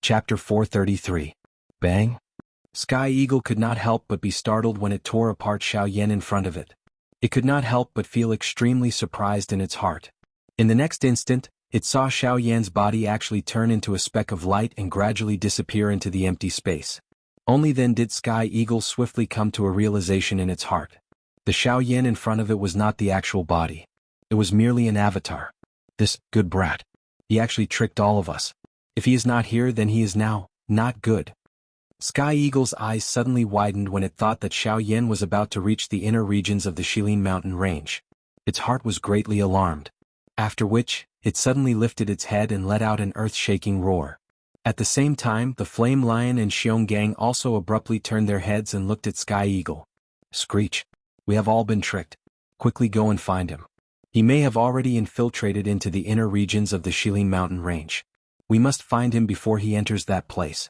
Chapter 433. Bang! Sky Eagle could not help but be startled when it tore apart Xiaoyan in front of it. It could not help but feel extremely surprised in its heart. In the next instant, it saw Xiaoyan's body actually turn into a speck of light and gradually disappear into the empty space. Only then did Sky Eagle swiftly come to a realization in its heart. The Xiaoyan in front of it was not the actual body. It was merely an avatar. This good brat. He actually tricked all of us. If he is not here, then he is now not good. Sky Eagle's eyes suddenly widened when it thought that Xiaoyan was about to reach the inner regions of the Shilin mountain range. Its heart was greatly alarmed. After which, it suddenly lifted its head and let out an earth-shaking roar. At the same time, the Flame Lion and Xionggang also abruptly turned their heads and looked at Sky Eagle. Screech! We have all been tricked. Quickly go and find him. He may have already infiltrated into the inner regions of the Shilin mountain range. We must find him before he enters that place.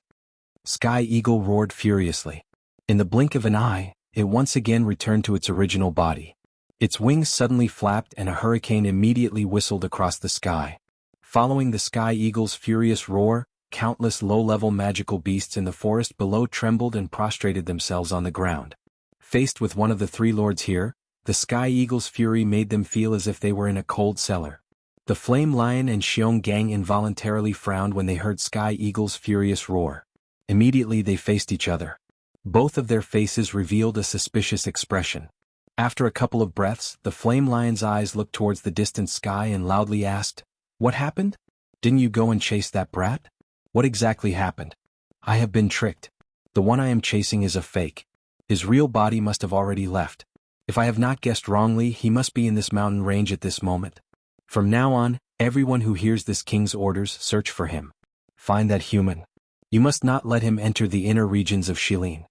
Sky Eagle roared furiously. In the blink of an eye, it once again returned to its original body. Its wings suddenly flapped and a hurricane immediately whistled across the sky. Following the Sky Eagle's furious roar, countless low-level magical beasts in the forest below trembled and prostrated themselves on the ground. Faced with one of the three lords here, the Sky Eagle's fury made them feel as if they were in a cold cellar. The Flame Lion and Xionggang involuntarily frowned when they heard Sky Eagle's furious roar. Immediately they faced each other. Both of their faces revealed a suspicious expression. After a couple of breaths, the Flame Lion's eyes looked towards the distant sky and loudly asked, "What happened? Didn't you go and chase that brat? What exactly happened? I have been tricked. The one I am chasing is a fake. His real body must have already left. If I have not guessed wrongly, he must be in this mountain range at this moment. From now on, everyone who hears this king's orders, search for him. Find that human. You must not let him enter the inner regions of Shilin."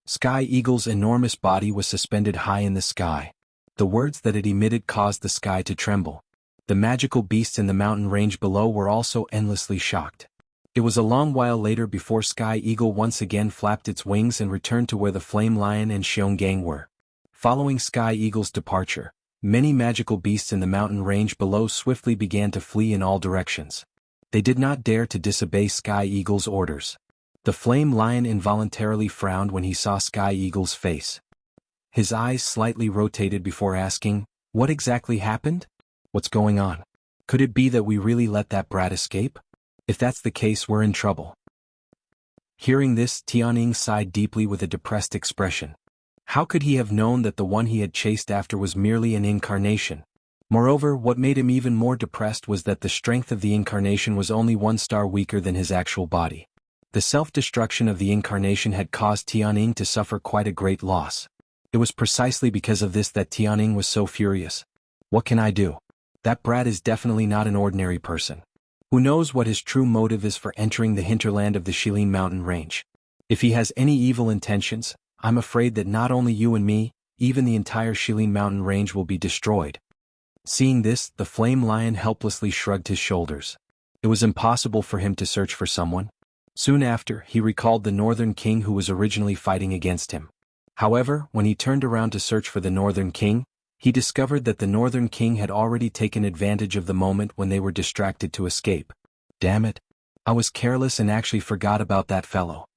Sky Eagle's enormous body was suspended high in the sky. The words that it emitted caused the sky to tremble. The magical beasts in the mountain range below were also endlessly shocked. It was a long while later before Sky Eagle once again flapped its wings and returned to where the Flame Lion and Xionggang were. Following Sky Eagle's departure, many magical beasts in the mountain range below swiftly began to flee in all directions. They did not dare to disobey Sky Eagle's orders. The Flame Lion involuntarily frowned when he saw Sky Eagle's face. His eyes slightly rotated before asking, "What exactly happened? What's going on? Could it be that we really let that brat escape? If that's the case, we're in trouble." Hearing this, Tianning sighed deeply with a depressed expression. How could he have known that the one he had chased after was merely an incarnation? Moreover, what made him even more depressed was that the strength of the incarnation was only 1 star weaker than his actual body. The self-destruction of the incarnation had caused Tianning to suffer quite a great loss. It was precisely because of this that Tianning was so furious. What can I do? That brat is definitely not an ordinary person. Who knows what his true motive is for entering the hinterland of the Shilin mountain range? If he has any evil intentions, I'm afraid that not only you and me, even the entire Shilin mountain range will be destroyed. Seeing this, the Flame Lion helplessly shrugged his shoulders. It was impossible for him to search for someone. Soon after, he recalled the Northern King who was originally fighting against him. However, when he turned around to search for the Northern King, he discovered that the Northern King had already taken advantage of the moment when they were distracted to escape. Damn it! I was careless and actually forgot about that fellow.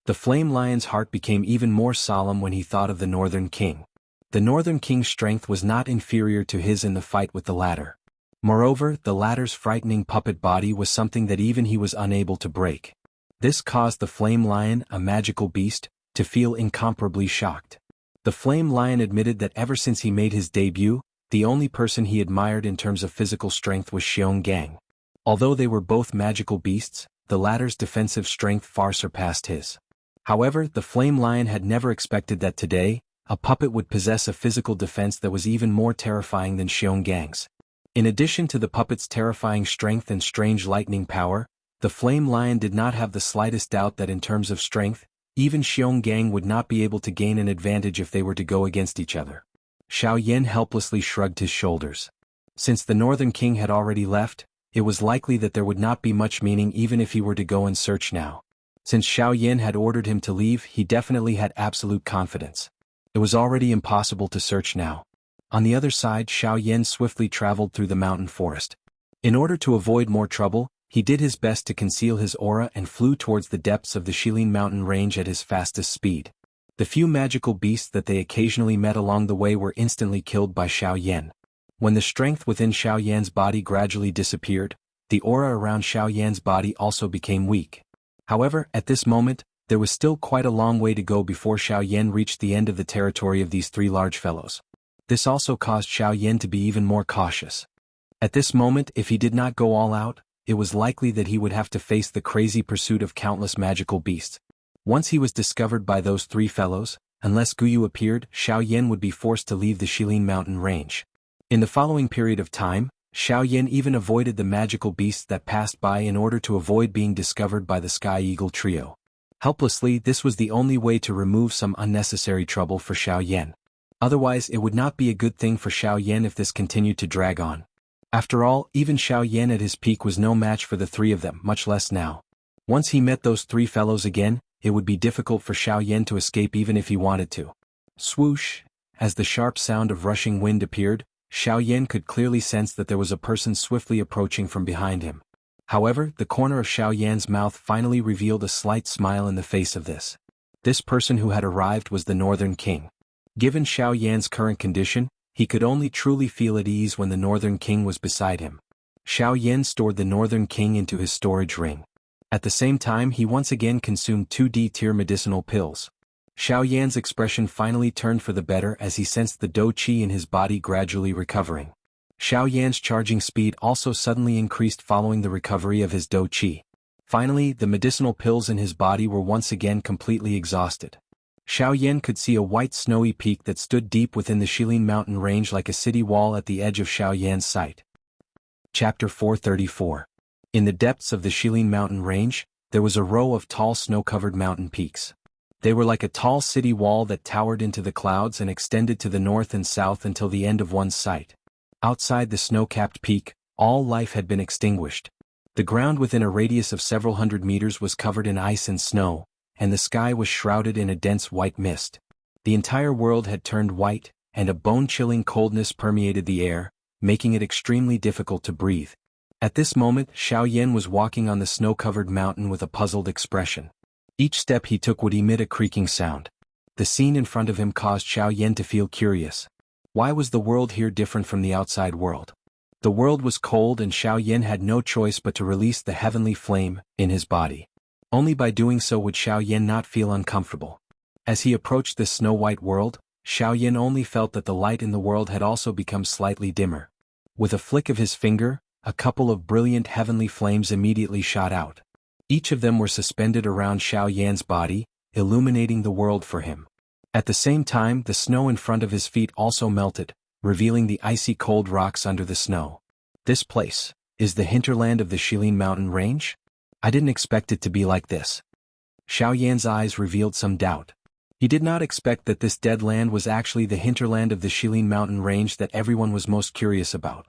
The Flame Lion's heart became even more solemn when he thought of the Northern King. The Northern King's strength was not inferior to his in the fight with the latter. Moreover, the latter's frightening puppet body was something that even he was unable to break. This caused the Flame Lion, a magical beast, to feel incomparably shocked. The Flame Lion admitted that ever since he made his debut, the only person he admired in terms of physical strength was Xionggang. Although they were both magical beasts, the latter's defensive strength far surpassed his. However, the Flame Lion had never expected that today, a puppet would possess a physical defense that was even more terrifying than Xiongang's. In addition to the puppet's terrifying strength and strange lightning power, the Flame Lion did not have the slightest doubt that in terms of strength, even Xionggang would not be able to gain an advantage if they were to go against each other. Xiaoyan helplessly shrugged his shoulders. Since the Northern King had already left, it was likely that there would not be much meaning even if he were to go and search now. Since Xiaoyan had ordered him to leave, he definitely had absolute confidence. It was already impossible to search now. On the other side, Xiaoyan swiftly traveled through the mountain forest. In order to avoid more trouble, he did his best to conceal his aura and flew towards the depths of the Shilin mountain range at his fastest speed. The few magical beasts that they occasionally met along the way were instantly killed by Xiaoyan. When the strength within Xiaoyan's body gradually disappeared, the aura around Xiaoyan's body also became weak. However, at this moment, there was still quite a long way to go before Xiaoyan reached the end of the territory of these three large fellows. This also caused Xiaoyan to be even more cautious. At this moment, if he did not go all out, it was likely that he would have to face the crazy pursuit of countless magical beasts. Once he was discovered by those three fellows, unless Guyu appeared, Xiaoyan would be forced to leave the Shilin mountain range. In the following period of time, Xiaoyan even avoided the magical beasts that passed by in order to avoid being discovered by the Sky Eagle trio. Helplessly, this was the only way to remove some unnecessary trouble for Xiaoyan. Otherwise, it would not be a good thing for Xiaoyan if this continued to drag on. After all, even Xiaoyan at his peak was no match for the three of them, much less now. Once he met those three fellows again, it would be difficult for Xiaoyan to escape even if he wanted to. Swoosh! As the sharp sound of rushing wind appeared, Xiaoyan could clearly sense that there was a person swiftly approaching from behind him. However, the corner of Xiaoyan's mouth finally revealed a slight smile in the face of this. This person who had arrived was the Northern King. Given Xiaoyan's current condition, he could only truly feel at ease when the Northern King was beside him. Xiaoyan stored the Northern King into his storage ring. At the same time, he once again consumed 2 D-tier medicinal pills. Xiaoyan's expression finally turned for the better as he sensed the dou qi in his body gradually recovering. Xiaoyan's charging speed also suddenly increased following the recovery of his dou qi. Finally, the medicinal pills in his body were once again completely exhausted. Xiaoyan could see a white snowy peak that stood deep within the Shilin mountain range like a city wall at the edge of Xiaoyan's sight. Chapter 434. In the depths of the Shilin mountain range, there was a row of tall snow-covered mountain peaks. They were like a tall city wall that towered into the clouds and extended to the north and south until the end of one's sight. Outside the snow-capped peak, all life had been extinguished. The ground within a radius of several hundred meters was covered in ice and snow, and the sky was shrouded in a dense white mist. The entire world had turned white, and a bone-chilling coldness permeated the air, making it extremely difficult to breathe. At this moment, Xiaoyan was walking on the snow-covered mountain with a puzzled expression. Each step he took would emit a creaking sound. The scene in front of him caused Xiaoyan to feel curious. Why was the world here different from the outside world? The world was cold and Xiaoyan had no choice but to release the heavenly flame in his body. Only by doing so would Xiaoyan not feel uncomfortable. As he approached this snow-white world, Xiaoyan only felt that the light in the world had also become slightly dimmer. With a flick of his finger, a couple of brilliant heavenly flames immediately shot out. Each of them were suspended around Xiaoyan's body, illuminating the world for him. At the same time, the snow in front of his feet also melted, revealing the icy cold rocks under the snow. This place is the hinterland of the Shilin mountain range? I didn't expect it to be like this. Xiaoyan's eyes revealed some doubt. He did not expect that this dead land was actually the hinterland of the Shilin mountain range that everyone was most curious about.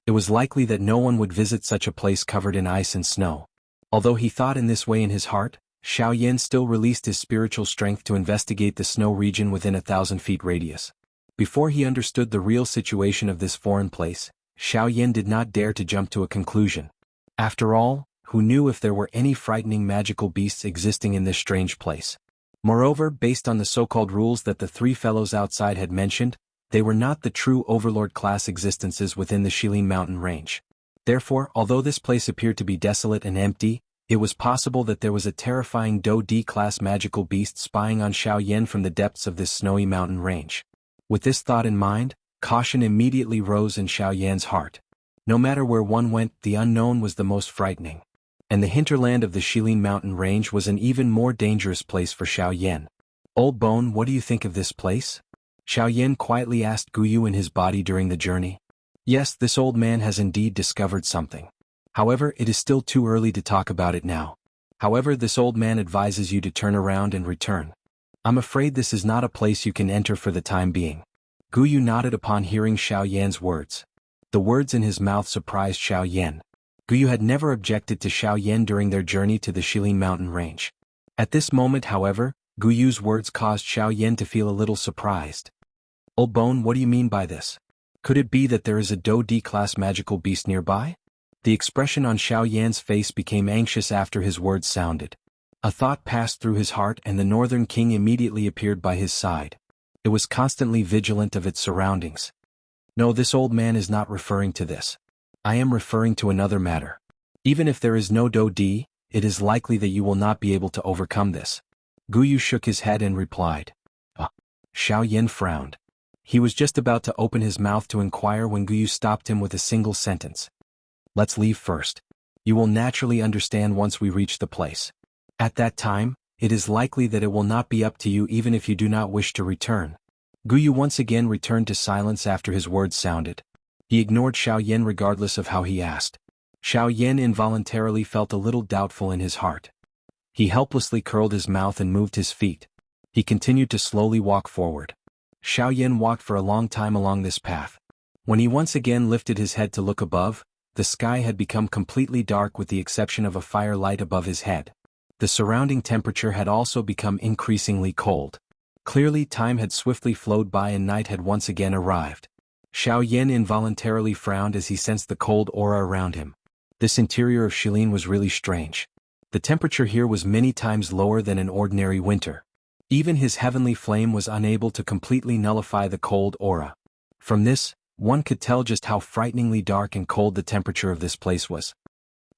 It was likely that no one would visit such a place covered in ice and snow. Although he thought in this way in his heart, Xiaoyan still released his spiritual strength to investigate the snow region within 1,000 feet radius. Before he understood the real situation of this foreign place, Xiaoyan did not dare to jump to a conclusion. After all, who knew if there were any frightening magical beasts existing in this strange place? Moreover, based on the so-called rules that the three fellows outside had mentioned, they were not the true overlord-class existences within the Shilin mountain range. Therefore, although this place appeared to be desolate and empty, it was possible that there was a terrifying Dou D-class magical beast spying on Xiaoyan from the depths of this snowy mountain range. With this thought in mind, caution immediately rose in Xiaoyan's heart. No matter where one went, the unknown was the most frightening. And the hinterland of the Shilin mountain range was an even more dangerous place for Xiaoyan. Old Bone, what do you think of this place? Xiaoyan quietly asked Guyu in his body during the journey. Yes, this old man has indeed discovered something. However, it is still too early to talk about it now. However, this old man advises you to turn around and return. I'm afraid this is not a place you can enter for the time being. Guyu nodded upon hearing Xiaoyan's words. The words in his mouth surprised Xiaoyan. Guyu had never objected to Xiaoyan during their journey to the Shilin mountain range. At this moment, however, Guyu's words caused Xiaoyan to feel a little surprised. Old Bone, what do you mean by this? Could it be that there is a Dou D-class magical beast nearby? The expression on Xiao Yan's face became anxious after his words sounded. A thought passed through his heart and the Northern King immediately appeared by his side. It was constantly vigilant of its surroundings. No, this old man is not referring to this. I am referring to another matter. Even if there is no Do Di, it is likely that you will not be able to overcome this. Guyu shook his head and replied. Xiao Yan frowned. He was just about to open his mouth to inquire when Guyu stopped him with a single sentence. Let's leave first. You will naturally understand once we reach the place. At that time, it is likely that it will not be up to you even if you do not wish to return. Guyu once again returned to silence after his words sounded. He ignored Xiao Yan regardless of how he asked. Xiao Yan involuntarily felt a little doubtful in his heart. He helplessly curled his mouth and moved his feet. He continued to slowly walk forward. Xiao Yan walked for a long time along this path. When he once again lifted his head to look above, the sky had become completely dark with the exception of a firelight above his head. The surrounding temperature had also become increasingly cold. Clearly time had swiftly flowed by and night had once again arrived. Xiao Yan involuntarily frowned as he sensed the cold aura around him. This interior of Shilin was really strange. The temperature here was many times lower than an ordinary winter. Even his heavenly flame was unable to completely nullify the cold aura. From this, one could tell just how frighteningly dark and cold the temperature of this place was.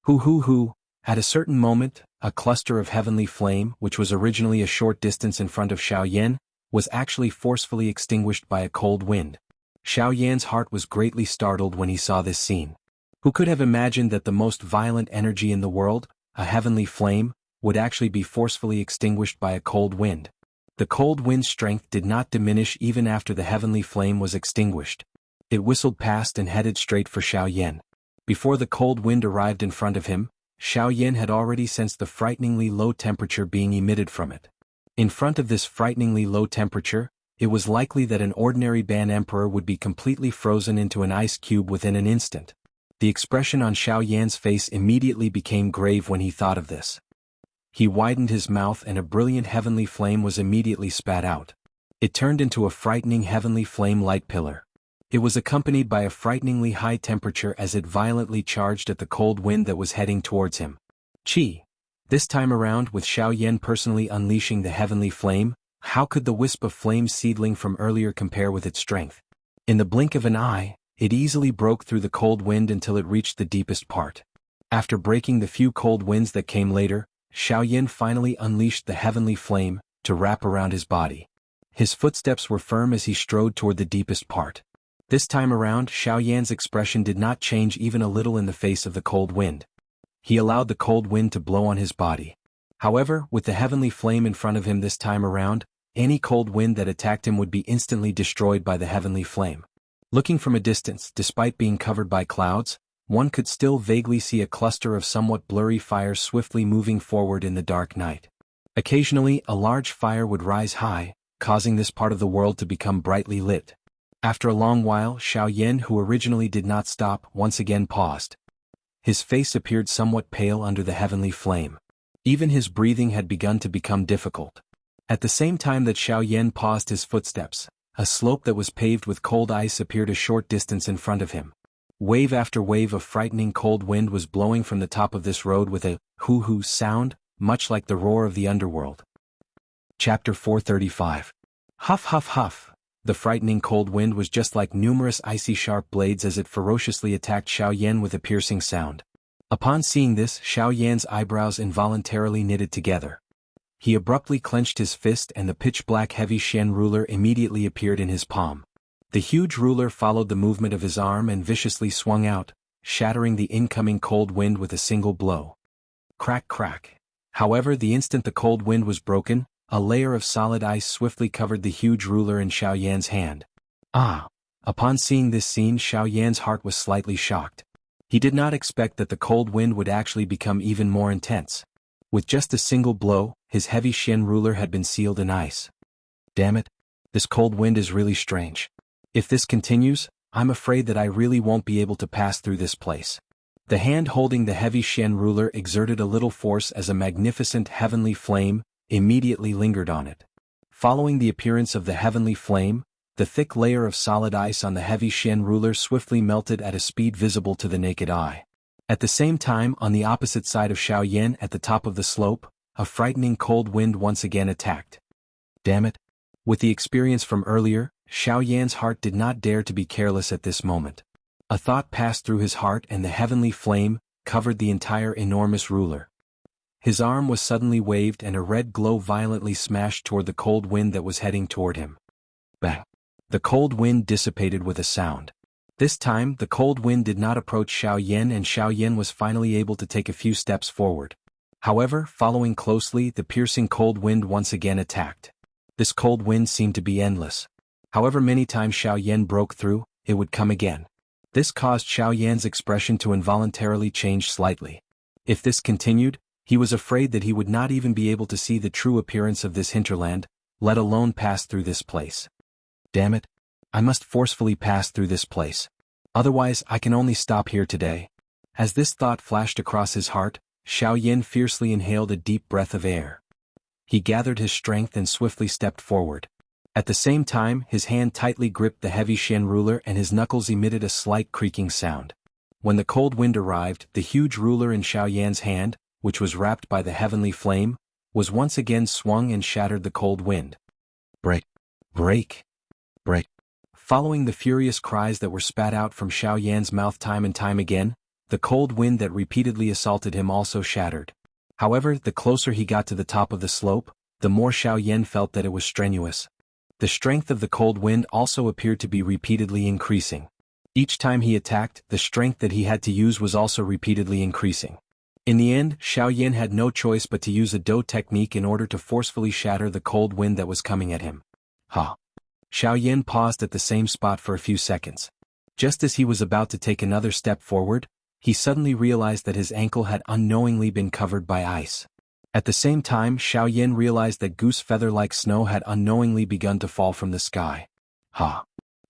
Hoo. At a certain moment, a cluster of heavenly flame, which was originally a short distance in front of Xiao Yan, was actually forcefully extinguished by a cold wind. Xiao Yan's heart was greatly startled when he saw this scene. Who could have imagined that the most violent energy in the world, a heavenly flame, would actually be forcefully extinguished by a cold wind? The cold wind's strength did not diminish even after the heavenly flame was extinguished. It whistled past and headed straight for Xiao Yan. Before the cold wind arrived in front of him, Xiao Yan had already sensed the frighteningly low temperature being emitted from it. In front of this frighteningly low temperature, it was likely that an ordinary Ban Emperor would be completely frozen into an ice cube within an instant. The expression on Xiao Yan's face immediately became grave when he thought of this. He widened his mouth and a brilliant heavenly flame was immediately spat out. It turned into a frightening heavenly flame light pillar. It was accompanied by a frighteningly high temperature as it violently charged at the cold wind that was heading towards him. Chi. This time around with Xiao Yan personally unleashing the heavenly flame, how could the wisp of flame seedling from earlier compare with its strength? In the blink of an eye, it easily broke through the cold wind until it reached the deepest part. After breaking the few cold winds that came later, Xiao Yan finally unleashed the heavenly flame to wrap around his body. His footsteps were firm as he strode toward the deepest part. This time around, Xiao Yan's expression did not change even a little in the face of the cold wind. He allowed the cold wind to blow on his body. However, with the heavenly flame in front of him this time around, any cold wind that attacked him would be instantly destroyed by the heavenly flame. Looking from a distance, despite being covered by clouds, one could still vaguely see a cluster of somewhat blurry fires swiftly moving forward in the dark night. Occasionally, a large fire would rise high, causing this part of the world to become brightly lit. After a long while, Xiao Yan, who originally did not stop, once again paused. His face appeared somewhat pale under the heavenly flame. Even his breathing had begun to become difficult. At the same time that Xiao Yan paused his footsteps, a slope that was paved with cold ice appeared a short distance in front of him. Wave after wave of frightening cold wind was blowing from the top of this road with a hoo-hoo sound, much like the roar of the underworld. Chapter 435. Huff huff huff. The frightening cold wind was just like numerous icy sharp blades as it ferociously attacked Xiao Yan with a piercing sound. Upon seeing this, Xiao Yan's eyebrows involuntarily knitted together. He abruptly clenched his fist and the pitch-black heavy Xian ruler immediately appeared in his palm. The huge ruler followed the movement of his arm and viciously swung out, shattering the incoming cold wind with a single blow. Crack crack. However, the instant the cold wind was broken, a layer of solid ice swiftly covered the huge ruler in Xiao Yan's hand. Upon seeing this scene, Xiao Yan's heart was slightly shocked. He did not expect that the cold wind would actually become even more intense. With just a single blow, his heavy Xian ruler had been sealed in ice. Damn it, this cold wind is really strange. If this continues, I'm afraid that I really won't be able to pass through this place. The hand holding the heavy Xian ruler exerted a little force as a magnificent heavenly flame immediately lingered on it. Following the appearance of the heavenly flame, the thick layer of solid ice on the heavy Xian ruler swiftly melted at a speed visible to the naked eye. At the same time, on the opposite side of Xiaoyan at the top of the slope, a frightening cold wind once again attacked. Damn it. With the experience from earlier, Xiaoyan's heart did not dare to be careless at this moment. A thought passed through his heart and the heavenly flame covered the entire enormous ruler. His arm was suddenly waved and a red glow violently smashed toward the cold wind that was heading toward him. Bang! The cold wind dissipated with a sound. This time, the cold wind did not approach Xiaoyan and Xiaoyan was finally able to take a few steps forward. However, following closely, the piercing cold wind once again attacked. This cold wind seemed to be endless. However many times Xiaoyan broke through, it would come again. This caused Xiaoyan's expression to involuntarily change slightly. If this continued, he was afraid that he would not even be able to see the true appearance of this hinterland, let alone pass through this place. Damn it! I must forcefully pass through this place. Otherwise I can only stop here today. As this thought flashed across his heart, Xiaoyan fiercely inhaled a deep breath of air. He gathered his strength and swiftly stepped forward. At the same time, his hand tightly gripped the heavy Xian ruler and his knuckles emitted a slight creaking sound. When the cold wind arrived, the huge ruler in Xiaoyan's hand, which was wrapped by the heavenly flame, was once again swung and shattered the cold wind. Break! Break! Break! Following the furious cries that were spat out from Xiaoyan's mouth time and time again, the cold wind that repeatedly assaulted him also shattered. However, the closer he got to the top of the slope, the more Xiaoyan felt that it was strenuous. The strength of the cold wind also appeared to be repeatedly increasing. Each time he attacked, the strength that he had to use was also repeatedly increasing. In the end, Xiaoyan had no choice but to use a Do technique in order to forcefully shatter the cold wind that was coming at him. Ha! Xiaoyan paused at the same spot for a few seconds. Just as he was about to take another step forward, he suddenly realized that his ankle had unknowingly been covered by ice. At the same time, Xiaoyan realized that goose feather-like snow had unknowingly begun to fall from the sky. Ha!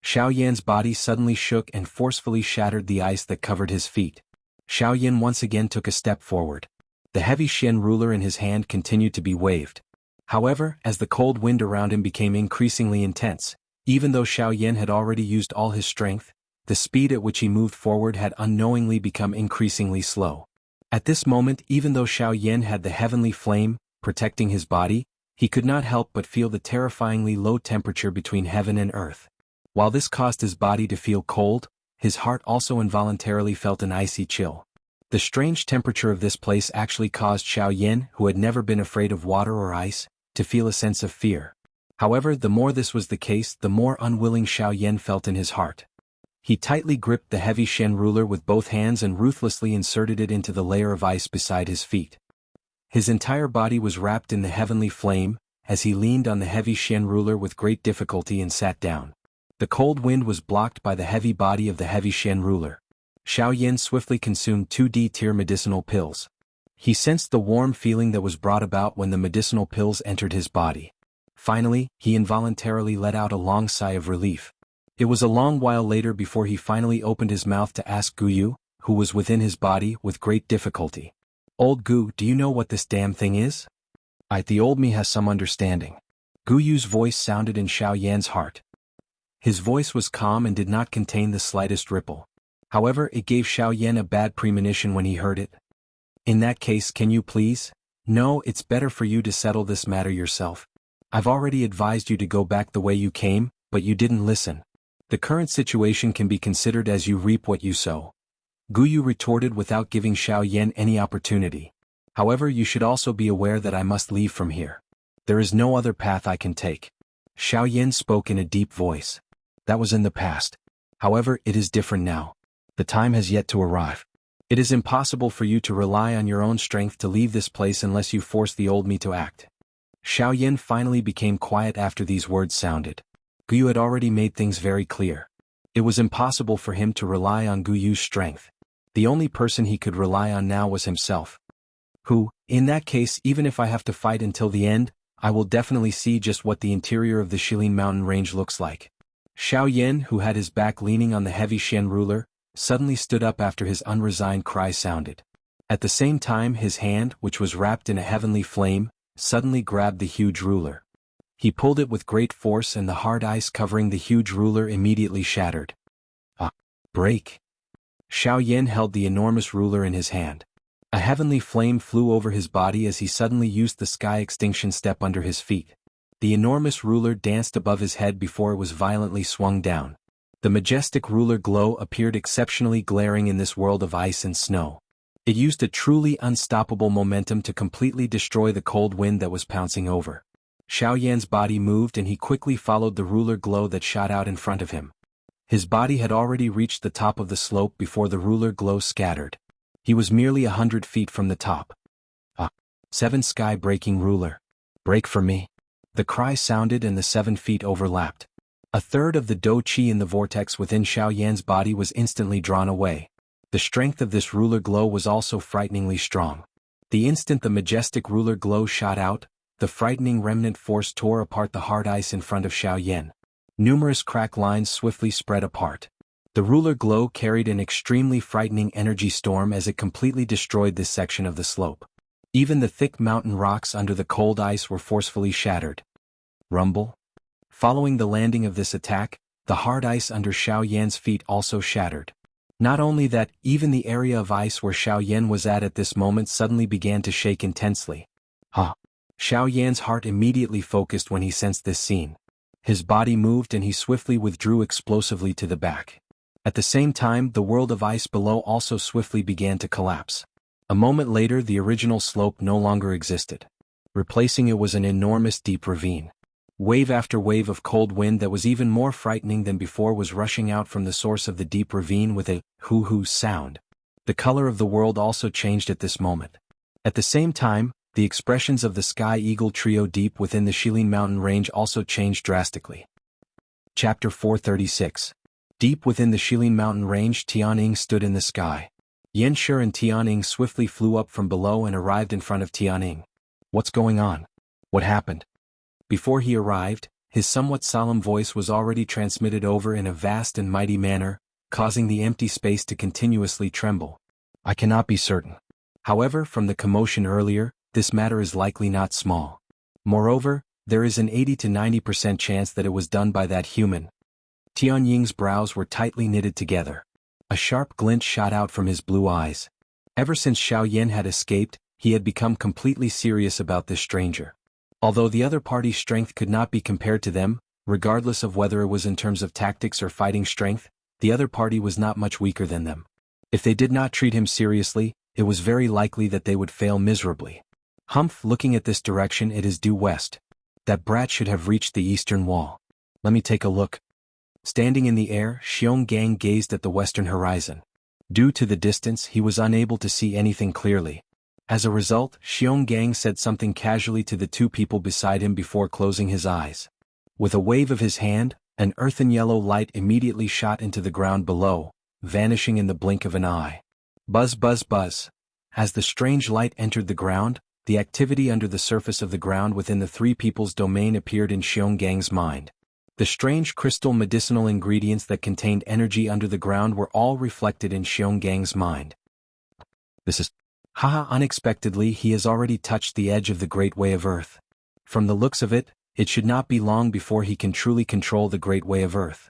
Xiaoyan's body suddenly shook and forcefully shattered the ice that covered his feet. Xiaoyan once again took a step forward. The heavy Xian ruler in his hand continued to be waved. However, as the cold wind around him became increasingly intense, even though Xiaoyan had already used all his strength, the speed at which he moved forward had unknowingly become increasingly slow. At this moment, even though Xiaoyan had the heavenly flame protecting his body, he could not help but feel the terrifyingly low temperature between heaven and earth. While this caused his body to feel cold, his heart also involuntarily felt an icy chill. The strange temperature of this place actually caused Xiaoyan, who had never been afraid of water or ice, to feel a sense of fear. However, the more this was the case, the more unwilling Xiaoyan felt in his heart. He tightly gripped the heavy Xian ruler with both hands and ruthlessly inserted it into the layer of ice beside his feet. His entire body was wrapped in the heavenly flame, as he leaned on the heavy Xian ruler with great difficulty and sat down. The cold wind was blocked by the heavy body of the heavy Xian ruler. Xiaoyan swiftly consumed 2 D-tier medicinal pills. He sensed the warm feeling that was brought about when the medicinal pills entered his body. Finally, he involuntarily let out a long sigh of relief. It was a long while later before he finally opened his mouth to ask Guyu, who was within his body, with great difficulty. "Old Gu, do you know what this damn thing is?" The old me has some understanding." Guyu's voice sounded in Xiaoyan's heart. His voice was calm and did not contain the slightest ripple. However, it gave Xiaoyan a bad premonition when he heard it. "In that case, can you please? No, it's better for you to settle this matter yourself. I've already advised you to go back the way you came, but you didn't listen. The current situation can be considered as you reap what you sow." Guyu retorted without giving Xiaoyan any opportunity. "However, you should also be aware that I must leave from here. There is no other path I can take." Xiaoyan spoke in a deep voice. "That was in the past. However, it is different now. The time has yet to arrive. It is impossible for you to rely on your own strength to leave this place unless you force the old me to act." Xiaoyan finally became quiet after these words sounded. Guyu had already made things very clear. It was impossible for him to rely on Guyu's strength. The only person he could rely on now was himself. In that case, even if I have to fight until the end, I will definitely see just what the interior of the Shilin mountain range looks like. Xiaoyan, who had his back leaning on the heavy Xian ruler, suddenly stood up after his unresigned cry sounded. At the same time, his hand, which was wrapped in a heavenly flame, suddenly grabbed the huge ruler. He pulled it with great force and the hard ice covering the huge ruler immediately shattered. Break! Xiao Yan held the enormous ruler in his hand. A heavenly flame flew over his body as he suddenly used the sky extinction step under his feet. The enormous ruler danced above his head before it was violently swung down. The majestic ruler glow appeared exceptionally glaring in this world of ice and snow. It used a truly unstoppable momentum to completely destroy the cold wind that was pouncing over. Xiao Yan's body moved and he quickly followed the ruler glow that shot out in front of him. His body had already reached the top of the slope before the ruler glow scattered. He was merely 100 feet from the top. Ah! 7 sky-breaking ruler. Break for me. The cry sounded and the 7 feet overlapped. A third of the dou qi in the vortex within Xiao Yan's body was instantly drawn away. The strength of this ruler glow was also frighteningly strong. The instant the majestic ruler glow shot out, the frightening remnant force tore apart the hard ice in front of Xiao Yan. Numerous crack lines swiftly spread apart. The ruler glow carried an extremely frightening energy storm as it completely destroyed this section of the slope. Even the thick mountain rocks under the cold ice were forcefully shattered. Rumble. Following the landing of this attack, the hard ice under Xiao Yan's feet also shattered. Not only that, even the area of ice where Xiao Yan was at this moment suddenly began to shake intensely. Xiao Yan's heart immediately focused when he sensed this scene. His body moved and he swiftly withdrew explosively to the back. At the same time, the world of ice below also swiftly began to collapse. A moment later, the original slope no longer existed. Replacing it was an enormous deep ravine. Wave after wave of cold wind that was even more frightening than before was rushing out from the source of the deep ravine with a hoo-hoo sound. The color of the world also changed at this moment. At the same time, the expressions of the Sky Eagle trio deep within the Shilin mountain range also changed drastically. Chapter 436. Deep within the Shilin mountain range, Tianying stood in the sky. Xianxia and Tianying swiftly flew up from below and arrived in front of Tianying. What's going on? What happened? Before he arrived, his somewhat solemn voice was already transmitted over in a vast and mighty manner, causing the empty space to continuously tremble. I cannot be certain. However, from the commotion earlier, this matter is likely not small. Moreover, there is an 80 to 90% chance that it was done by that human. Tianying's brows were tightly knitted together. A sharp glint shot out from his blue eyes. Ever since Xiao Yan had escaped, he had become completely serious about this stranger. Although the other party's strength could not be compared to them, regardless of whether it was in terms of tactics or fighting strength, the other party was not much weaker than them. If they did not treat him seriously, it was very likely that they would fail miserably. Humph, looking at this direction, it is due west. That brat should have reached the eastern wall. Let me take a look. Standing in the air, Xionggang gazed at the western horizon. Due to the distance, he was unable to see anything clearly. As a result, Xionggang said something casually to the two people beside him before closing his eyes. With a wave of his hand, an earthen yellow light immediately shot into the ground below, vanishing in the blink of an eye. Buzz buzz buzz. As the strange light entered the ground, the activity under the surface of the ground within the three people's domain appeared in Xiongang's mind. The strange crystal medicinal ingredients that contained energy under the ground were all reflected in Xiongang's mind. This is... unexpectedly he has already touched the edge of the Great Way of Earth. From the looks of it, it should not be long before he can truly control the Great Way of Earth.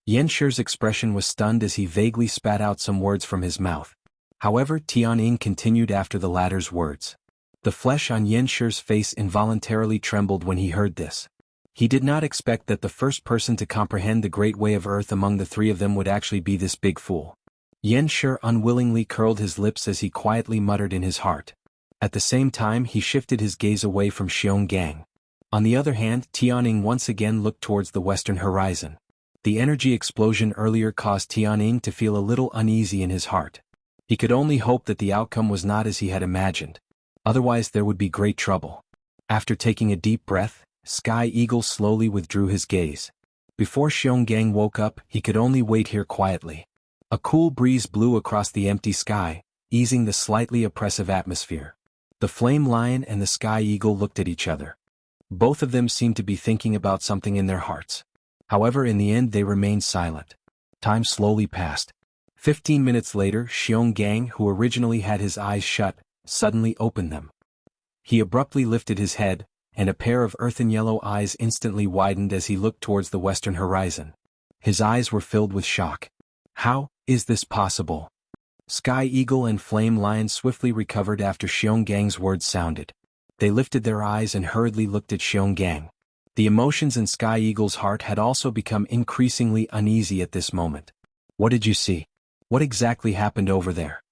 Yanshir's expression was stunned as he vaguely spat out some words from his mouth. However, Tianying continued after the latter's words. The flesh on Yanshir's face involuntarily trembled when he heard this. He did not expect that the first person to comprehend the Great Way of Earth among the three of them would actually be this big fool. Yanshir unwillingly curled his lips as he quietly muttered in his heart. At the same time, he shifted his gaze away from Xionggang. On the other hand, Tianying once again looked towards the western horizon. The energy explosion earlier caused Tianying to feel a little uneasy in his heart. He could only hope that the outcome was not as he had imagined. Otherwise there would be great trouble. After taking a deep breath, Sky Eagle slowly withdrew his gaze. Before Xionggang woke up, he could only wait here quietly. A cool breeze blew across the empty sky, easing the slightly oppressive atmosphere. The Flame Lion and the Sky Eagle looked at each other. Both of them seemed to be thinking about something in their hearts. However, in the end they remained silent. Time slowly passed. 15 minutes later, Xionggang, who originally had his eyes shut, suddenly opened them. He abruptly lifted his head, and a pair of earthen yellow eyes instantly widened as he looked towards the western horizon. His eyes were filled with shock. How is this possible? Sky Eagle and Flame Lion swiftly recovered after Xiongang's words sounded. They lifted their eyes and hurriedly looked at Xionggang. The emotions in Sky Eagle's heart had also become increasingly uneasy at this moment. What did you see? What exactly happened over there?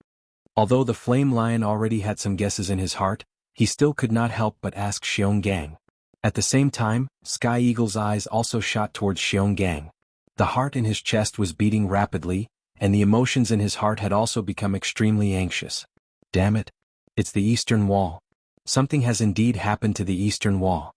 Although the Flame Lion already had some guesses in his heart, he still could not help but ask Xionggang. At the same time, Sky Eagle's eyes also shot towards Xionggang. The heart in his chest was beating rapidly, and the emotions in his heart had also become extremely anxious. Damn it! It's the Eastern Wall. Something has indeed happened to the Eastern Wall.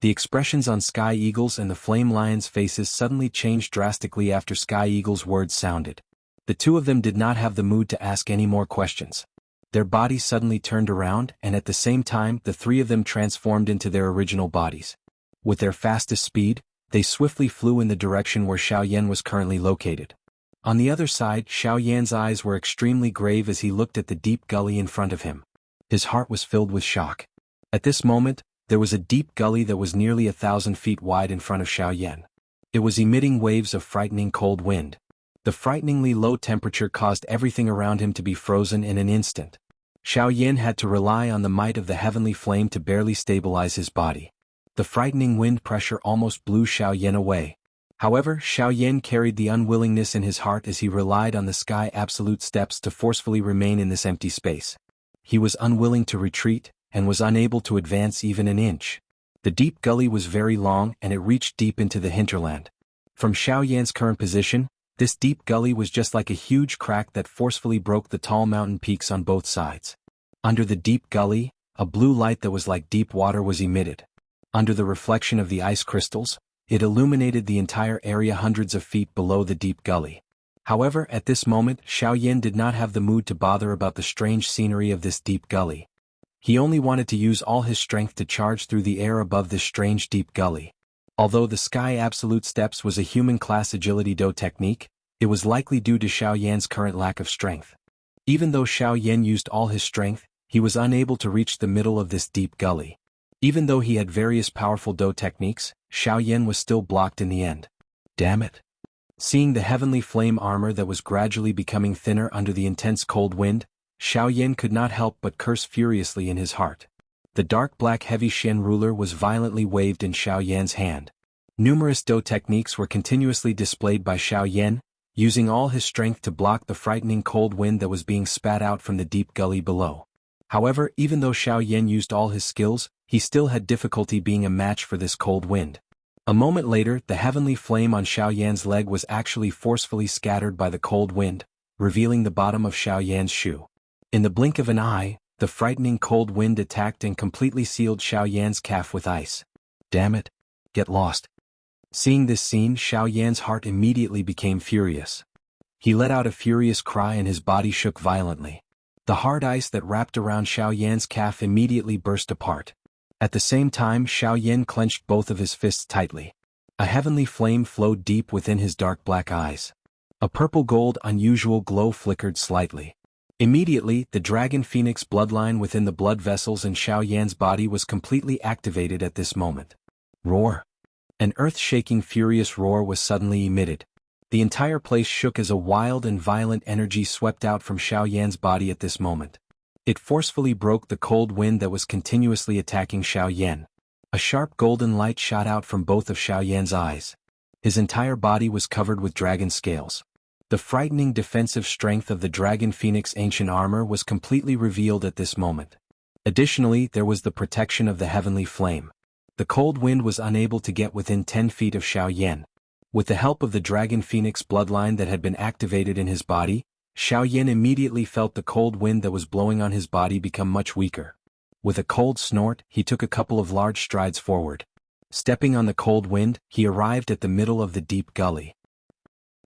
The expressions on Sky Eagle's and the Flame Lion's faces suddenly changed drastically after Sky Eagle's words sounded. The two of them did not have the mood to ask any more questions. Their bodies suddenly turned around, and at the same time the three of them transformed into their original bodies. With their fastest speed, they swiftly flew in the direction where Xiaoyan was currently located. On the other side, Xiaoyan's eyes were extremely grave as he looked at the deep gully in front of him. His heart was filled with shock. At this moment, there was a deep gully that was nearly 1,000 feet wide in front of Xiaoyan. It was emitting waves of frightening cold wind. The frighteningly low temperature caused everything around him to be frozen in an instant. Xiaoyan had to rely on the might of the heavenly flame to barely stabilize his body. The frightening wind pressure almost blew Xiaoyan away. However, Xiaoyan carried the unwillingness in his heart as he relied on the Sky Absolute steps to forcefully remain in this empty space. He was unwilling to retreat, and was unable to advance even an inch. The deep gully was very long and it reached deep into the hinterland. From Xiaoyan's current position, this deep gully was just like a huge crack that forcefully broke the tall mountain peaks on both sides. Under the deep gully, a blue light that was like deep water was emitted. Under the reflection of the ice crystals, it illuminated the entire area hundreds of feet below the deep gully. However, at this moment, Xiaoyan did not have the mood to bother about the strange scenery of this deep gully. He only wanted to use all his strength to charge through the air above this strange deep gully. Although the Sky Absolute Steps was a human-class agility do technique, it was likely due to Xiaoyan's current lack of strength. Even though Xiaoyan used all his strength, he was unable to reach the middle of this deep gully. Even though he had various powerful do techniques, Xiaoyan was still blocked in the end. Damn it! Seeing the heavenly flame armor that was gradually becoming thinner under the intense cold wind, Xiaoyan could not help but curse furiously in his heart. The dark black heavy Shen ruler was violently waved in Xiaoyan's hand. Numerous do techniques were continuously displayed by Xiaoyan, using all his strength to block the frightening cold wind that was being spat out from the deep gully below. However, even though Xiaoyan used all his skills, he still had difficulty being a match for this cold wind. A moment later, the heavenly flame on Xiaoyan's leg was actually forcefully scattered by the cold wind, revealing the bottom of Xiaoyan's shoe. In the blink of an eye, the frightening cold wind attacked and completely sealed Xiaoyan's calf with ice. Damn it! Get lost! Seeing this scene, Xiaoyan's heart immediately became furious. He let out a furious cry and his body shook violently. The hard ice that wrapped around Xiaoyan's calf immediately burst apart. At the same time, Xiaoyan clenched both of his fists tightly. A heavenly flame flowed deep within his dark black eyes. A purple-gold unusual glow flickered slightly. Immediately, the dragon phoenix bloodline within the blood vessels in Xiaoyan's body was completely activated at this moment. Roar! An earth-shaking furious roar was suddenly emitted. The entire place shook as a wild and violent energy swept out from Xiaoyan's body at this moment. It forcefully broke the cold wind that was continuously attacking Xiaoyan. A sharp golden light shot out from both of Xiaoyan's eyes. His entire body was covered with dragon scales. The frightening defensive strength of the Dragon Phoenix ancient armor was completely revealed at this moment. Additionally, there was the protection of the heavenly flame. The cold wind was unable to get within 10 feet of Xiaoyan. With the help of the Dragon Phoenix bloodline that had been activated in his body, Xiaoyan immediately felt the cold wind that was blowing on his body become much weaker. With a cold snort, he took a couple of large strides forward. Stepping on the cold wind, he arrived at the middle of the deep gully.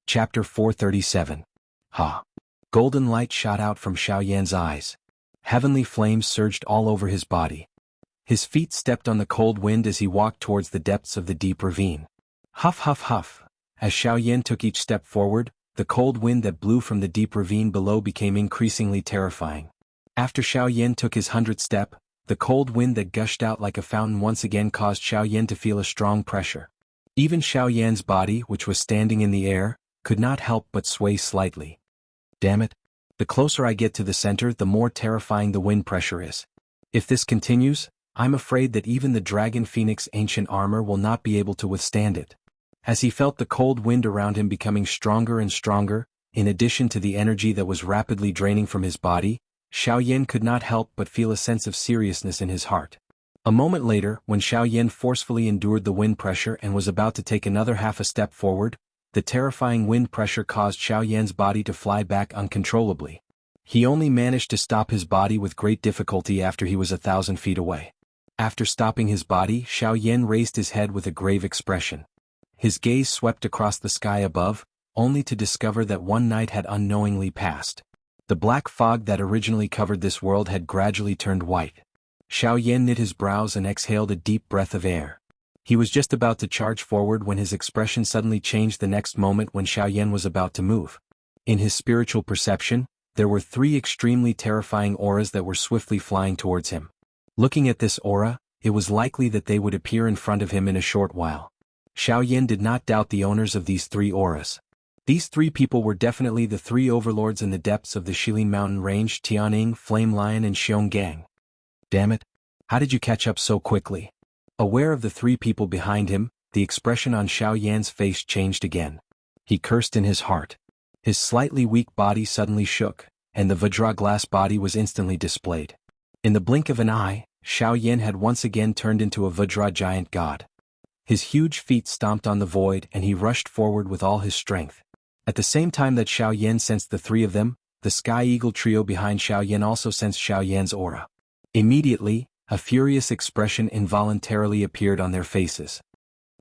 Chapter 437. Ha! Golden light shot out from Xiaoyan's eyes. Heavenly flames surged all over his body. His feet stepped on the cold wind as he walked towards the depths of the deep ravine. Huff huff huff. As Xiaoyan took each step forward, the cold wind that blew from the deep ravine below became increasingly terrifying. After Xiaoyan took his 100th step, the cold wind that gushed out like a fountain once again caused Xiaoyan to feel a strong pressure. Even Xiaoyan's body, which was standing in the air, could not help but sway slightly. Damn it. The closer I get to the center, the more terrifying the wind pressure is. If this continues, I'm afraid that even the Dragon Phoenix ancient armor will not be able to withstand it. As he felt the cold wind around him becoming stronger and stronger, in addition to the energy that was rapidly draining from his body, Xiaoyan could not help but feel a sense of seriousness in his heart. A moment later, when Xiaoyan forcefully endured the wind pressure and was about to take another half a step forward, the terrifying wind pressure caused Xiaoyan's body to fly back uncontrollably. He only managed to stop his body with great difficulty after he was 1,000 feet away. After stopping his body, Xiaoyan raised his head with a grave expression. His gaze swept across the sky above, only to discover that one night had unknowingly passed. The black fog that originally covered this world had gradually turned white. Xiaoyan knit his brows and exhaled a deep breath of air. He was just about to charge forward when his expression suddenly changed the next moment when Xiaoyan was about to move. In his spiritual perception, there were 3 extremely terrifying auras that were swiftly flying towards him. Looking at this aura, it was likely that they would appear in front of him in a short while. Xiaoyan did not doubt the owners of these 3 auras. These 3 people were definitely the 3 overlords in the depths of the Shilin mountain range: Tianning, Flame Lion and Xionggang. Damn it! How did you catch up so quickly? Aware of the 3 people behind him, the expression on Xiaoyan's face changed again. He cursed in his heart. His slightly weak body suddenly shook, and the Vajra glass body was instantly displayed. In the blink of an eye, Xiaoyan had once again turned into a Vajra giant god. His huge feet stomped on the void and he rushed forward with all his strength. At the same time that Xiaoyan sensed the 3 of them, the Sky Eagle trio behind Xiaoyan also sensed Xiaoyan's aura. Immediately, a furious expression involuntarily appeared on their faces.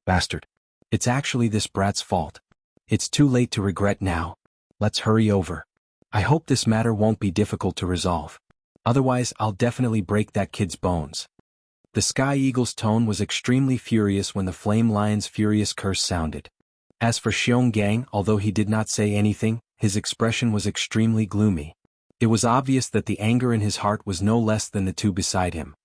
Bastard. It's actually this brat's fault. It's too late to regret now. Let's hurry over. I hope this matter won't be difficult to resolve. Otherwise, I'll definitely break that kid's bones. The Sky Eagle's tone was extremely furious when the Flame Lion's furious curse sounded. As for Xionggang, although he did not say anything, his expression was extremely gloomy. It was obvious that the anger in his heart was no less than the 2 beside him.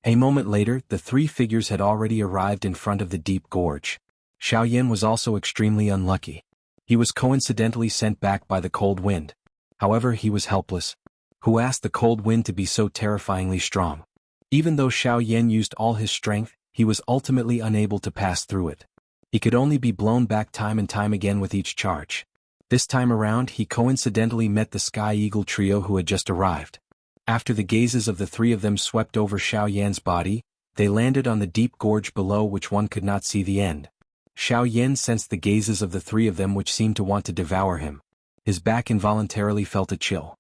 A moment later, the 3 figures had already arrived in front of the deep gorge. Xiaoyan was also extremely unlucky. He was coincidentally sent back by the cold wind. However, he was helpless. Who asked the cold wind to be so terrifyingly strong? Even though Xiaoyan used all his strength, he was ultimately unable to pass through it. He could only be blown back time and time again with each charge. This time around, he coincidentally met the Sky Eagle trio who had just arrived. After the gazes of the 3 of them swept over Xiaoyan's body, they landed on the deep gorge below which one could not see the end. Xiaoyan sensed the gazes of the 3 of them which seemed to want to devour him. His back involuntarily felt a chill.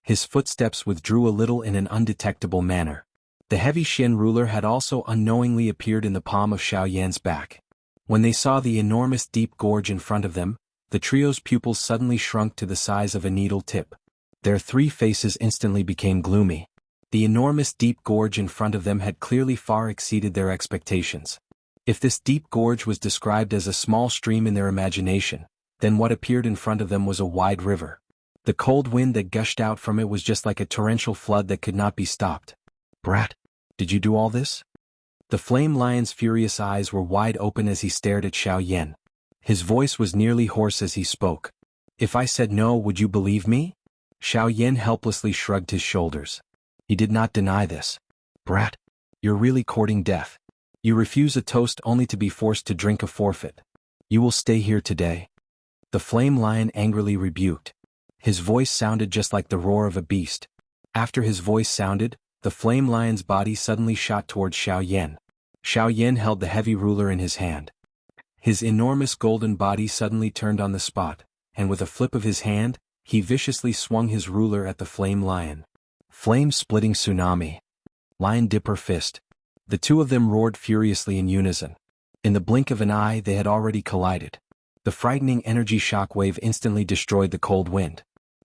His footsteps withdrew a little in an undetectable manner. The heavy Xin ruler had also unknowingly appeared in the palm of Xiaoyan's back. When they saw the enormous deep gorge in front of them, the trio's pupils suddenly shrunk to the size of a needle tip. Their 3 faces instantly became gloomy. The enormous deep gorge in front of them had clearly far exceeded their expectations. If this deep gorge was described as a small stream in their imagination, then what appeared in front of them was a wide river. The cold wind that gushed out from it was just like a torrential flood that could not be stopped. Brat, did you do all this? The Flame Lion's furious eyes were wide open as he stared at Xiaoyan. His voice was nearly hoarse as he spoke. If I said no, would you believe me? Xiaoyan helplessly shrugged his shoulders. He did not deny this. Brat, you're really courting death. You refuse a toast only to be forced to drink a forfeit. You will stay here today. The Flame Lion angrily rebuked. His voice sounded just like the roar of a beast. After his voice sounded, the Flame Lion's body suddenly shot towards Xiaoyan. Xiaoyan held the heavy ruler in his hand. His enormous golden body suddenly turned on the spot, and with a flip of his hand, he viciously swung his ruler at the Flame Lion. Flame-splitting tsunami. Lion Dipper Fist. The 2 of them roared furiously in unison. In the blink of an eye, they had already collided. The frightening energy shockwave instantly destroyed the cold wind.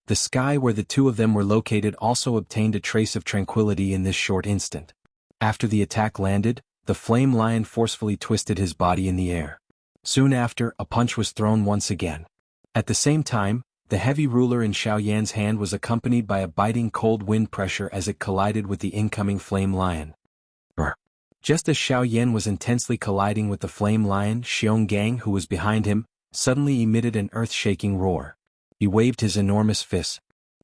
The sky where the 2 of them were located also obtained a trace of tranquility in this short instant. After the attack landed, the Flame Lion forcefully twisted his body in the air. Soon after, a punch was thrown once again. At the same time, the heavy ruler in Xiaoyan's hand was accompanied by a biting cold wind pressure as it collided with the incoming Flame Lion. Brr. Just as Xiaoyan was intensely colliding with the Flame Lion, Xionggang, who was behind him, suddenly emitted an earth-shaking roar. He waved his enormous fists.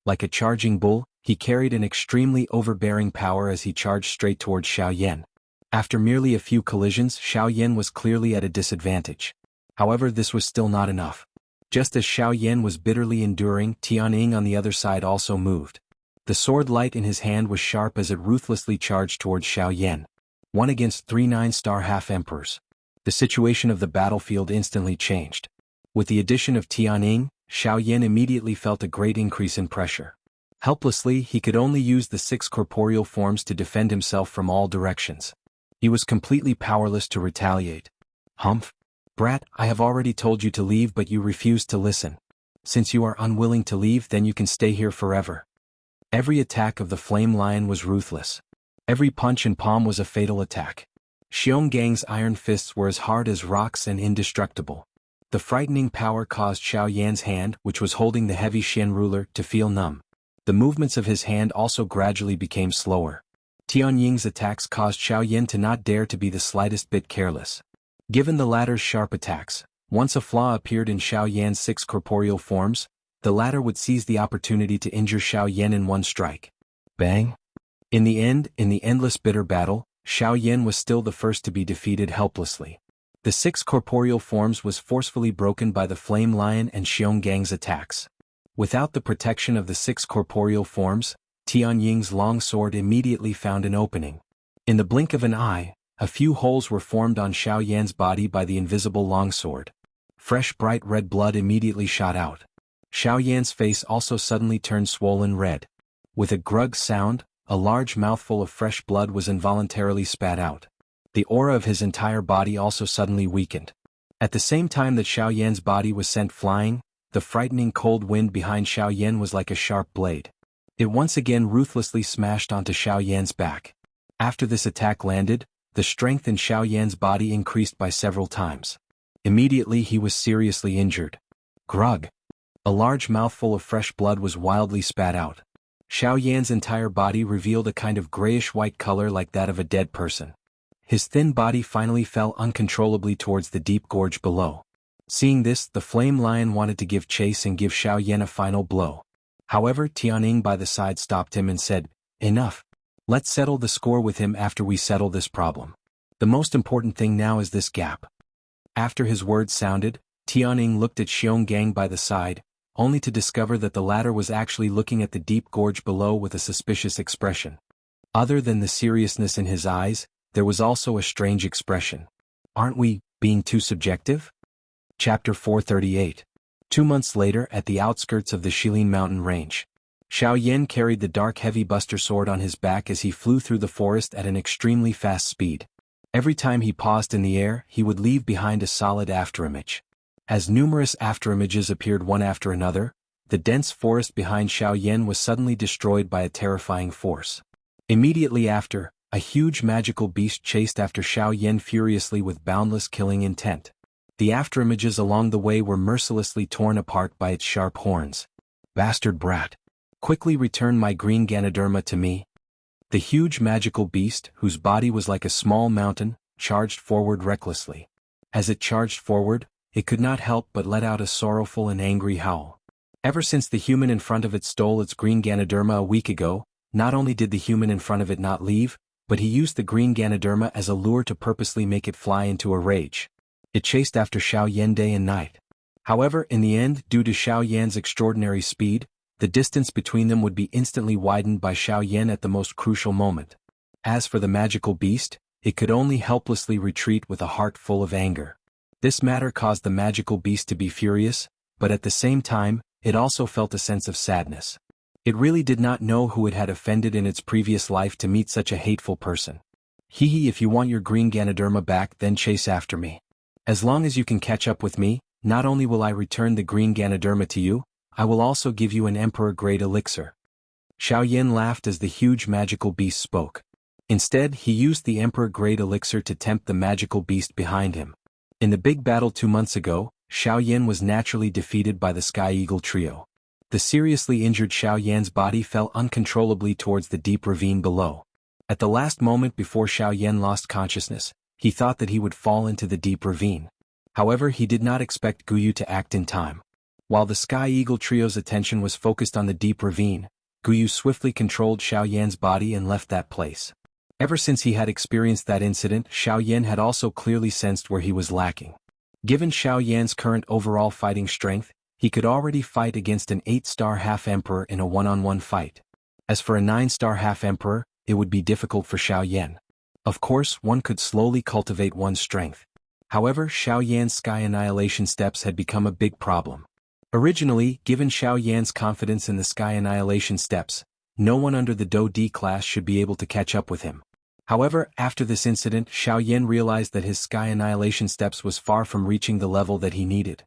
Like a charging bull, he carried an extremely overbearing power as he charged straight towards Xiaoyan. After merely a few collisions, Xiaoyan was clearly at a disadvantage. However, this was still not enough. Just as Xiaoyan was bitterly enduring, Tianying on the other side also moved. The sword light in his hand was sharp as it ruthlessly charged towards Xiaoyan. 1 against 3 9-star half-emperors. The situation of the battlefield instantly changed. With the addition of Tianying, Xiaoyan immediately felt a great increase in pressure. Helplessly, he could only use the 6 corporeal forms to defend himself from all directions. He was completely powerless to retaliate. Humph! Brat, I have already told you to leave, but you refused to listen. Since you are unwilling to leave, then you can stay here forever. Every attack of the flame lion was ruthless. Every punch and palm was a fatal attack. Xiongang's iron fists were as hard as rocks and indestructible. The frightening power caused Xiaoyan's hand, which was holding the heavy Xian ruler, to feel numb. The movements of his hand also gradually became slower. Tianying's attacks caused Xiaoyan to not dare to be the slightest bit careless. Given the latter's sharp attacks, once a flaw appeared in Xiaoyan's 6 corporeal forms, the latter would seize the opportunity to injure Xiaoyan in one strike. Bang! In the end, in the endless bitter battle, Xiaoyan was still the first to be defeated helplessly. The 6 corporeal forms was forcefully broken by the flame lion and Xiongang's attacks. Without the protection of the 6 corporeal forms, Tianying's long sword immediately found an opening. In the blink of an eye, a few holes were formed on Xiaoyan's body by the invisible longsword. Fresh bright red blood immediately shot out. Xiaoyan's face also suddenly turned swollen red. With a grug sound, a large mouthful of fresh blood was involuntarily spat out. The aura of his entire body also suddenly weakened. At the same time that Xiaoyan's body was sent flying, the frightening cold wind behind Xiaoyan was like a sharp blade. It once again ruthlessly smashed onto Xiaoyan's back. After this attack landed, the strength in Xiaoyan's body increased by several times. Immediately he was seriously injured. Grug! A large mouthful of fresh blood was wildly spat out. Xiaoyan's entire body revealed a kind of grayish-white color like that of a dead person. His thin body finally fell uncontrollably towards the deep gorge below. Seeing this, the flame lion wanted to give chase and give Xiaoyan a final blow. However, Tianying by the side stopped him and said, "Enough. Let's settle the score with him after we settle this problem. The most important thing now is this gap." After his words sounded, Tianying looked at Xiongang by the side, only to discover that the latter was actually looking at the deep gorge below with a suspicious expression. Other than the seriousness in his eyes, there was also a strange expression. Aren't we being too subjective? Chapter 438. 2 months later, at the outskirts of the Shilin mountain range, Xiaoyan carried the dark heavy buster sword on his back as he flew through the forest at an extremely fast speed. Every time he paused in the air, he would leave behind a solid afterimage. As numerous afterimages appeared one after another, the dense forest behind Xiaoyan was suddenly destroyed by a terrifying force. Immediately after, a huge magical beast chased after Xiaoyan furiously with boundless killing intent. The afterimages along the way were mercilessly torn apart by its sharp horns. Bastard brat! Quickly return my green Ganoderma to me. The huge magical beast, whose body was like a small mountain, charged forward recklessly. As it charged forward, it could not help but let out a sorrowful and angry howl. Ever since the human in front of it stole its green Ganoderma a week ago, not only did the human in front of it not leave, but he used the green Ganoderma as a lure to purposely make it fly into a rage. It chased after Xiaoyan day and night. However, in the end, due to Xiaoyan's extraordinary speed, the distance between them would be instantly widened by Xiaoyan at the most crucial moment. As for the magical beast, it could only helplessly retreat with a heart full of anger. This matter caused the magical beast to be furious, but at the same time, it also felt a sense of sadness. It really did not know who it had offended in its previous life to meet such a hateful person. Hee, if you want your green Ganoderma back, then chase after me. As long as you can catch up with me, not only will I return the green Ganoderma to you, I will also give you an emperor-grade elixir. Xiaoyan laughed as the huge magical beast spoke. Instead, he used the emperor-grade elixir to tempt the magical beast behind him. In the big battle 2 months ago, Xiaoyan was naturally defeated by the Sky Eagle trio. The seriously injured Xiaoyan's body fell uncontrollably towards the deep ravine below. At the last moment before Xiaoyan lost consciousness, he thought that he would fall into the deep ravine. However, he did not expect Guyu to act in time. While the Sky Eagle trio's attention was focused on the deep ravine, Guyu swiftly controlled Xiao Yan's body and left that place. Ever since he had experienced that incident, Xiao Yan had also clearly sensed where he was lacking. Given Xiao Yan's current overall fighting strength, he could already fight against an 8-star half-emperor in a one-on-one fight. As for a 9-star half-emperor, it would be difficult for Xiao Yan. Of course, one could slowly cultivate one's strength. However, Xiao Yan's Sky Annihilation steps had become a big problem. Originally, given Xiao Yan's confidence in the Sky Annihilation steps, no one under the Do D class should be able to catch up with him. However, after this incident, Xiao Yan realized that his Sky Annihilation steps was far from reaching the level that he needed.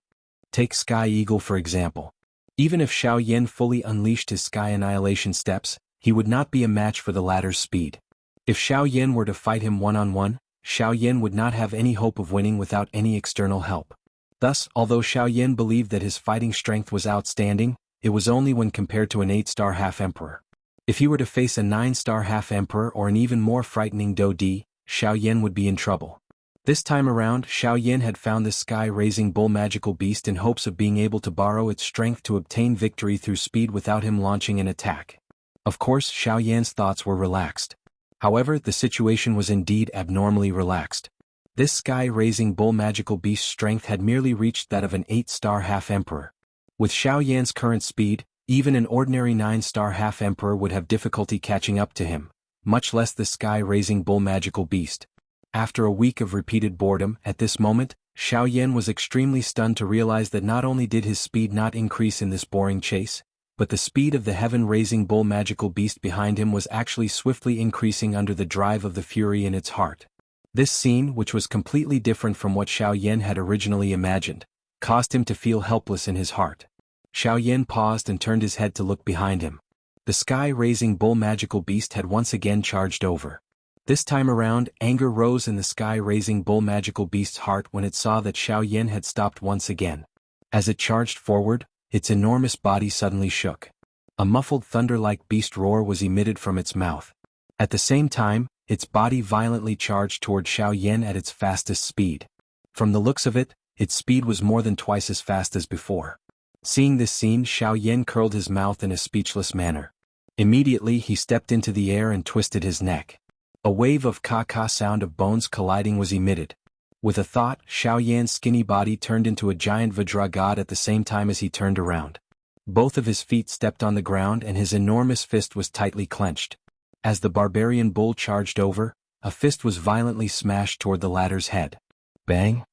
Take Sky Eagle for example. Even if Xiao Yan fully unleashed his Sky Annihilation steps, he would not be a match for the latter's speed. If Xiao Yan were to fight him one-on-one, Xiao Yan would not have any hope of winning without any external help. Thus, although Xiao Yan believed that his fighting strength was outstanding, it was only when compared to an 8-star half-emperor. If he were to face a 9-star half-emperor or an even more frightening Do Di, Xiao Yan would be in trouble. This time around, Xiao Yan had found the sky-raising bull magical beast in hopes of being able to borrow its strength to obtain victory through speed without him launching an attack. Of course, Xiao Yan's thoughts were relaxed. However, the situation was indeed abnormally relaxed. This sky-raising bull magical beast's strength had merely reached that of an 8-star half-emperor. With Xiao Yan's current speed, even an ordinary 9-star half-emperor would have difficulty catching up to him, much less the sky-raising bull magical beast. After a week of repeated boredom, at this moment, Xiao Yan was extremely stunned to realize that not only did his speed not increase in this boring chase, but the speed of the heaven-raising bull magical beast behind him was actually swiftly increasing under the drive of the fury in its heart. This scene, which was completely different from what Xiao Yan had originally imagined, caused him to feel helpless in his heart. Xiao Yan paused and turned his head to look behind him. The sky-raising bull magical beast had once again charged over. This time around, anger rose in the sky-raising bull magical beast's heart when it saw that Xiao Yan had stopped once again. As it charged forward, its enormous body suddenly shook. A muffled thunder-like beast roar was emitted from its mouth. At the same time, its body violently charged toward Xiao Yan at its fastest speed. From the looks of it, its speed was more than twice as fast as before. Seeing this scene, Xiao Yan curled his mouth in a speechless manner. Immediately he stepped into the air and twisted his neck. A wave of ka-ka sound of bones colliding was emitted. With a thought, Xiao Yan's skinny body turned into a giant Vajra god at the same time as he turned around. Both of his feet stepped on the ground and his enormous fist was tightly clenched. As the barbarian bull charged over, a fist was violently smashed toward the latter's head. Bang!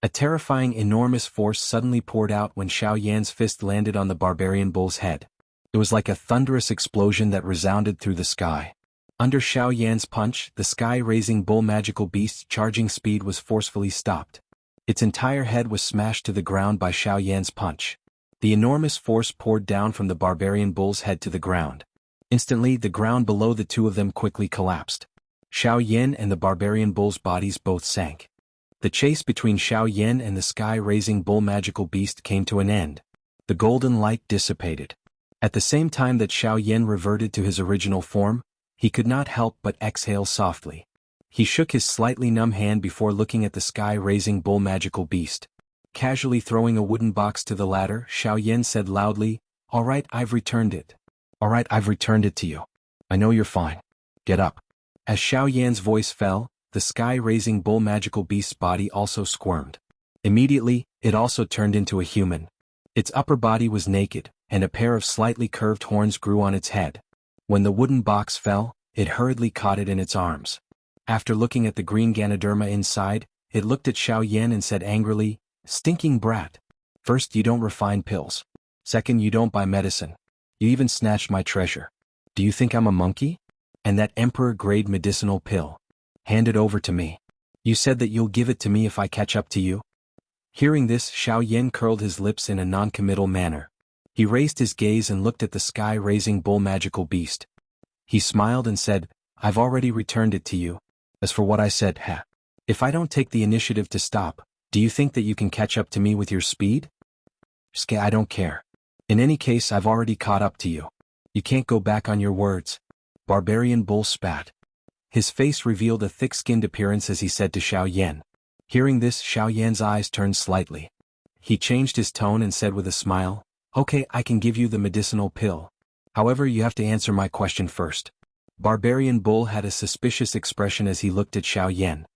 A terrifying enormous force suddenly poured out when Xiao Yan's fist landed on the barbarian bull's head. It was like a thunderous explosion that resounded through the sky. Under Xiao Yan's punch, the sky-raising bull magical beast's charging speed was forcefully stopped. Its entire head was smashed to the ground by Xiao Yan's punch. The enormous force poured down from the barbarian bull's head to the ground. Instantly, the ground below the two of them quickly collapsed. Xiao Yan and the barbarian bull's bodies both sank. The chase between Xiao Yan and the sky-raising bull magical beast came to an end. The golden light dissipated. At the same time that Xiao Yan reverted to his original form, he could not help but exhale softly. He shook his slightly numb hand before looking at the sky-raising bull magical beast. Casually throwing a wooden box to the latter, Xiao Yan said loudly, "All right, I've returned it. All right, I've returned it to you. I know you're fine. Get up." As Xiao Yan's voice fell, the sky-raising bull magical beast's body also squirmed. Immediately, it also turned into a human. Its upper body was naked, and a pair of slightly curved horns grew on its head. When the wooden box fell, it hurriedly caught it in its arms. After looking at the green Ganoderma inside, it looked at Xiao Yan and said angrily, "Stinking brat. First, you don't refine pills. Second, you don't buy medicine. You even snatched my treasure. Do you think I'm a monkey? And that emperor-grade medicinal pill. Hand it over to me. You said that you'll give it to me if I catch up to you." Hearing this, Xiao Yan curled his lips in a non-committal manner. He raised his gaze and looked at the sky-raising bull magical beast. He smiled and said, "I've already returned it to you. As for what I said, if I don't take the initiative to stop, do you think that you can catch up to me with your speed?" I don't care. In any case, I've already caught up to you. You can't go back on your words." Barbarian bull spat. His face revealed a thick-skinned appearance as he said to Xiao Yan, Hearing this, Xiaoyan's eyes turned slightly. He changed his tone and said with a smile, "Okay, I can give you the medicinal pill. However, you have to answer my question first." Barbarian Bull had a suspicious expression as he looked at Xiaoyan.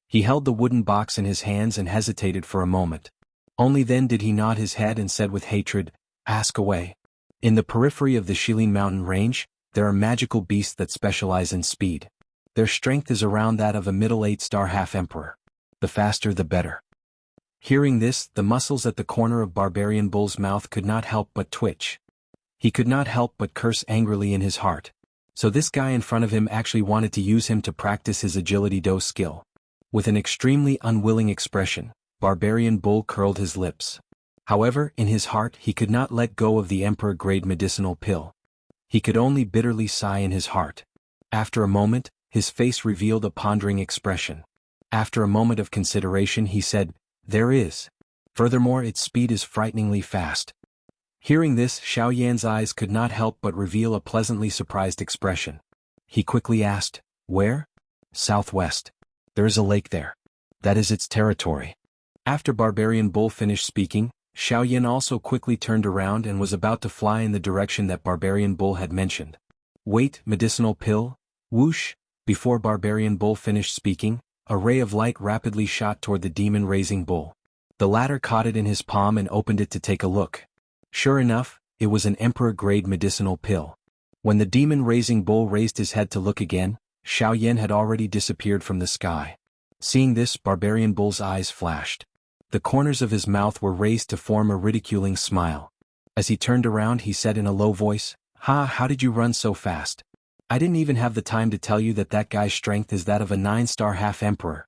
He held the wooden box in his hands and hesitated for a moment. Only then did he nod his head and said with hatred, "Ask away." In the periphery of the Shilin mountain range, there are magical beasts that specialize in speed. Their strength is around that of a middle 8-star half-emperor. The faster the better. Hearing this, the muscles at the corner of Barbarian Bull's mouth could not help but twitch. He could not help but curse angrily in his heart. So this guy in front of him actually wanted to use him to practice his agility do skill. With an extremely unwilling expression, Barbarian Bull curled his lips. However, in his heart he could not let go of the emperor-grade medicinal pill. He could only bitterly sigh in his heart. After a moment, his face revealed a pondering expression. After a moment of consideration he said, "There is. Furthermore, its speed is frighteningly fast." Hearing this, Xiaoyan's eyes could not help but reveal a pleasantly surprised expression. He quickly asked, "Where?" "Southwest. There is a lake there. That is its territory." After Barbarian Bull finished speaking, Xiaoyan also quickly turned around and was about to fly in the direction that Barbarian Bull had mentioned. "Wait, medicinal pill?" Whoosh! Before Barbarian Bull finished speaking, a ray of light rapidly shot toward the demon-raising bull. The latter caught it in his palm and opened it to take a look. Sure enough, it was an emperor-grade medicinal pill. When the demon-raising bull raised his head to look again, Xiaoyan had already disappeared from the sky. Seeing this, Barbarian Bull's eyes flashed. The corners of his mouth were raised to form a ridiculing smile. As he turned around he said in a low voice, How did you run so fast? I didn't even have the time to tell you that that guy's strength is that of a 9-star half-emperor."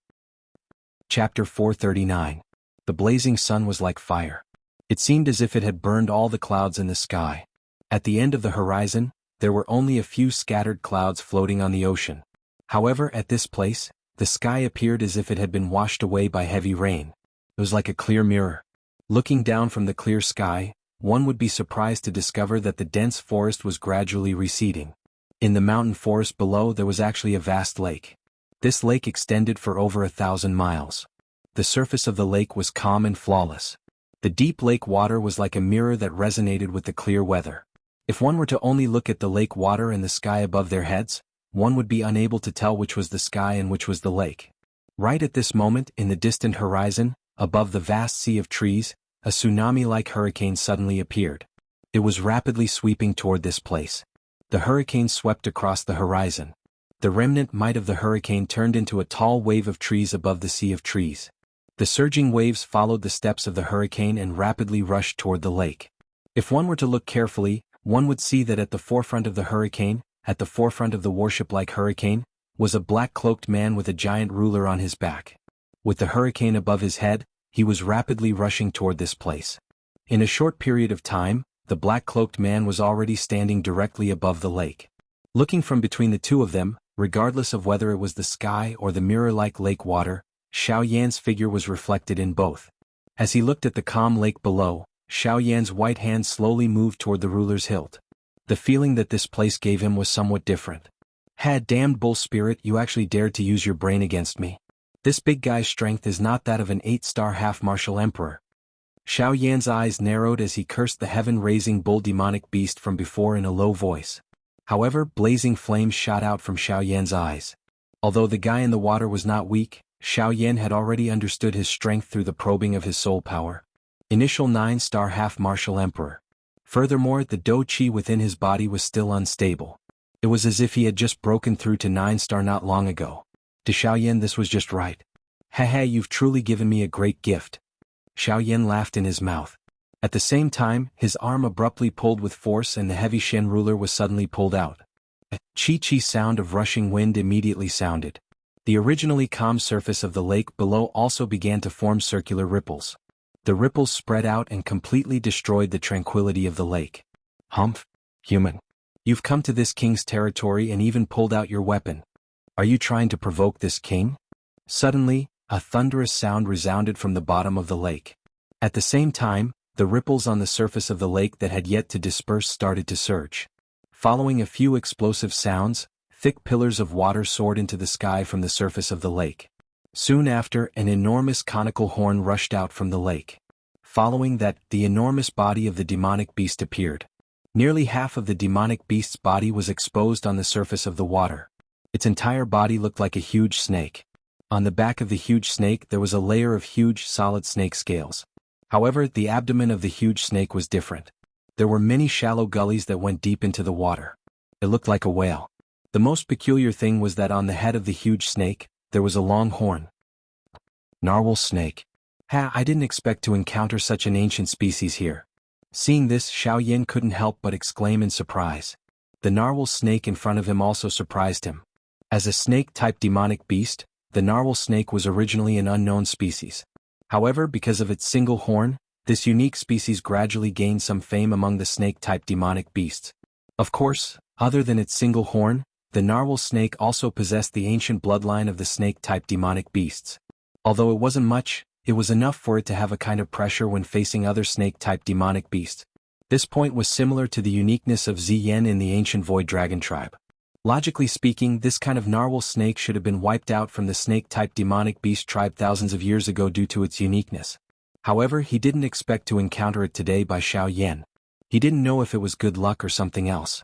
Chapter 439. The blazing sun was like fire. It seemed as if it had burned all the clouds in the sky. At the end of the horizon, there were only a few scattered clouds floating on the ocean. However, at this place, the sky appeared as if it had been washed away by heavy rain. It was like a clear mirror. Looking down from the clear sky, one would be surprised to discover that the dense forest was gradually receding. In the mountain forest below there was actually a vast lake. This lake extended for over 1,000 miles. The surface of the lake was calm and flawless. The deep lake water was like a mirror that resonated with the clear weather. If one were to only look at the lake water and the sky above their heads, one would be unable to tell which was the sky and which was the lake. Right at this moment, in the distant horizon, above the vast sea of trees, a tsunami-like hurricane suddenly appeared. It was rapidly sweeping toward this place. The hurricane swept across the horizon. The remnant might of the hurricane turned into a tall wave of trees above the sea of trees. The surging waves followed the steps of the hurricane and rapidly rushed toward the lake. If one were to look carefully, one would see that at the forefront of the hurricane, at the forefront of the warship-like hurricane, was a black-cloaked man with a giant ruler on his back. With the hurricane above his head, he was rapidly rushing toward this place. In a short period of time, the black-cloaked man was already standing directly above the lake. Looking from between the two of them, regardless of whether it was the sky or the mirror-like lake water, Xiaoyan's figure was reflected in both. As he looked at the calm lake below, Xiaoyan's white hand slowly moved toward the ruler's hilt. The feeling that this place gave him was somewhat different. Damned bull spirit, you actually dared to use your brain against me. This big guy's strength is not that of an 8-star half-martial emperor. Xiaoyan's eyes narrowed as he cursed the heaven-raising bull demonic beast from before in a low voice. However, blazing flames shot out from Xiaoyan's eyes. Although the guy in the water was not weak, Xiaoyan had already understood his strength through the probing of his soul power. Initial 9-star half-martial emperor. Furthermore, the do qi within his body was still unstable. It was as if he had just broken through to 9-star not long ago. To Xiaoyan this was just right. You've truly given me a great gift. Xiaoyan laughed in his mouth. At the same time, his arm abruptly pulled with force and the heavy Shen ruler was suddenly pulled out. A chi-chi sound of rushing wind immediately sounded. The originally calm surface of the lake below also began to form circular ripples. The ripples spread out and completely destroyed the tranquility of the lake. Humph, human. You've come to this king's territory and even pulled out your weapon. Are you trying to provoke this king? Suddenly, a thunderous sound resounded from the bottom of the lake. At the same time, the ripples on the surface of the lake that had yet to disperse started to surge. Following a few explosive sounds, thick pillars of water soared into the sky from the surface of the lake. Soon after, an enormous conical horn rushed out from the lake. Following that, the enormous body of the demonic beast appeared. Nearly half of the demonic beast's body was exposed on the surface of the water. Its entire body looked like a huge snake. On the back of the huge snake there was a layer of huge, solid snake scales. However, the abdomen of the huge snake was different. There were many shallow gullies that went deep into the water. It looked like a whale. The most peculiar thing was that on the head of the huge snake, there was a long horn. Narwhal snake. I didn't expect to encounter such an ancient species here. Seeing this, Xiaoyan couldn't help but exclaim in surprise. The narwhal snake in front of him also surprised him. As a snake-type demonic beast, the narwhal snake was originally an unknown species. However, because of its single horn, this unique species gradually gained some fame among the snake-type demonic beasts. Of course, other than its single horn, the narwhal snake also possessed the ancient bloodline of the snake-type demonic beasts. Although it wasn't much, it was enough for it to have a kind of pressure when facing other snake-type demonic beasts. This point was similar to the uniqueness of Ziyan in the ancient Void Dragon tribe. Logically speaking, this kind of narwhal snake should have been wiped out from the snake-type demonic beast tribe thousands of years ago due to its uniqueness. However, he didn't expect to encounter it today by Xiaoyan. He didn't know if it was good luck or something else.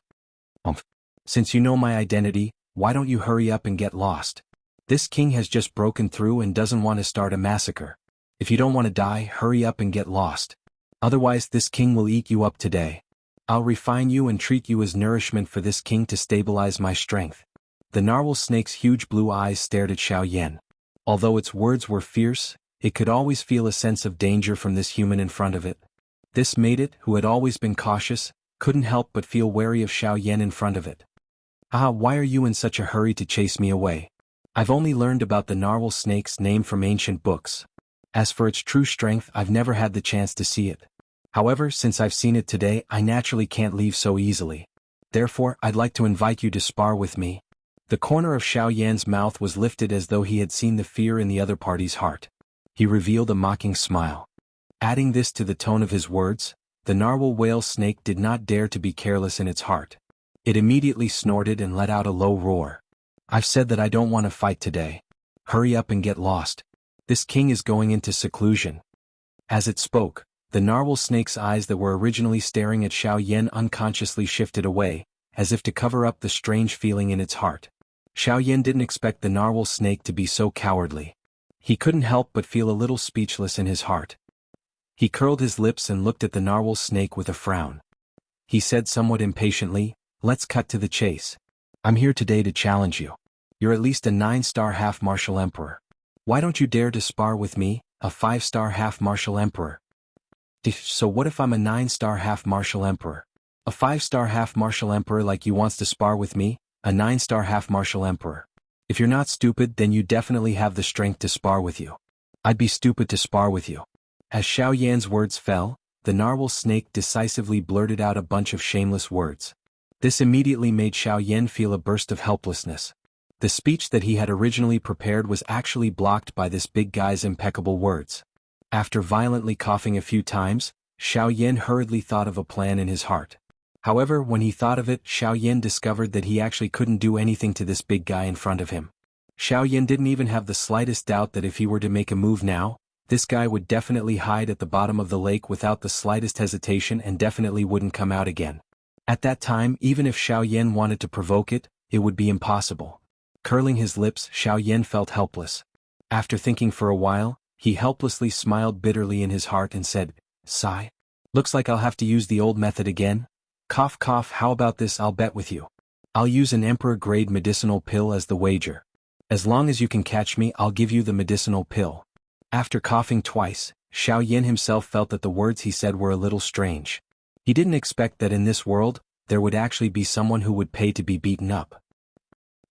Since you know my identity, why don't you hurry up and get lost? This king has just broken through and doesn't want to start a massacre. If you don't want to die, hurry up and get lost. Otherwise this king will eat you up today. I'll refine you and treat you as nourishment for this king to stabilize my strength. The narwhal snake's huge blue eyes stared at Xiaoyan. Although its words were fierce, it could always feel a sense of danger from this human in front of it. This made it, who had always been cautious, couldn't help but feel wary of Xiaoyan in front of it. Why are you in such a hurry to chase me away? I've only learned about the narwhal snake's name from ancient books. As for its true strength, I've never had the chance to see it. However, since I've seen it today, I naturally can't leave so easily. Therefore, I'd like to invite you to spar with me. The corner of Xiaoyan's mouth was lifted as though he had seen the fear in the other party's heart. He revealed a mocking smile. Adding this to the tone of his words, the narwhal whale snake did not dare to be careless in its heart. It immediately snorted and let out a low roar. I've said that I don't want to fight today. Hurry up and get lost. This king is going into seclusion. As it spoke, the narwhal snake's eyes that were originally staring at Xiaoyan unconsciously shifted away, as if to cover up the strange feeling in its heart. Xiaoyan didn't expect the narwhal snake to be so cowardly. He couldn't help but feel a little speechless in his heart. He curled his lips and looked at the narwhal snake with a frown. He said somewhat impatiently, "Let's cut to the chase. I'm here today to challenge you. You're at least a 9-star half-martial emperor. Why don't you dare to spar with me, a 5-star half-martial emperor?" So what if I'm a 9-star half-martial emperor? A 5-star half-martial emperor like you wants to spar with me, a 9-star half-martial emperor? If you're not stupid, then you definitely have the strength to spar with you. I'd be stupid to spar with you. As Xiaoyan's words fell, the narwhal snake decisively blurted out a bunch of shameless words. This immediately made Xiaoyan feel a burst of helplessness. The speech that he had originally prepared was actually blocked by this big guy's impeccable words. After violently coughing a few times, Xiaoyan hurriedly thought of a plan in his heart. However, when he thought of it, Xiaoyan discovered that he actually couldn't do anything to this big guy in front of him. Xiaoyan didn't even have the slightest doubt that if he were to make a move now, this guy would definitely hide at the bottom of the lake without the slightest hesitation and definitely wouldn't come out again. At that time, even if Xiaoyan wanted to provoke it, it would be impossible. Curling his lips, Xiaoyan felt helpless. After thinking for a while, he helplessly smiled bitterly in his heart and said, "Sigh. Looks like I'll have to use the old method again. Cough cough, how about this? I'll bet with you. I'll use an emperor-grade medicinal pill as the wager. As long as you can catch me, I'll give you the medicinal pill." After coughing twice, Xiaoyan himself felt that the words he said were a little strange. He didn't expect that in this world, there would actually be someone who would pay to be beaten up.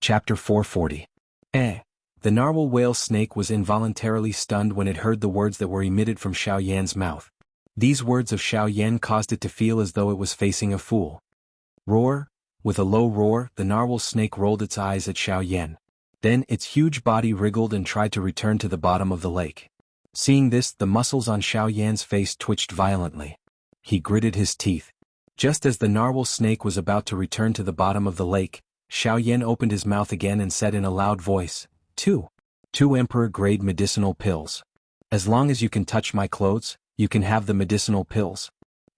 Chapter 440. The narwhal whale snake was involuntarily stunned when it heard the words that were emitted from Xiaoyan's mouth. These words of Xiaoyan caused it to feel as though it was facing a fool. Roar! With a low roar, the narwhal snake rolled its eyes at Xiaoyan. Then its huge body wriggled and tried to return to the bottom of the lake. Seeing this, the muscles on Xiaoyan's face twitched violently. He gritted his teeth. Just as the narwhal snake was about to return to the bottom of the lake, Xiaoyan opened his mouth again and said in a loud voice, "2." 2 emperor-grade medicinal pills. As long as you can touch my clothes, you can have the medicinal pills.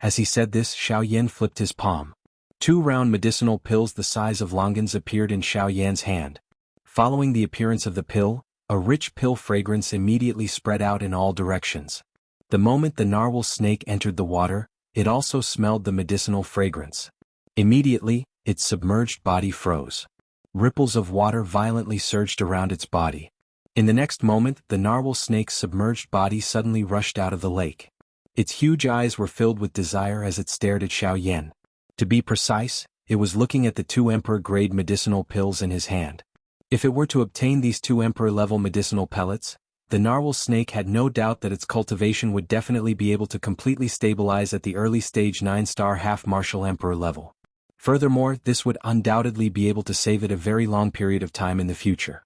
As he said this, Xiaoyan flipped his palm. 2 round medicinal pills the size of longans appeared in Xiaoyan's hand. Following the appearance of the pill, a rich pill fragrance immediately spread out in all directions. The moment the narwhal snake entered the water, it also smelled the medicinal fragrance. Immediately, its submerged body froze. Ripples of water violently surged around its body. In the next moment, the narwhal snake's submerged body suddenly rushed out of the lake. Its huge eyes were filled with desire as it stared at Xiaoyan. To be precise, it was looking at the 2 emperor-grade medicinal pills in his hand. If it were to obtain these 2 emperor-level medicinal pellets, the narwhal snake had no doubt that its cultivation would definitely be able to completely stabilize at the early stage 9-star half-martial emperor level. Furthermore, this would undoubtedly be able to save it a very long period of time in the future.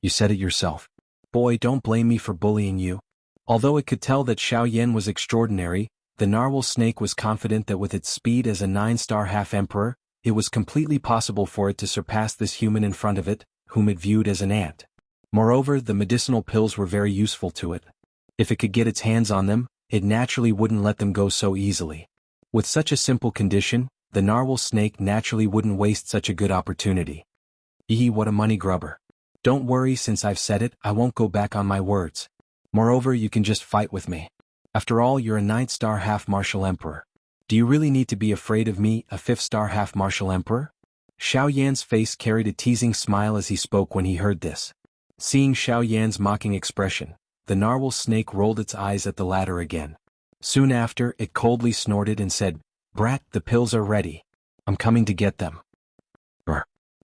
You said it yourself. Boy, don't blame me for bullying you. Although it could tell that Xiaoyan was extraordinary, the narwhal snake was confident that with its speed as a 9-star half-emperor, it was completely possible for it to surpass this human in front of it, whom it viewed as an ant. Moreover, the medicinal pills were very useful to it. If it could get its hands on them, it naturally wouldn't let them go so easily. With such a simple condition, the narwhal snake naturally wouldn't waste such a good opportunity. What a money grubber. Don't worry, since I've said it, I won't go back on my words. Moreover, you can just fight with me. After all, you're a 9-star half-martial emperor. Do you really need to be afraid of me, a 5th-star half-martial emperor? Xiaoyan's face carried a teasing smile as he spoke when he heard this. Seeing Xiaoyan's mocking expression, the narwhal snake rolled its eyes at the latter again. Soon after, it coldly snorted and said, "Brat, the pills are ready. I'm coming to get them."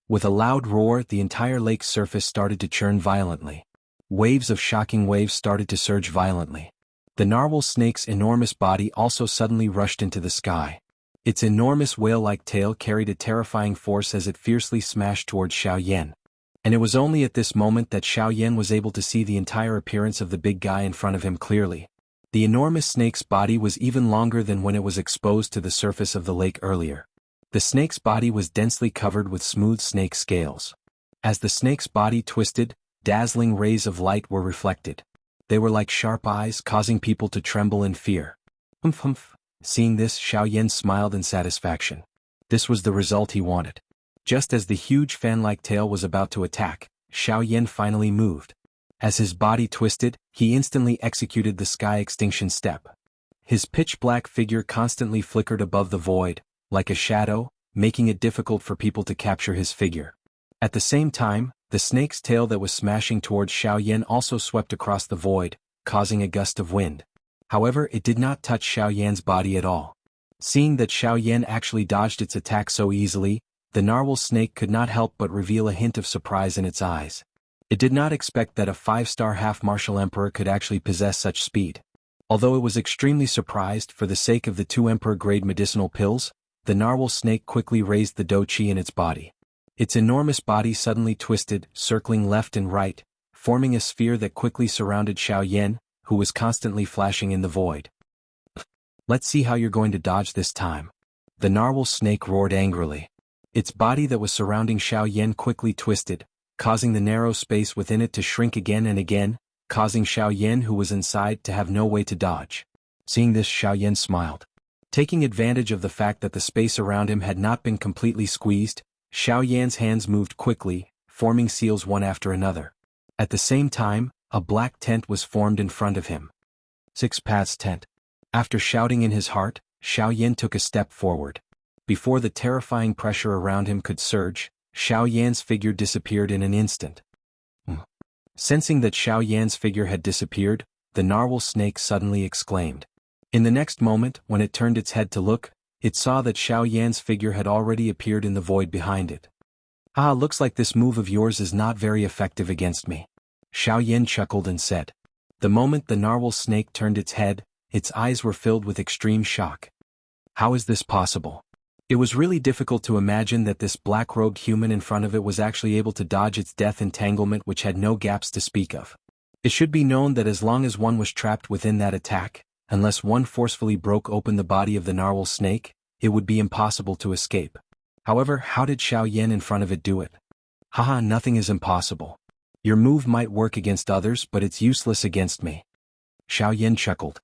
With a loud roar, the entire lake's surface started to churn violently. Waves of shocking waves started to surge violently. The narwhal snake's enormous body also suddenly rushed into the sky. Its enormous whale-like tail carried a terrifying force as it fiercely smashed towards Xiaoyan. And it was only at this moment that Xiaoyan was able to see the entire appearance of the big guy in front of him clearly. The enormous snake's body was even longer than when it was exposed to the surface of the lake earlier. The snake's body was densely covered with smooth snake scales. As the snake's body twisted, dazzling rays of light were reflected. They were like sharp eyes, causing people to tremble in fear. Humph. Seeing this, Xiaoyan smiled in satisfaction. This was the result he wanted. Just as the huge fan-like tail was about to attack, Xiaoyan finally moved. As his body twisted, he instantly executed the sky extinction step. His pitch-black figure constantly flickered above the void, like a shadow, making it difficult for people to capture his figure. At the same time, the snake's tail that was smashing towards Xiaoyan also swept across the void, causing a gust of wind. However, it did not touch Xiaoyan's body at all. Seeing that Xiaoyan actually dodged its attack so easily, the narwhal snake could not help but reveal a hint of surprise in its eyes. It did not expect that a 5-star half-martial emperor could actually possess such speed. Although it was extremely surprised for the sake of the 2 emperor-grade medicinal pills, the narwhal snake quickly raised the doqi in its body. Its enormous body suddenly twisted, circling left and right, forming a sphere that quickly surrounded Xiaoyan, who was constantly flashing in the void. Let's see how you're going to dodge this time. The narwhal snake roared angrily. Its body that was surrounding Xiaoyan quickly twisted, causing the narrow space within it to shrink again and again, causing Xiaoyan, who was inside, to have no way to dodge. Seeing this, Xiaoyan smiled. Taking advantage of the fact that the space around him had not been completely squeezed, Xiaoyan's hands moved quickly, forming seals one after another. At the same time, a black tent was formed in front of him. 6 paths tent. After shouting in his heart, Xiaoyan took a step forward. Before the terrifying pressure around him could surge, Xiaoyan's figure disappeared in an instant. Sensing that Xiaoyan's figure had disappeared, the narwhal snake suddenly exclaimed. In the next moment, when it turned its head to look, it saw that Xiaoyan's figure had already appeared in the void behind it. Looks like this move of yours is not very effective against me. Xiaoyan chuckled and said. The moment the narwhal snake turned its head, its eyes were filled with extreme shock. How is this possible? It was really difficult to imagine that this black-robed human in front of it was actually able to dodge its death entanglement, which had no gaps to speak of. It should be known that as long as one was trapped within that attack, unless one forcefully broke open the body of the narwhal snake, it would be impossible to escape. However, how did Xiaoyan in front of it do it? Nothing is impossible. Your move might work against others, but it's useless against me. Xiaoyan chuckled.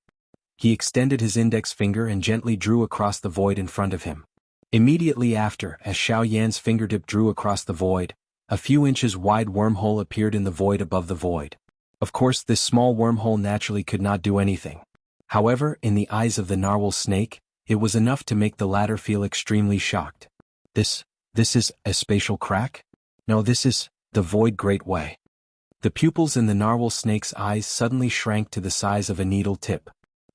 He extended his index finger and gently drew across the void in front of him. Immediately after, as Xiaoyan's fingertip drew across the void, a few inches wide wormhole appeared in the void above the void. Of course, this small wormhole naturally could not do anything. However, in the eyes of the narwhal snake, it was enough to make the latter feel extremely shocked. This is a spatial crack? No, this is the void great way. The pupils in the narwhal snake's eyes suddenly shrank to the size of a needle tip.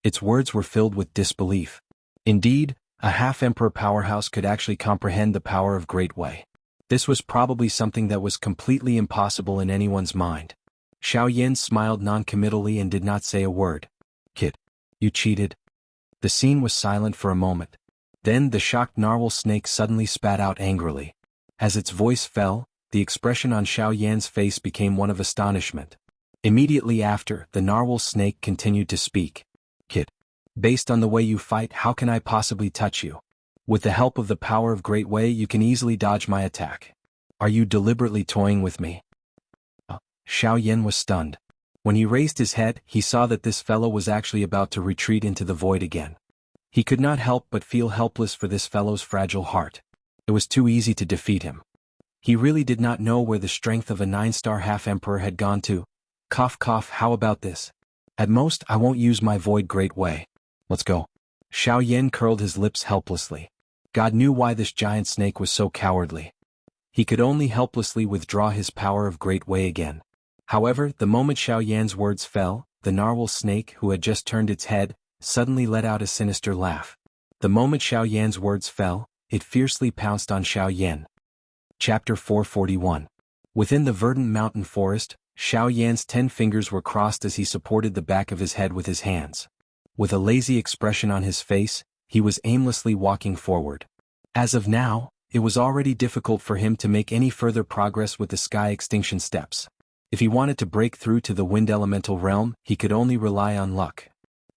Its words were filled with disbelief. Indeed, a half-emperor powerhouse could actually comprehend the power of Great Way. This was probably something that was completely impossible in anyone's mind. Xiaoyan smiled non-committally and did not say a word. Kid, you cheated? The scene was silent for a moment. Then the shocked narwhal snake suddenly spat out angrily. As its voice fell, the expression on Xiaoyan's face became one of astonishment. Immediately after, the narwhal snake continued to speak. Kid, based on the way you fight, how can I possibly touch you? With the help of the power of Great Way, you can easily dodge my attack. Are you deliberately toying with me? Xiaoyan was stunned. When he raised his head, he saw that this fellow was actually about to retreat into the void again. He could not help but feel helpless for this fellow's fragile heart. It was too easy to defeat him. He really did not know where the strength of a 9-star half-emperor had gone to. Cough cough, how about this? At most, I won't use my void Great Way. Let's go. Xiaoyan curled his lips helplessly. God knew why this giant snake was so cowardly. He could only helplessly withdraw his power of Great Way again. However, the moment Xiaoyan's words fell, the narwhal snake, who had just turned its head, suddenly let out a sinister laugh. The moment Xiaoyan's words fell, it fiercely pounced on Xiaoyan. Chapter 441. Within the verdant mountain forest, Xiaoyan's 10 fingers were crossed as he supported the back of his head with his hands. With a lazy expression on his face, he was aimlessly walking forward. As of now, it was already difficult for him to make any further progress with the sky extinction steps. If he wanted to break through to the wind elemental realm, he could only rely on luck.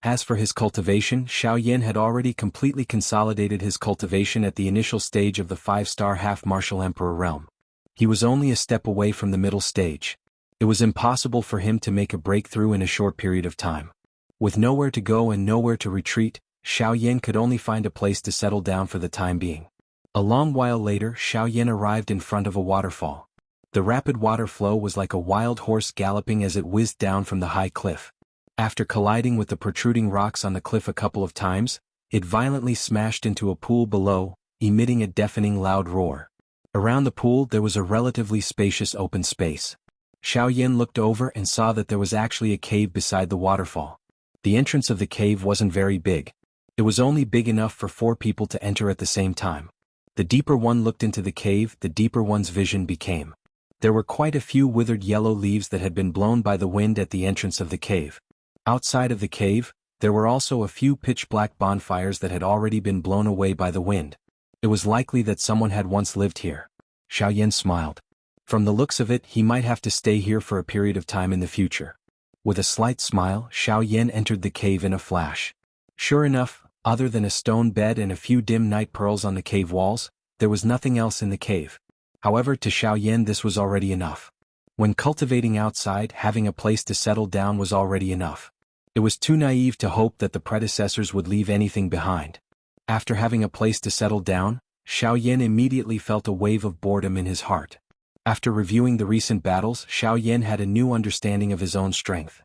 As for his cultivation, Xiaoyan had already completely consolidated his cultivation at the initial stage of the 5-star half-martial emperor realm. He was only a step away from the middle stage. It was impossible for him to make a breakthrough in a short period of time. With nowhere to go and nowhere to retreat, Xiaoyan could only find a place to settle down for the time being. A long while later, Xiaoyan arrived in front of a waterfall. The rapid water flow was like a wild horse galloping as it whizzed down from the high cliff. After colliding with the protruding rocks on the cliff a couple of times, it violently smashed into a pool below, emitting a deafening loud roar. Around the pool there was a relatively spacious open space. Xiaoyan looked over and saw that there was actually a cave beside the waterfall. The entrance of the cave wasn't very big. It was only big enough for 4 people to enter at the same time. The deeper one looked into the cave, the deeper one's vision became. There were quite a few withered yellow leaves that had been blown by the wind at the entrance of the cave. Outside of the cave, there were also a few pitch-black bonfires that had already been blown away by the wind. It was likely that someone had once lived here. Xiaoyan smiled. From the looks of it, he might have to stay here for a period of time in the future. With a slight smile, Xiaoyan entered the cave in a flash. Sure enough, other than a stone bed and a few dim night pearls on the cave walls, there was nothing else in the cave. However, to Xiaoyan this was already enough. When cultivating outside, having a place to settle down was already enough. It was too naive to hope that the predecessors would leave anything behind. After having a place to settle down, Xiaoyan immediately felt a wave of boredom in his heart. After reviewing the recent battles, Xiaoyan had a new understanding of his own strength.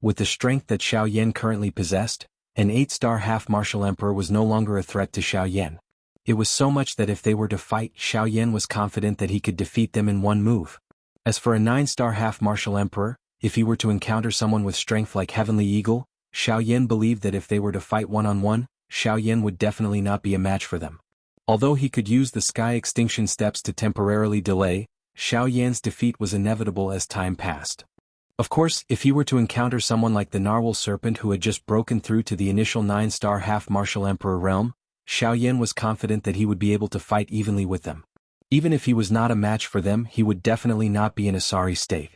With the strength that Xiaoyan currently possessed, an 8-star half-martial emperor was no longer a threat to Xiaoyan. It was so much that if they were to fight, Xiaoyan was confident that he could defeat them in one move. As for a 9-star half-martial emperor, if he were to encounter someone with strength like Heavenly Eagle, Xiaoyan believed that if they were to fight one-on-one, Xiaoyan would definitely not be a match for them. Although he could use the sky extinction steps to temporarily delay, Xiaoyan's defeat was inevitable as time passed. Of course, if he were to encounter someone like the Narwhal Serpent who had just broken through to the initial 9-star half-martial emperor realm, Xiaoyan was confident that he would be able to fight evenly with them. Even if he was not a match for them, he would definitely not be in a sorry state.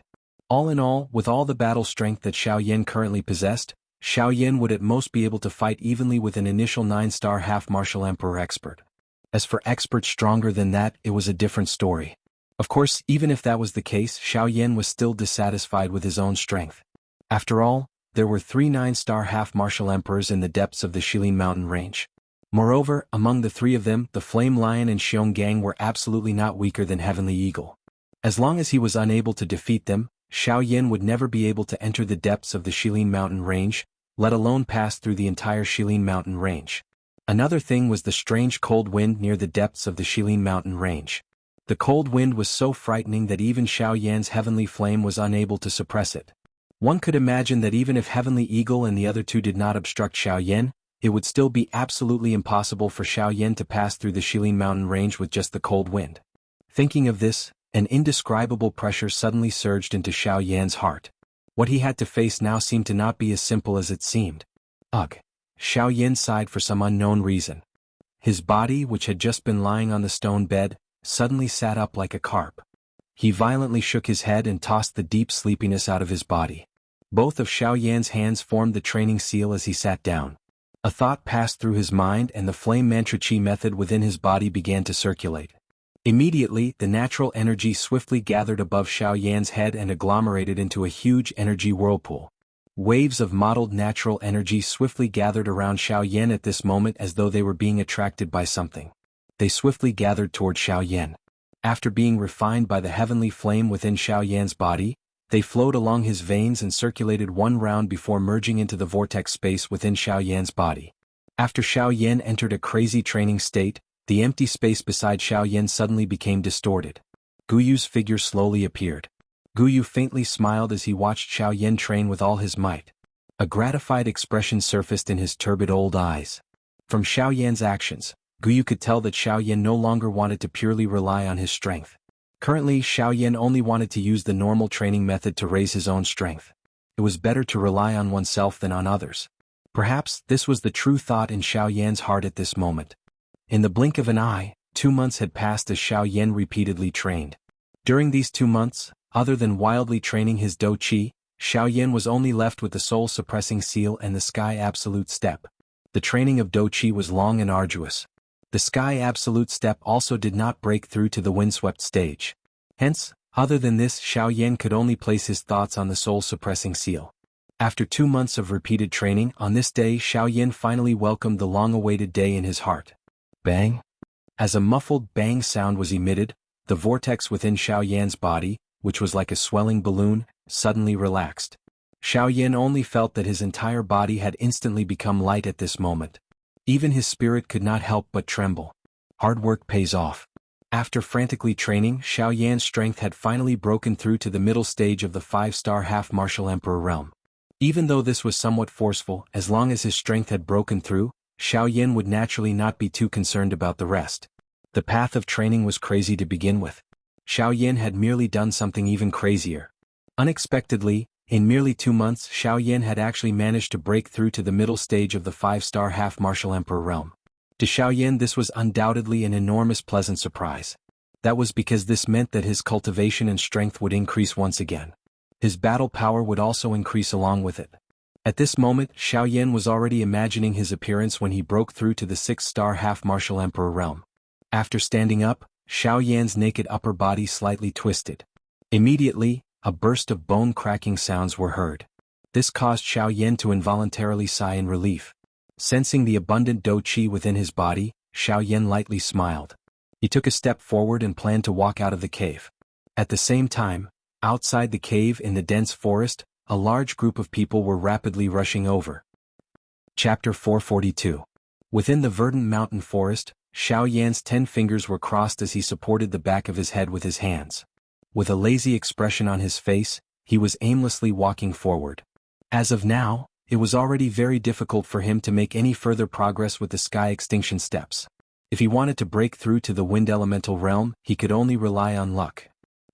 All in all, with all the battle strength that Xiaoyan currently possessed, Xiaoyan would at most be able to fight evenly with an initial 9-star half-martial emperor expert. As for experts stronger than that, it was a different story. Of course, even if that was the case, Xiaoyan was still dissatisfied with his own strength. After all, there were 3 9-star half-martial emperors in the depths of the Shilin mountain range. Moreover, among the 3 of them, the Flame Lion and Xionggang were absolutely not weaker than Heavenly Eagle. As long as he was unable to defeat them, Xiaoyan would never be able to enter the depths of the Shilin mountain range, let alone pass through the entire Shilin mountain range. Another thing was the strange cold wind near the depths of the Shilin mountain range. The cold wind was so frightening that even Xiaoyan's heavenly flame was unable to suppress it. One could imagine that even if Heavenly Eagle and the other 2 did not obstruct Xiaoyan, it would still be absolutely impossible for Xiaoyan to pass through the Shilin mountain range with just the cold wind. Thinking of this, an indescribable pressure suddenly surged into Xiaoyan's heart. What he had to face now seemed to not be as simple as it seemed. Ugh! Xiaoyan sighed for some unknown reason. His body, which had just been lying on the stone bed, suddenly sat up like a carp. He violently shook his head and tossed the deep sleepiness out of his body. Both of Xiaoyan's hands formed the training seal as he sat down. A thought passed through his mind and the flame mantra chi method within his body began to circulate. Immediately, the natural energy swiftly gathered above Xiaoyan's head and agglomerated into a huge energy whirlpool. Waves of mottled natural energy swiftly gathered around Xiaoyan at this moment as though they were being attracted by something. They swiftly gathered toward Xiaoyan. After being refined by the heavenly flame within Xiaoyan's body, they flowed along his veins and circulated one round before merging into the vortex space within Xiaoyan's body. After Xiaoyan entered a crazy training state, the empty space beside Xiaoyan suddenly became distorted. Guyu's figure slowly appeared. Guyu faintly smiled as he watched Xiaoyan train with all his might. A gratified expression surfaced in his turbid old eyes. From Xiaoyan's actions, Guyu could tell that Xiaoyan no longer wanted to purely rely on his strength. Currently, Xiaoyan only wanted to use the normal training method to raise his own strength. It was better to rely on oneself than on others. Perhaps this was the true thought in Xiaoyan's heart at this moment. In the blink of an eye, 2 months had passed as Xiaoyan repeatedly trained. During these 2 months, other than wildly training his Do Qi, Xiaoyan was only left with the soul-suppressing seal and the Sky Absolute Step. The training of Do Qi was long and arduous. The Sky Absolute Step also did not break through to the windswept stage. Hence, other than this, Xiaoyan could only place his thoughts on the soul-suppressing seal. After 2 months of repeated training, on this day Xiaoyan finally welcomed the long-awaited day in his heart. Bang! As a muffled bang sound was emitted, the vortex within Xiaoyan's body, which was like a swelling balloon, suddenly relaxed. Xiaoyan only felt that his entire body had instantly become light at this moment. Even his spirit could not help but tremble. Hard work pays off. After frantically training, Xiaoyan's strength had finally broken through to the middle stage of the 5-star half-martial emperor realm. Even though this was somewhat forceful, as long as his strength had broken through, Xiaoyan would naturally not be too concerned about the rest. The path of training was crazy to begin with. Xiaoyan had merely done something even crazier. Unexpectedly, in merely 2 months, Xiaoyan had actually managed to break through to the middle stage of the 5-star half-martial emperor realm. To Xiaoyan this was undoubtedly an enormous pleasant surprise. That was because this meant that his cultivation and strength would increase once again. His battle power would also increase along with it. At this moment, Xiaoyan was already imagining his appearance when he broke through to the 6-star half-martial emperor realm. After standing up, Xiaoyan's naked upper body slightly twisted. Immediately, a burst of bone-cracking sounds were heard. This caused Xiaoyan to involuntarily sigh in relief. Sensing the abundant Do Qi within his body, Xiaoyan lightly smiled. He took a step forward and planned to walk out of the cave. At the same time, outside the cave in the dense forest, a large group of people were rapidly rushing over. Chapter 442. Within the verdant mountain forest, Xiaoyan's 10 fingers were crossed as he supported the back of his head with his hands. With a lazy expression on his face, he was aimlessly walking forward. As of now, it was already very difficult for him to make any further progress with the sky extinction steps. If he wanted to break through to the wind elemental realm, he could only rely on luck.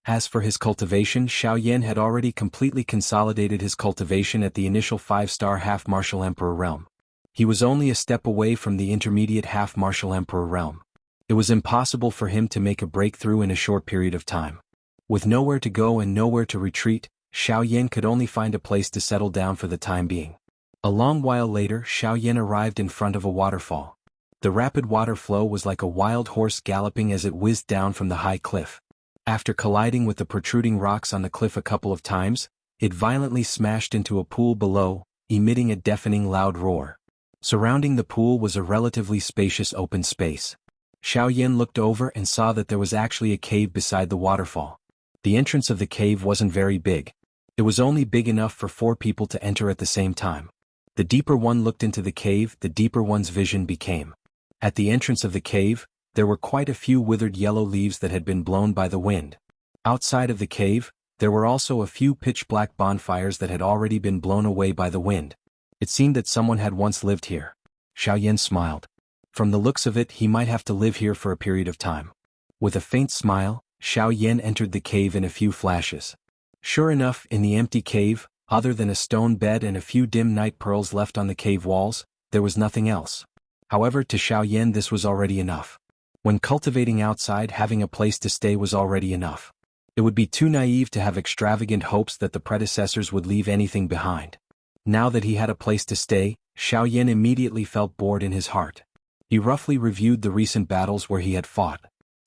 As for his cultivation, Xiaoyan had already completely consolidated his cultivation at the initial 5-star half-martial emperor realm. He was only a step away from the intermediate half-martial emperor realm. It was impossible for him to make a breakthrough in a short period of time. With nowhere to go and nowhere to retreat, Xiaoyan could only find a place to settle down for the time being. A long while later, Xiaoyan arrived in front of a waterfall. The rapid water flow was like a wild horse galloping as it whizzed down from the high cliff. After colliding with the protruding rocks on the cliff a couple of times, it violently smashed into a pool below, emitting a deafening loud roar. Surrounding the pool was a relatively spacious open space. Xiaoyan looked over and saw that there was actually a cave beside the waterfall. The entrance of the cave wasn't very big. It was only big enough for 4 people to enter at the same time. The deeper one looked into the cave, the deeper one's vision became. At the entrance of the cave, there were quite a few withered yellow leaves that had been blown by the wind. Outside of the cave, there were also a few pitch-black bonfires that had already been blown away by the wind. It seemed that someone had once lived here. Xiaoyan smiled. From the looks of it, he might have to live here for a period of time. With a faint smile, Xiaoyan entered the cave in a few flashes. Sure enough, in the empty cave, other than a stone bed and a few dim night pearls left on the cave walls, there was nothing else. However, to Xiaoyan this was already enough. When cultivating outside, having a place to stay was already enough. It would be too naive to have extravagant hopes that the predecessors would leave anything behind. Now that he had a place to stay, Xiaoyan immediately felt bored in his heart. He roughly reviewed the recent battles where he had fought.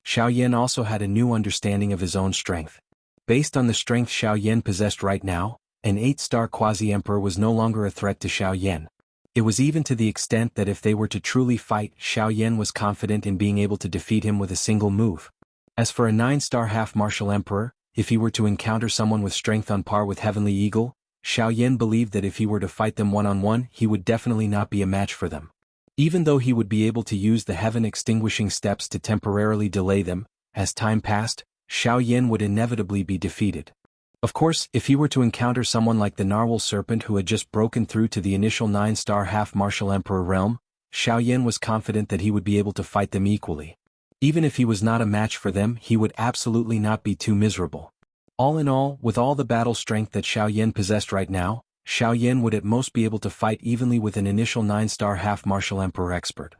Xiaoyan also had a new understanding of his own strength. Based on the strength Xiaoyan possessed right now, an 8-star quasi-emperor was no longer a threat to Xiaoyan. It was even to the extent that if they were to truly fight, Xiaoyan was confident in being able to defeat him with a single move. As for a 9-star half-martial emperor, if he were to encounter someone with strength on par with Heavenly Eagle, Xiaoyan believed that if he were to fight them one-on-one, he would definitely not be a match for them. Even though he would be able to use the heaven-extinguishing steps to temporarily delay them, as time passed, Xiaoyan would inevitably be defeated. Of course, if he were to encounter someone like the Narwhal Serpent who had just broken through to the initial 9-star half-martial emperor realm, Xiaoyan was confident that he would be able to fight them equally. Even if he was not a match for them, he would absolutely not be too miserable. All in all, with all the battle strength that Xiaoyan possessed right now, Xiaoyan would at most be able to fight evenly with an initial 9-star half-martial emperor expert.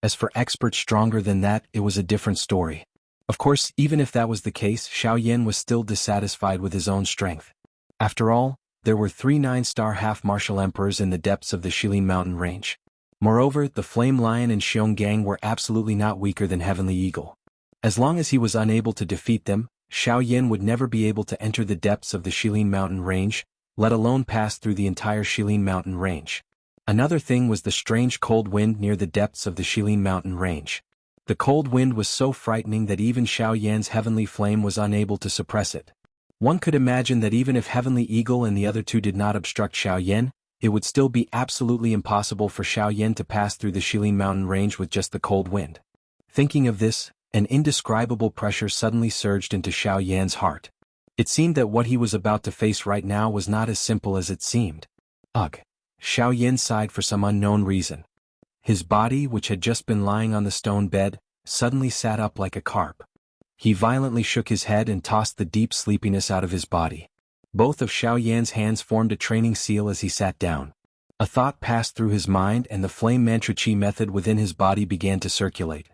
As for experts stronger than that, it was a different story. Of course, even if that was the case, Xiaoyan was still dissatisfied with his own strength. After all, there were 3 9-star half-martial emperors in the depths of the Shilin mountain range. Moreover, the Flame Lion and Xionggang were absolutely not weaker than Heavenly Eagle. As long as he was unable to defeat them, Xiaoyan would never be able to enter the depths of the Shilin mountain range, let alone pass through the entire Shilin mountain range. Another thing was the strange cold wind near the depths of the Shilin mountain range. The cold wind was so frightening that even Xiaoyan's heavenly flame was unable to suppress it. One could imagine that even if Heavenly Eagle and the other 2 did not obstruct Xiaoyan, it would still be absolutely impossible for Xiaoyan to pass through the Shilin mountain range with just the cold wind. Thinking of this, an indescribable pressure suddenly surged into Xiaoyan's heart. It seemed that what he was about to face right now was not as simple as it seemed. Ugh! Xiaoyan sighed for some unknown reason. His body, which had just been lying on the stone bed, suddenly sat up like a carp. He violently shook his head and tossed the deep sleepiness out of his body. Both of Xiaoyan's hands formed a training seal as he sat down. A thought passed through his mind and the flame mantra chi method within his body began to circulate.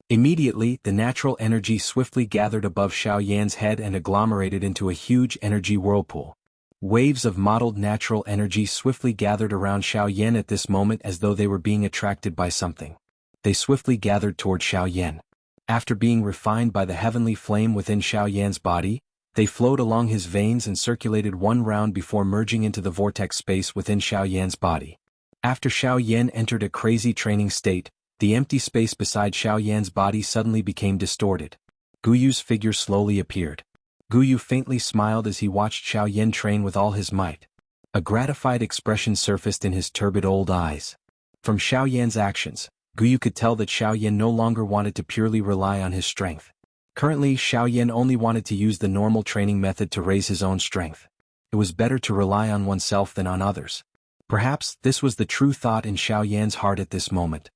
Immediately, the natural energy swiftly gathered above Xiaoyan's head and agglomerated into a huge energy whirlpool. Waves of mottled natural energy swiftly gathered around Xiaoyan at this moment as though they were being attracted by something. They swiftly gathered toward Xiaoyan. After being refined by the heavenly flame within Xiaoyan's body, they flowed along his veins and circulated one round before merging into the vortex space within Xiaoyan's body. After Xiaoyan entered a crazy training state, the empty space beside Xiaoyan's body suddenly became distorted. Guyu's figure slowly appeared. Guyu faintly smiled as he watched Xiaoyan train with all his might. A gratified expression surfaced in his turbid old eyes. From Xiaoyan's actions, Guyu could tell that Xiaoyan no longer wanted to purely rely on his strength. Currently, Xiaoyan only wanted to use the normal training method to raise his own strength. It was better to rely on oneself than on others. Perhaps this was the true thought in Xiaoyan's heart at this moment.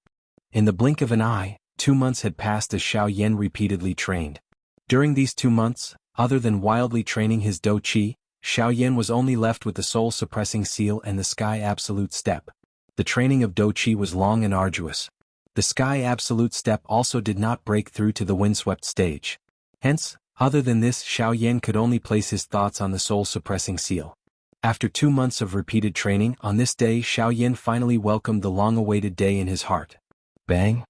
In the blink of an eye, 2 months had passed as Xiaoyan repeatedly trained. During these 2 months, other than wildly training his Do Qi, Xiaoyan was only left with the soul-suppressing seal and the Sky Absolute Step. The training of Do Qi was long and arduous. The Sky Absolute Step also did not break through to the windswept stage. Hence, other than this, Xiaoyan could only place his thoughts on the soul-suppressing seal. After 2 months of repeated training, on this day Xiaoyan finally welcomed the long-awaited day in his heart. Bang!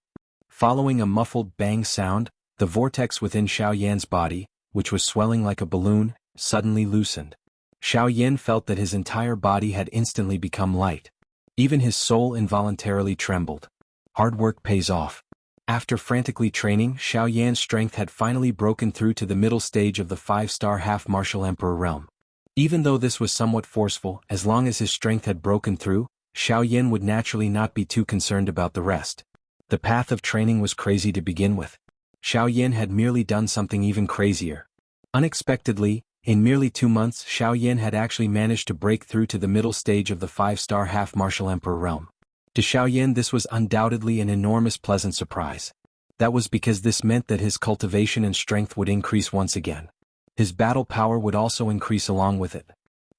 Following a muffled bang sound, the vortex within Xiaoyan's body, which was swelling like a balloon, suddenly loosened. Xiaoyan felt that his entire body had instantly become light. Even his soul involuntarily trembled. Hard work pays off. After frantically training, Xiaoyan's strength had finally broken through to the middle stage of the 5-star half-martial emperor realm. Even though this was somewhat forceful, as long as his strength had broken through, Xiaoyan would naturally not be too concerned about the rest. The path of training was crazy to begin with. Xiaoyan had merely done something even crazier. Unexpectedly, in merely 2 months, Xiaoyan had actually managed to break through to the middle stage of the 5-star half-martial emperor realm. To Xiaoyan this was undoubtedly an enormous pleasant surprise. That was because this meant that his cultivation and strength would increase once again. His battle power would also increase along with it.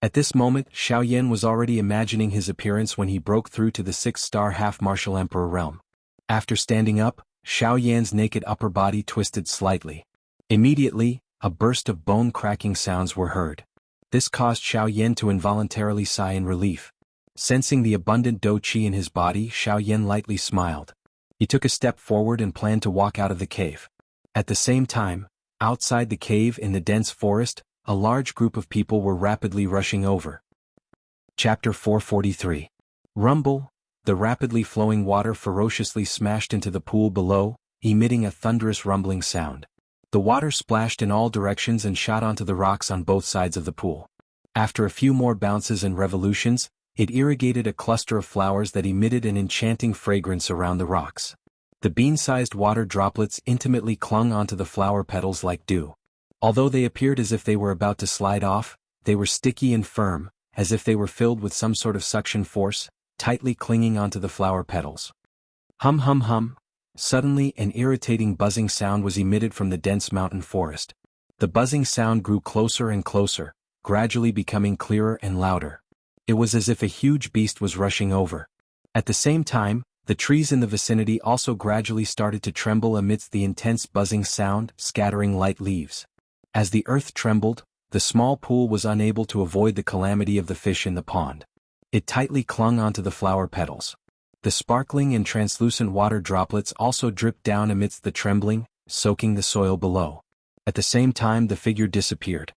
At this moment, Xiaoyan was already imagining his appearance when he broke through to the 6-star half-martial emperor realm. After standing up, Xiaoyan's naked upper body twisted slightly. Immediately, a burst of bone-cracking sounds were heard. This caused Xiaoyan to involuntarily sigh in relief. Sensing the abundant dou-qi in his body, Xiaoyan lightly smiled. He took a step forward and planned to walk out of the cave. At the same time, outside the cave in the dense forest, a large group of people were rapidly rushing over. Chapter 443. Rumble. The rapidly flowing water ferociously smashed into the pool below, emitting a thunderous rumbling sound. The water splashed in all directions and shot onto the rocks on both sides of the pool. After a few more bounces and revolutions, it irrigated a cluster of flowers that emitted an enchanting fragrance around the rocks. The bean-sized water droplets intimately clung onto the flower petals like dew. Although they appeared as if they were about to slide off, they were sticky and firm, as if they were filled with some sort of suction force, tightly clinging onto the flower petals. Hum hum hum. Suddenly an irritating buzzing sound was emitted from the dense mountain forest. The buzzing sound grew closer and closer, gradually becoming clearer and louder. It was as if a huge beast was rushing over. At the same time, the trees in the vicinity also gradually started to tremble amidst the intense buzzing sound, scattering light leaves. As the earth trembled, the small pool was unable to avoid the calamity of the fish in the pond. It tightly clung onto the flower petals. The sparkling and translucent water droplets also dripped down amidst the trembling, soaking the soil below. At the same time the figure disappeared.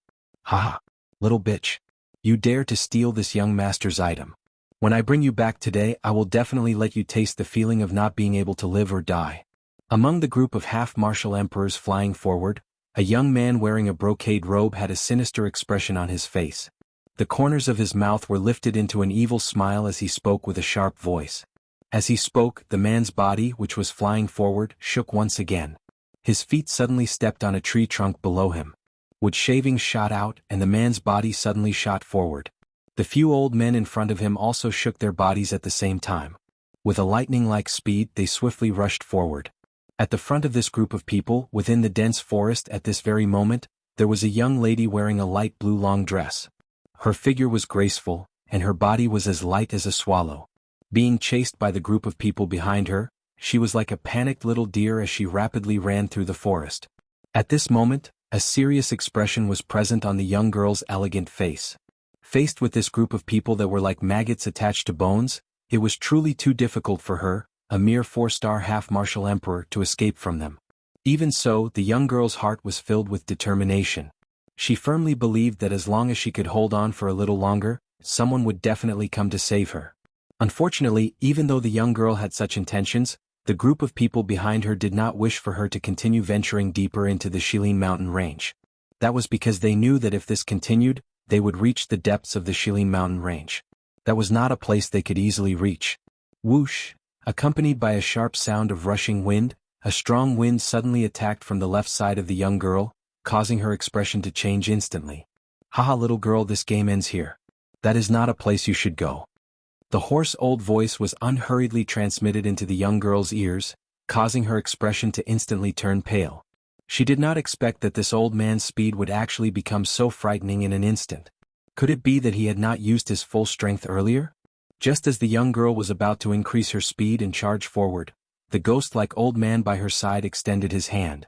"Ha! Little bitch. You dare to steal this young master's item. When I bring you back today I will definitely let you taste the feeling of not being able to live or die." Among the group of half-martial emperors flying forward, a young man wearing a brocade robe had a sinister expression on his face. The corners of his mouth were lifted into an evil smile as he spoke with a sharp voice. As he spoke, the man's body, which was flying forward, shook once again. His feet suddenly stepped on a tree trunk below him. Wood shavings shot out, and the man's body suddenly shot forward. The few old men in front of him also shook their bodies at the same time. With a lightning-like speed, they swiftly rushed forward. At the front of this group of people, within the dense forest at this very moment, there was a young lady wearing a light blue long dress. Her figure was graceful, and her body was as light as a swallow. Being chased by the group of people behind her, she was like a panicked little deer as she rapidly ran through the forest. At this moment, a serious expression was present on the young girl's elegant face. Faced with this group of people that were like maggots attached to bones, it was truly too difficult for her, a mere 4-star half-martial emperor, to escape from them. Even so, the young girl's heart was filled with determination. She firmly believed that as long as she could hold on for a little longer, someone would definitely come to save her. Unfortunately, even though the young girl had such intentions, the group of people behind her did not wish for her to continue venturing deeper into the Shilin mountain range. That was because they knew that if this continued, they would reach the depths of the Shilin mountain range. That was not a place they could easily reach. Whoosh! Accompanied by a sharp sound of rushing wind, a strong wind suddenly attacked from the left side of the young girl, causing her expression to change instantly. "Haha, little girl, this game ends here. That is not a place you should go." The hoarse old voice was unhurriedly transmitted into the young girl's ears, causing her expression to instantly turn pale. She did not expect that this old man's speed would actually become so frightening in an instant. Could it be that he had not used his full strength earlier? Just as the young girl was about to increase her speed and charge forward, the ghost-like old man by her side extended his hand.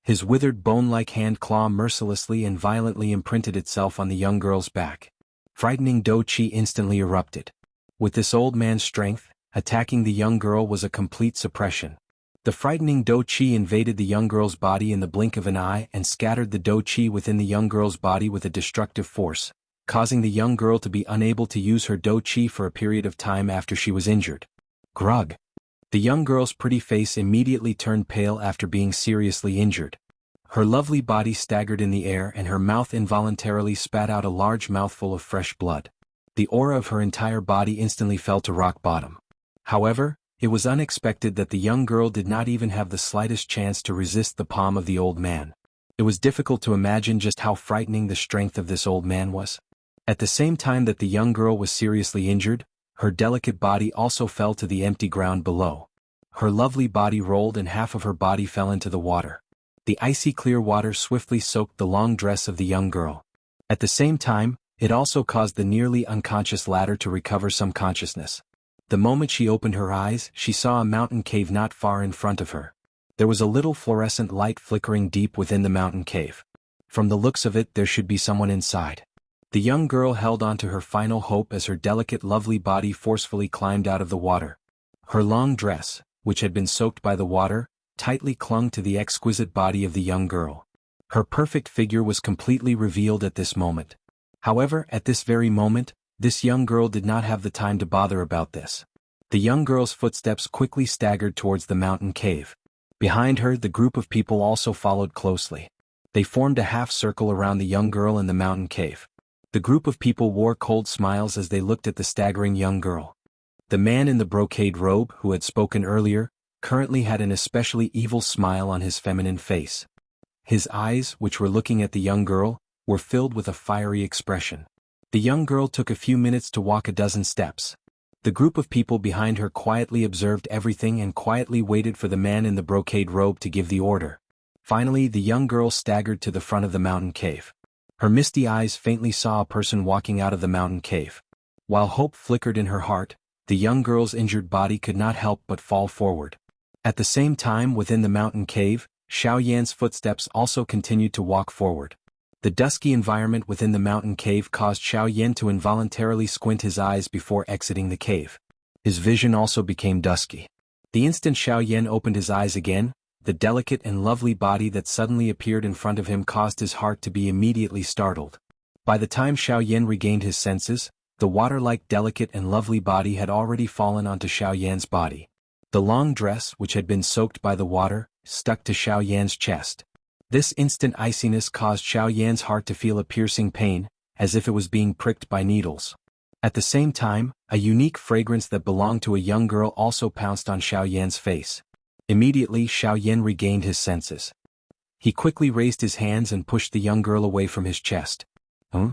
His withered bone-like hand claw mercilessly and violently imprinted itself on the young girl's back. Frightening dou-qi instantly erupted. With this old man's strength, attacking the young girl was a complete suppression. The frightening dou qi invaded the young girl's body in the blink of an eye and scattered the dou qi within the young girl's body with a destructive force, causing the young girl to be unable to use her dou qi for a period of time after she was injured. Grug. The young girl's pretty face immediately turned pale after being seriously injured. Her lovely body staggered in the air and her mouth involuntarily spat out a large mouthful of fresh blood. The aura of her entire body instantly fell to rock bottom. However, it was unexpected that the young girl did not even have the slightest chance to resist the palm of the old man. It was difficult to imagine just how frightening the strength of this old man was. At the same time that the young girl was seriously injured, her delicate body also fell to the empty ground below. Her lovely body rolled and half of her body fell into the water. The icy clear water swiftly soaked the long dress of the young girl. At the same time, it also caused the nearly unconscious latter to recover some consciousness. The moment she opened her eyes, she saw a mountain cave not far in front of her. There was a little fluorescent light flickering deep within the mountain cave. From the looks of it, there should be someone inside. The young girl held on to her final hope as her delicate lovely body forcefully climbed out of the water. Her long dress, which had been soaked by the water, tightly clung to the exquisite body of the young girl. Her perfect figure was completely revealed at this moment. However, at this very moment, this young girl did not have the time to bother about this. The young girl's footsteps quickly staggered towards the mountain cave. Behind her, the group of people also followed closely. They formed a half circle around the young girl in the mountain cave. The group of people wore cold smiles as they looked at the staggering young girl. The man in the brocade robe, who had spoken earlier, currently had an especially evil smile on his feminine face. His eyes, which were looking at the young girl, were filled with a fiery expression. The young girl took a few minutes to walk a dozen steps. The group of people behind her quietly observed everything and quietly waited for the man in the brocade robe to give the order. Finally, the young girl staggered to the front of the mountain cave. Her misty eyes faintly saw a person walking out of the mountain cave. While hope flickered in her heart, the young girl's injured body could not help but fall forward. At the same time, within the mountain cave, Xiaoyan's footsteps also continued to walk forward. The dusky environment within the mountain cave caused Xiaoyan to involuntarily squint his eyes before exiting the cave. His vision also became dusky. The instant Xiaoyan opened his eyes again, the delicate and lovely body that suddenly appeared in front of him caused his heart to be immediately startled. By the time Xiaoyan regained his senses, the water-like delicate and lovely body had already fallen onto Xiaoyan's body. The long dress, which had been soaked by the water, stuck to Xiaoyan's chest. This instant iciness caused Xiaoyan's heart to feel a piercing pain, as if it was being pricked by needles. At the same time, a unique fragrance that belonged to a young girl also pounced on Xiaoyan's face. Immediately, Xiaoyan regained his senses. He quickly raised his hands and pushed the young girl away from his chest. Huh?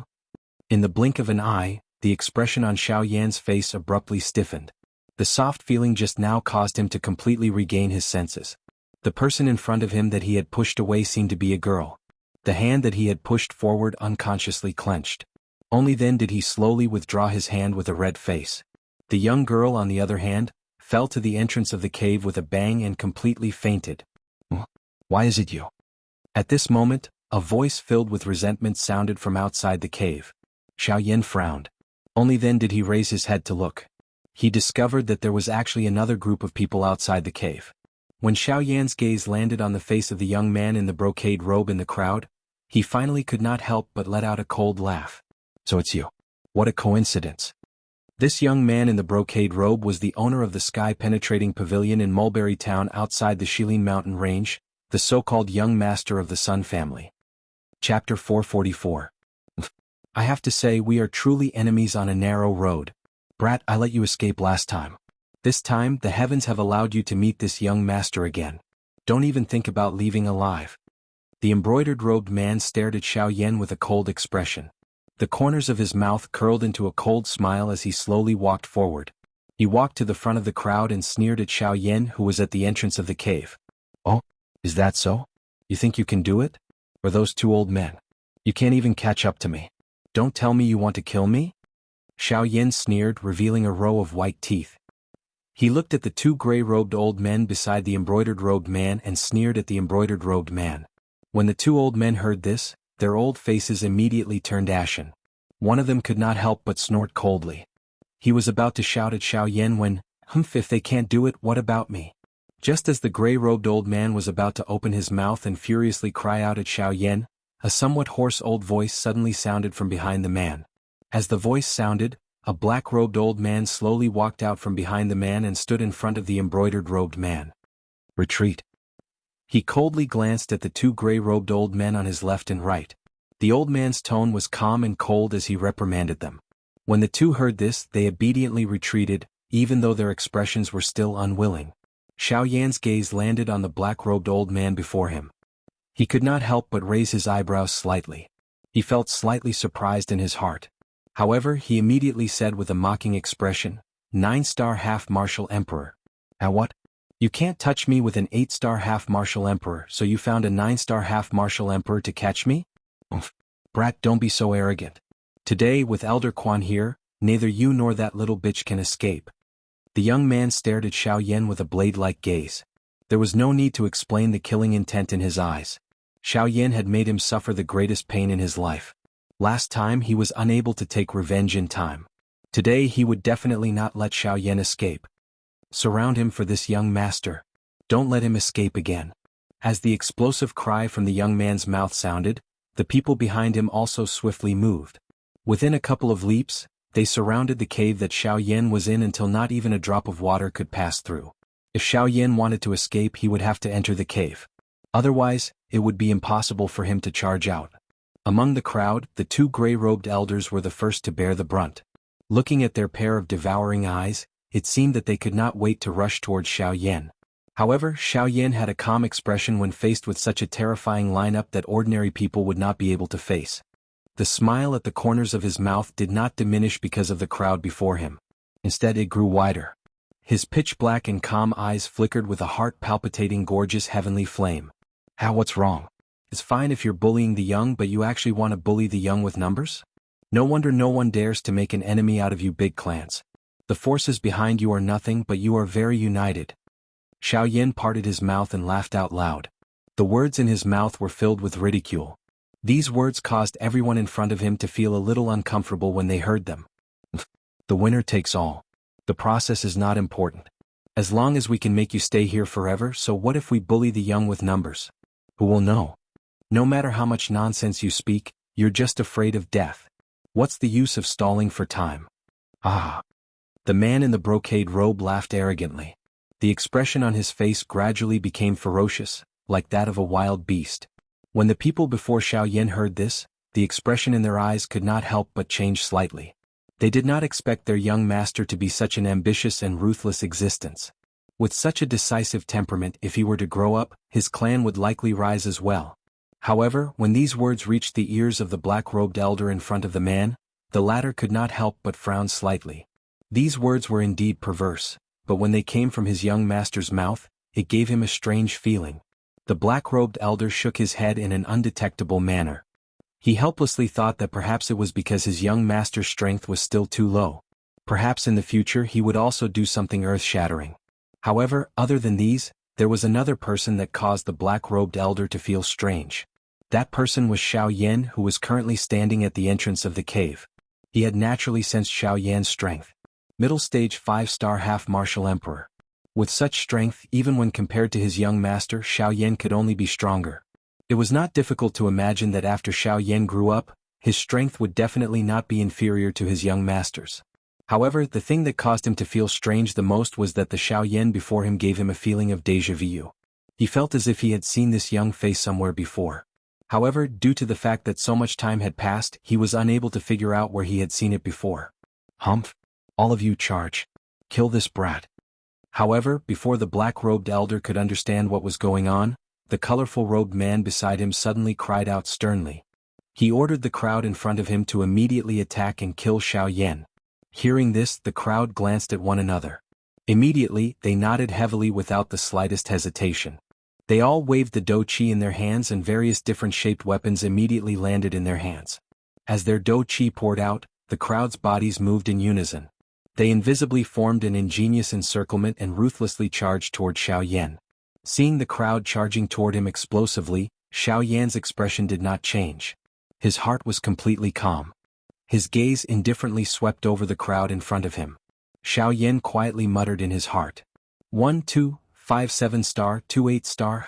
In the blink of an eye, the expression on Xiaoyan's face abruptly stiffened. The soft feeling just now caused him to completely regain his senses. The person in front of him that he had pushed away seemed to be a girl. The hand that he had pushed forward unconsciously clenched. Only then did he slowly withdraw his hand with a red face. The young girl, on the other hand, fell to the entrance of the cave with a bang and completely fainted. Why is it you? At this moment, a voice filled with resentment sounded from outside the cave. Xiaoyan frowned. Only then did he raise his head to look. He discovered that there was actually another group of people outside the cave. When Xiaoyan's gaze landed on the face of the young man in the brocade robe in the crowd, he finally could not help but let out a cold laugh. So it's you. What a coincidence. This young man in the brocade robe was the owner of the sky-penetrating pavilion in Mulberry Town outside the Shilin Mountain Range, the so-called young master of the Sun family. Chapter 444. I have to say we are truly enemies on a narrow road. Brat, I let you escape last time. This time, the heavens have allowed you to meet this young master again. Don't even think about leaving alive. The embroidered-robed man stared at Xiaoyan with a cold expression. The corners of his mouth curled into a cold smile as he slowly walked forward. He walked to the front of the crowd and sneered at Xiaoyan, who was at the entrance of the cave. Oh, is that so? You think you can do it? Or those two old men? You can't even catch up to me. Don't tell me you want to kill me? Xiaoyan sneered, revealing a row of white teeth. He looked at the two gray-robed old men beside the embroidered-robed man and sneered at the embroidered-robed man. When the two old men heard this, their old faces immediately turned ashen. One of them could not help but snort coldly. He was about to shout at Xiaoyan when, if they can't do it, what about me? Just as the gray-robed old man was about to open his mouth and furiously cry out at Xiaoyan, a somewhat hoarse old voice suddenly sounded from behind the man. As the voice sounded, a black-robed old man slowly walked out from behind the man and stood in front of the embroidered-robed man. Retreat. He coldly glanced at the two gray-robed old men on his left and right. The old man's tone was calm and cold as he reprimanded them. When the two heard this, they obediently retreated, even though their expressions were still unwilling. Xiaoyan's gaze landed on the black-robed old man before him. He could not help but raise his eyebrows slightly. He felt slightly surprised in his heart. However, he immediately said with a mocking expression, 9-star half-martial emperor. What? You can't touch me with an 8-star half-martial emperor, so you found a 9-star half-martial emperor to catch me? Umph. Brat, don't be so arrogant. Today, with Elder Quan here, neither you nor that little bitch can escape. The young man stared at Xiaoyan with a blade-like gaze. There was no need to explain the killing intent in his eyes. Xiaoyan had made him suffer the greatest pain in his life. Last time he was unable to take revenge in time. Today he would definitely not let Xiaoyan escape. Surround him for this young master. Don't let him escape again. As the explosive cry from the young man's mouth sounded, the people behind him also swiftly moved. Within a couple of leaps, they surrounded the cave that Xiaoyan was in until not even a drop of water could pass through. If Xiaoyan wanted to escape, he would have to enter the cave. Otherwise, it would be impossible for him to charge out. Among the crowd, the two gray-robed elders were the first to bear the brunt. Looking at their pair of devouring eyes, it seemed that they could not wait to rush towards Xiaoyan. However, Xiaoyan had a calm expression when faced with such a terrifying lineup that ordinary people would not be able to face. The smile at the corners of his mouth did not diminish because of the crowd before him. Instead, it grew wider. His pitch-black and calm eyes flickered with a heart-palpitating gorgeous heavenly flame. What's wrong? It's fine if you're bullying the young, but you actually want to bully the young with numbers? No wonder no one dares to make an enemy out of you big clans. The forces behind you are nothing, but you are very united. Xiaoyan parted his mouth and laughed out loud. The words in his mouth were filled with ridicule. These words caused everyone in front of him to feel a little uncomfortable when they heard them. The winner takes all. The process is not important. As long as we can make you stay here forever, so what if we bully the young with numbers? Who will know? No matter how much nonsense you speak, you're just afraid of death. What's the use of stalling for time? Ah! The man in the brocade robe laughed arrogantly. The expression on his face gradually became ferocious, like that of a wild beast. When the people before Xiaoyan heard this, the expression in their eyes could not help but change slightly. They did not expect their young master to be such an ambitious and ruthless existence. With such a decisive temperament, if he were to grow up, his clan would likely rise as well. However, when these words reached the ears of the black-robed elder in front of the man, the latter could not help but frown slightly. These words were indeed perverse, but when they came from his young master's mouth, it gave him a strange feeling. The black-robed elder shook his head in an undetectable manner. He helplessly thought that perhaps it was because his young master's strength was still too low. Perhaps in the future he would also do something earth-shattering. However, other than these, there was another person that caused the black-robed elder to feel strange. That person was Xiaoyan, who was currently standing at the entrance of the cave. He had naturally sensed Xiaoyan's strength. Middle-stage 5-star half-martial emperor. With such strength, even when compared to his young master, Xiaoyan could only be stronger. It was not difficult to imagine that after Xiaoyan grew up, his strength would definitely not be inferior to his young master's. However, the thing that caused him to feel strange the most was that the Xiaoyan before him gave him a feeling of déjà vu. He felt as if he had seen this young face somewhere before. However, due to the fact that so much time had passed, he was unable to figure out where he had seen it before. Humph! All of you charge. Kill this brat. However, before the black-robed elder could understand what was going on, the colorful robed man beside him suddenly cried out sternly. He ordered the crowd in front of him to immediately attack and kill Xiaoyan. Hearing this, the crowd glanced at one another. Immediately, they nodded heavily without the slightest hesitation. They all waved the douqi in their hands and various different shaped weapons immediately landed in their hands. As their douqi poured out, the crowd's bodies moved in unison. They invisibly formed an ingenious encirclement and ruthlessly charged toward Xiaoyan. Seeing the crowd charging toward him explosively, Xiaoyan's expression did not change. His heart was completely calm. His gaze indifferently swept over the crowd in front of him. Xiaoyan quietly muttered in his heart. 1, 2, 5 7-star, 2 8-star.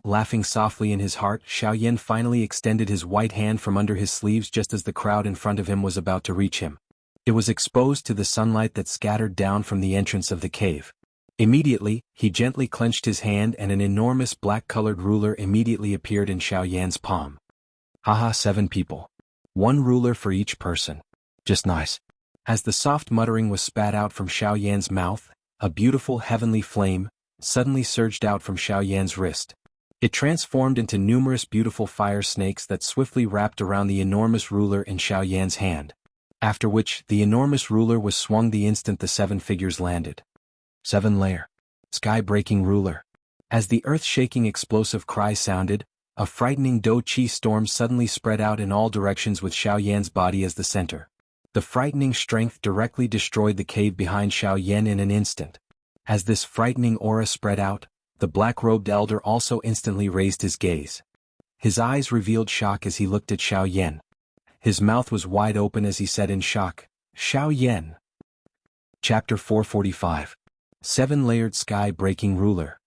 Laughing softly in his heart, Xiaoyan finally extended his white hand from under his sleeves just as the crowd in front of him was about to reach him. It was exposed to the sunlight that scattered down from the entrance of the cave. Immediately, he gently clenched his hand and an enormous black-colored ruler immediately appeared in Xiaoyan's palm. Haha, 7 people. 1 ruler for each person. Just nice. As the soft muttering was spat out from Xiaoyan's mouth, a beautiful heavenly flame suddenly surged out from Xiaoyan's wrist. It transformed into numerous beautiful fire snakes that swiftly wrapped around the enormous ruler in Xiaoyan's hand. After which, the enormous ruler was swung the instant the 7 figures landed. 7-layer. Sky-breaking ruler. As the earth-shaking explosive cry sounded, a frightening Do-Chi storm suddenly spread out in all directions with Xiaoyan's body as the center. The frightening strength directly destroyed the cave behind Xiaoyan in an instant. As this frightening aura spread out, the black-robed elder also instantly raised his gaze. His eyes revealed shock as he looked at Xiaoyan. His mouth was wide open as he said in shock, "Xiaoyan." Chapter 445. 7-layered sky-breaking ruler.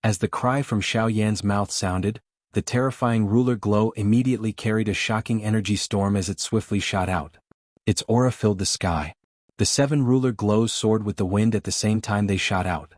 As the cry from Xiaoyan's mouth sounded, the terrifying ruler glow immediately carried a shocking energy storm as it swiftly shot out. Its aura filled the sky. The 7 ruler glows soared with the wind at the same time they shot out.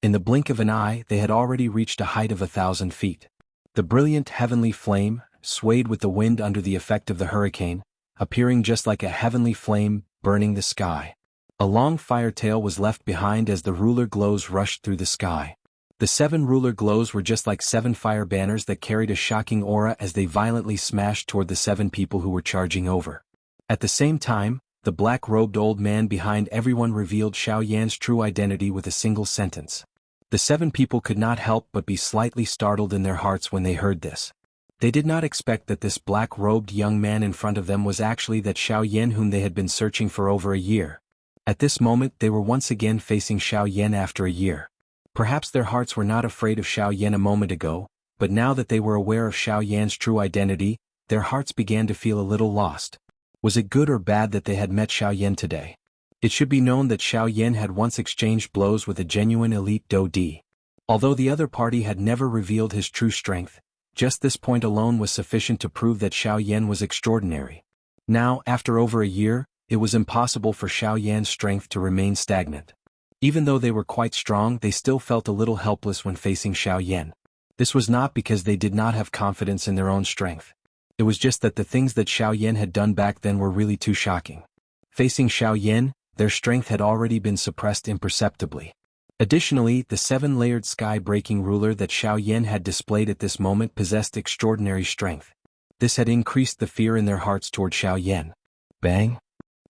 In the blink of an eye, they had already reached a height of 1,000 feet. The brilliant heavenly flame swayed with the wind under the effect of the hurricane, appearing just like a heavenly flame burning the sky. A long fire tail was left behind as the ruler glows rushed through the sky. The 7 ruler glows were just like 7 fire banners that carried a shocking aura as they violently smashed toward the 7 people who were charging over. At the same time, the black-robed old man behind everyone revealed Xiaoyan's true identity with a single sentence. The 7 people could not help but be slightly startled in their hearts when they heard this. They did not expect that this black-robed young man in front of them was actually that Xiaoyan whom they had been searching for over a year. At this moment they were once again facing Xiaoyan after a year. Perhaps their hearts were not afraid of Xiaoyan a moment ago, but now that they were aware of Xiaoyan's true identity, their hearts began to feel a little lost. Was it good or bad that they had met Xiaoyan today? It should be known that Xiaoyan had once exchanged blows with a genuine elite Do-Di. Although the other party had never revealed his true strength, just this point alone was sufficient to prove that Xiaoyan was extraordinary. Now, after over a year, it was impossible for Xiaoyan's strength to remain stagnant. Even though they were quite strong, they still felt a little helpless when facing Xiaoyan. This was not because they did not have confidence in their own strength. It was just that the things that Xiaoyan had done back then were really too shocking. Facing Xiaoyan, their strength had already been suppressed imperceptibly. Additionally, the 7-layered sky-breaking ruler that Xiaoyan had displayed at this moment possessed extraordinary strength. This had increased the fear in their hearts toward Xiaoyan. Bang!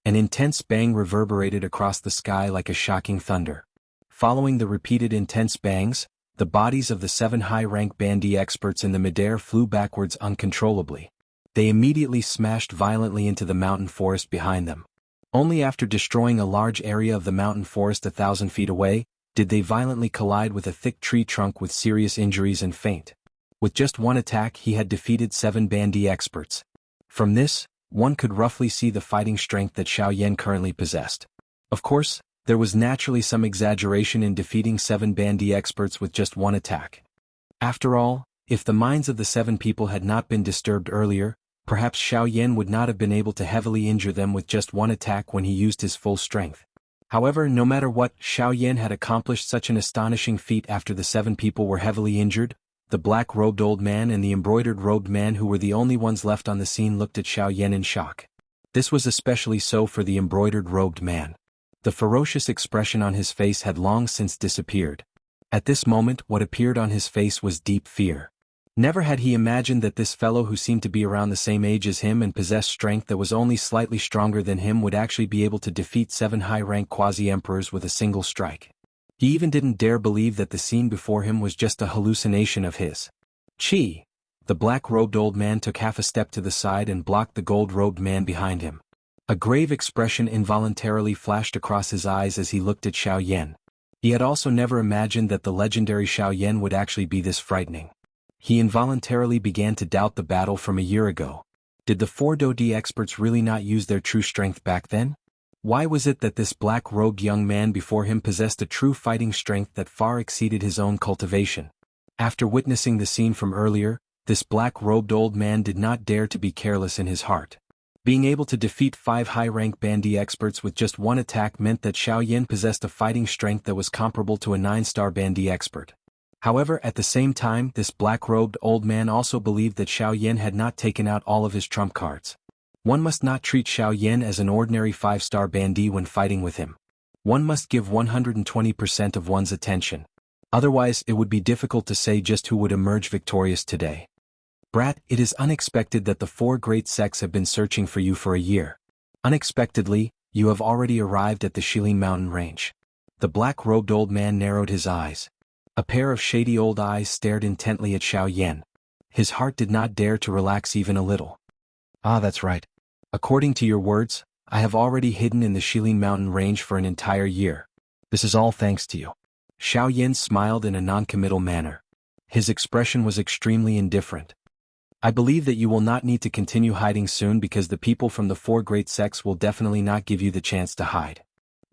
An intense bang reverberated across the sky like a shocking thunder. Following the repeated intense bangs, the bodies of the 7 high-rank bandy experts in the midair flew backwards uncontrollably. They immediately smashed violently into the mountain forest behind them. Only after destroying a large area of the mountain forest 1,000 feet away, did they violently collide with a thick tree trunk with serious injuries and faint. With just one attack he had defeated 7 bandy experts. From this, one could roughly see the fighting strength that Xiaoyan currently possessed. Of course, there was naturally some exaggeration in defeating 7 bandy experts with just one attack. After all, if the minds of the 7 people had not been disturbed earlier, perhaps Xiaoyan would not have been able to heavily injure them with just one attack when he used his full strength. However, no matter what, Xiaoyan had accomplished such an astonishing feat after the 7 people were heavily injured. The black-robed old man and the embroidered-robed man who were the only ones left on the scene looked at Xiaoyan in shock. This was especially so for the embroidered-robed man. The ferocious expression on his face had long since disappeared. At this moment what appeared on his face was deep fear. Never had he imagined that this fellow who seemed to be around the same age as him and possessed strength that was only slightly stronger than him would actually be able to defeat 7 high-rank quasi-emperors with a single strike. He even didn't dare believe that the scene before him was just a hallucination of his. Chi! The black-robed old man took half a step to the side and blocked the gold-robed man behind him. A grave expression involuntarily flashed across his eyes as he looked at Xiaoyan. He had also never imagined that the legendary Xiaoyan would actually be this frightening. He involuntarily began to doubt the battle from a year ago. Did the 4 Do-Di experts really not use their true strength back then? Why was it that this black-robed young man before him possessed a true fighting strength that far exceeded his own cultivation? After witnessing the scene from earlier, this black-robed old man did not dare to be careless in his heart. Being able to defeat 5 high-rank bandy experts with just one attack meant that Xiaoyan possessed a fighting strength that was comparable to a 9-star bandy expert. However, at the same time, this black-robed old man also believed that Xiaoyan had not taken out all of his trump cards. One must not treat Xiaoyan as an ordinary 5-star bandy when fighting with him. One must give 120% of one's attention. Otherwise, it would be difficult to say just who would emerge victorious today. Brat, it is unexpected that the 4 great sects have been searching for you for a year. Unexpectedly, you have already arrived at the Shilin mountain range. The black-robed old man narrowed his eyes. A pair of shady old eyes stared intently at Xiaoyan. His heart did not dare to relax even a little. Ah, that's right. According to your words, I have already hidden in the Shilin mountain range for an entire year. This is all thanks to you. Xiaoyan smiled in a non-committal manner. His expression was extremely indifferent. I believe that you will not need to continue hiding soon because the people from the 4 great sects will definitely not give you the chance to hide.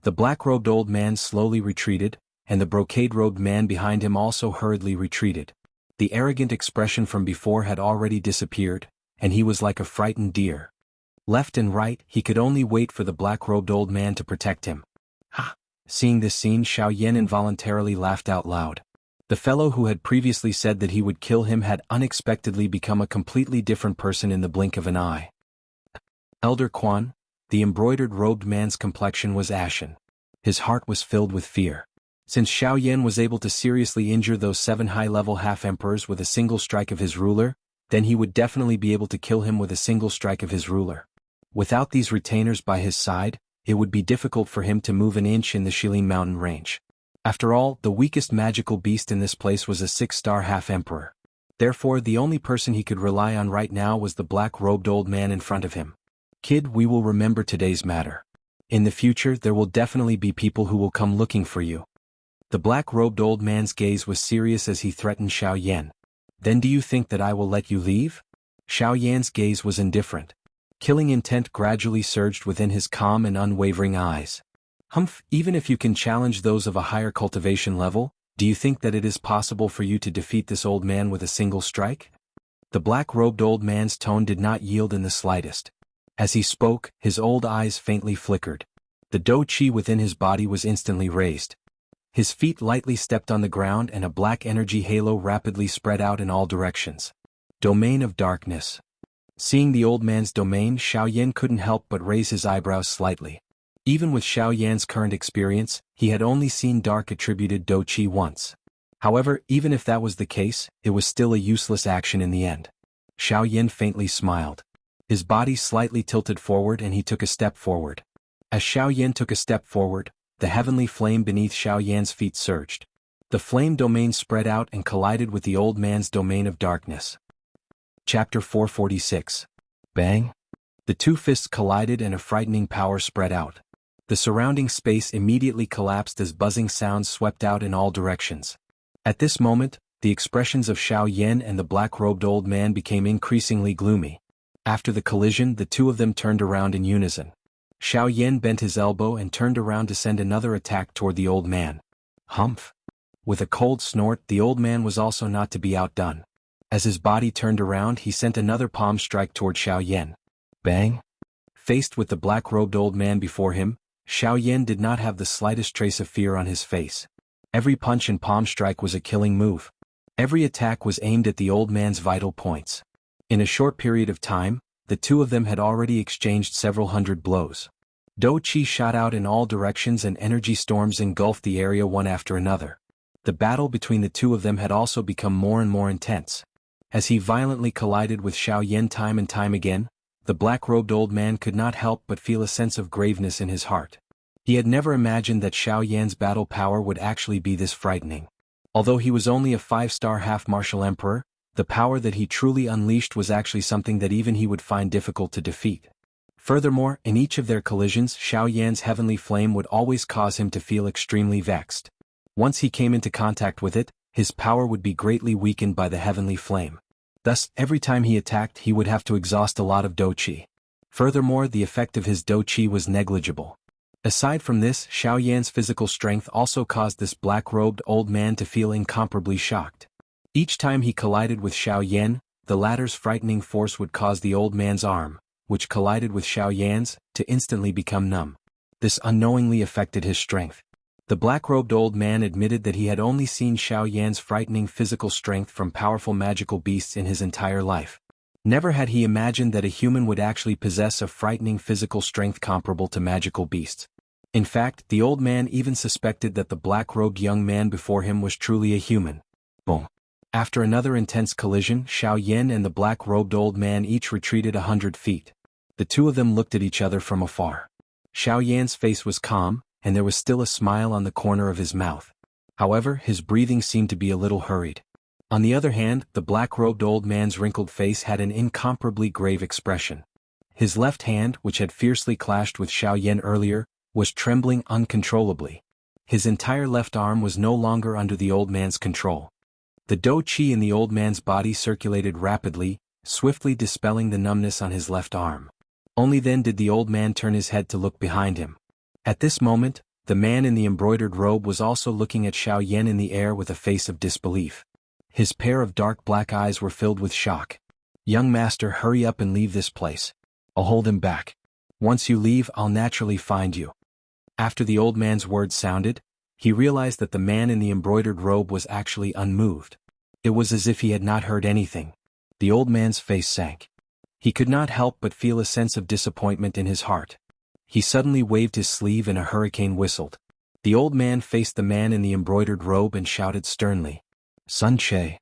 The black-robed old man slowly retreated, and the brocade-robed man behind him also hurriedly retreated. The arrogant expression from before had already disappeared, and he was like a frightened deer. Left and right, he could only wait for the black-robed old man to protect him. Ha! Seeing this scene, Xiaoyan involuntarily laughed out loud. The fellow who had previously said that he would kill him had unexpectedly become a completely different person in the blink of an eye. Elder Quan, the embroidered-robed man's complexion was ashen. His heart was filled with fear. Since Xiaoyan was able to seriously injure those 7 high-level half-emperors with a single strike of his ruler, then he would definitely be able to kill him with a single strike of his ruler. Without these retainers by his side, it would be difficult for him to move an inch in the Shilin mountain range. After all, the weakest magical beast in this place was a 6-star half-emperor. Therefore, the only person he could rely on right now was the black-robed old man in front of him. Kid, we will remember today's matter. In the future, there will definitely be people who will come looking for you. The black-robed old man's gaze was serious as he threatened Xiaoyan. Then do you think that I will let you leave? Xiaoyan's gaze was indifferent. Killing intent gradually surged within his calm and unwavering eyes. Humph, even if you can challenge those of a higher cultivation level, do you think that it is possible for you to defeat this old man with a single strike? The black-robed old man's tone did not yield in the slightest. As he spoke, his old eyes faintly flickered. The do-chi within his body was instantly raised. His feet lightly stepped on the ground and a black energy halo rapidly spread out in all directions. Domain of darkness. Seeing the old man's domain, Xiaoyan couldn't help but raise his eyebrows slightly. Even with Xiaoyan's current experience, he had only seen dark attributed do-chi once. However, even if that was the case, it was still a useless action in the end. Xiaoyan faintly smiled. His body slightly tilted forward and he took a step forward. As Xiaoyan took a step forward, the heavenly flame beneath Xiaoyan's feet surged. The flame domain spread out and collided with the old man's domain of darkness. Chapter 446. Bang! The 2 fists collided and a frightening power spread out. The surrounding space immediately collapsed as buzzing sounds swept out in all directions. At this moment, the expressions of Xiaoyan and the black-robed old man became increasingly gloomy. After the collision, the 2 of them turned around in unison. Xiaoyan bent his elbow and turned around to send another attack toward the old man. Humph! With a cold snort, the old man was also not to be outdone. As his body turned around, he sent another palm strike toward Xiaoyan. Bang! Faced with the black-robed old man before him, Xiaoyan did not have the slightest trace of fear on his face. Every punch and palm strike was a killing move. Every attack was aimed at the old man's vital points. In a short period of time, the 2 of them had already exchanged several hundred blows. Do-chi shot out in all directions and energy storms engulfed the area one after another. The battle between the 2 of them had also become more and more intense. As he violently collided with Xiaoyan time and time again, the black-robed old man could not help but feel a sense of graveness in his heart. He had never imagined that Xiaoyan's battle power would actually be this frightening. Although he was only a 5-star half-martial emperor, the power that he truly unleashed was actually something that even he would find difficult to defeat. Furthermore, in each of their collisions, Xiaoyan's heavenly flame would always cause him to feel extremely vexed. Once he came into contact with it, his power would be greatly weakened by the heavenly flame. Thus, every time he attacked, he would have to exhaust a lot of do-chi. Furthermore, the effect of his do-chi was negligible. Aside from this, Xiaoyan's physical strength also caused this black-robed old man to feel incomparably shocked. Each time he collided with Xiaoyan, the latter's frightening force would cause the old man's arm, which collided with Xiaoyan's, to instantly become numb. This unknowingly affected his strength. The black-robed old man admitted that he had only seen Xiaoyan's frightening physical strength from powerful magical beasts in his entire life. Never had he imagined that a human would actually possess a frightening physical strength comparable to magical beasts. In fact, the old man even suspected that the black-robed young man before him was truly a human. Boom. After another intense collision, Xiaoyan and the black-robed old man each retreated 100 feet. The two of them looked at each other from afar. Xiaoyan's face was calm, and there was still a smile on the corner of his mouth. However, his breathing seemed to be a little hurried. On the other hand, the black-robed old man's wrinkled face had an incomparably grave expression. His left hand, which had fiercely clashed with Xiaoyan earlier, was trembling uncontrollably. His entire left arm was no longer under the old man's control. The dou qi in the old man's body circulated rapidly, swiftly dispelling the numbness on his left arm. Only then did the old man turn his head to look behind him. At this moment, the man in the embroidered robe was also looking at Xiaoyan in the air with a face of disbelief. His pair of dark black eyes were filled with shock. "Young master, hurry up and leave this place. I'll hold him back. Once you leave, I'll naturally find you." After the old man's words sounded, he realized that the man in the embroidered robe was actually unmoved. It was as if he had not heard anything. The old man's face sank. He could not help but feel a sense of disappointment in his heart. He suddenly waved his sleeve and a hurricane whistled. The old man faced the man in the embroidered robe and shouted sternly, "Sun Che."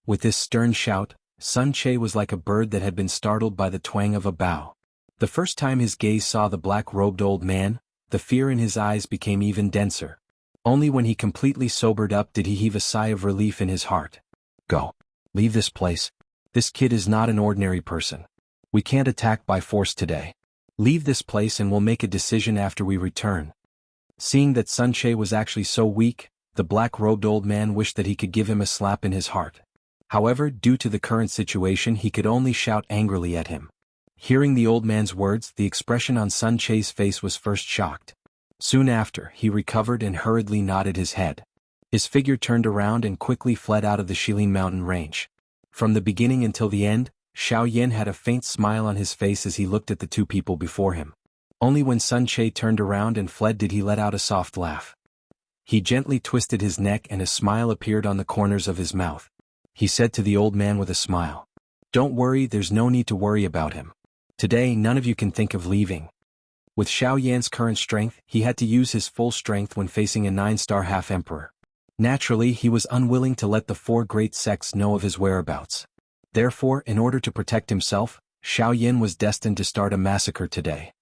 With this stern shout, Sun Che was like a bird that had been startled by the twang of a bow. The first time his gaze saw the black-robed old man, the fear in his eyes became even denser. Only when he completely sobered up did he heave a sigh of relief in his heart. "Go. Leave this place. This kid is not an ordinary person. We can't attack by force today. Leave this place and we'll make a decision after we return." Seeing that Sun Che was actually so weak, the black-robed old man wished that he could give him a slap in his heart. However, due to the current situation, he could only shout angrily at him. Hearing the old man's words, the expression on Sun Che's face was first shocked. Soon after, he recovered and hurriedly nodded his head. His figure turned around and quickly fled out of the Shilin mountain range. From the beginning until the end, Xiaoyan had a faint smile on his face as he looked at the two people before him. Only when Sun Che turned around and fled did he let out a soft laugh. He gently twisted his neck and a smile appeared on the corners of his mouth. He said to the old man with a smile, "Don't worry, there's no need to worry about him. Today none of you can think of leaving." With Xiaoyan's current strength, he had to use his full strength when facing a 9-star half-emperor. Naturally, he was unwilling to let the 4 great sects know of his whereabouts. Therefore, in order to protect himself, Xiaoyan was destined to start a massacre today.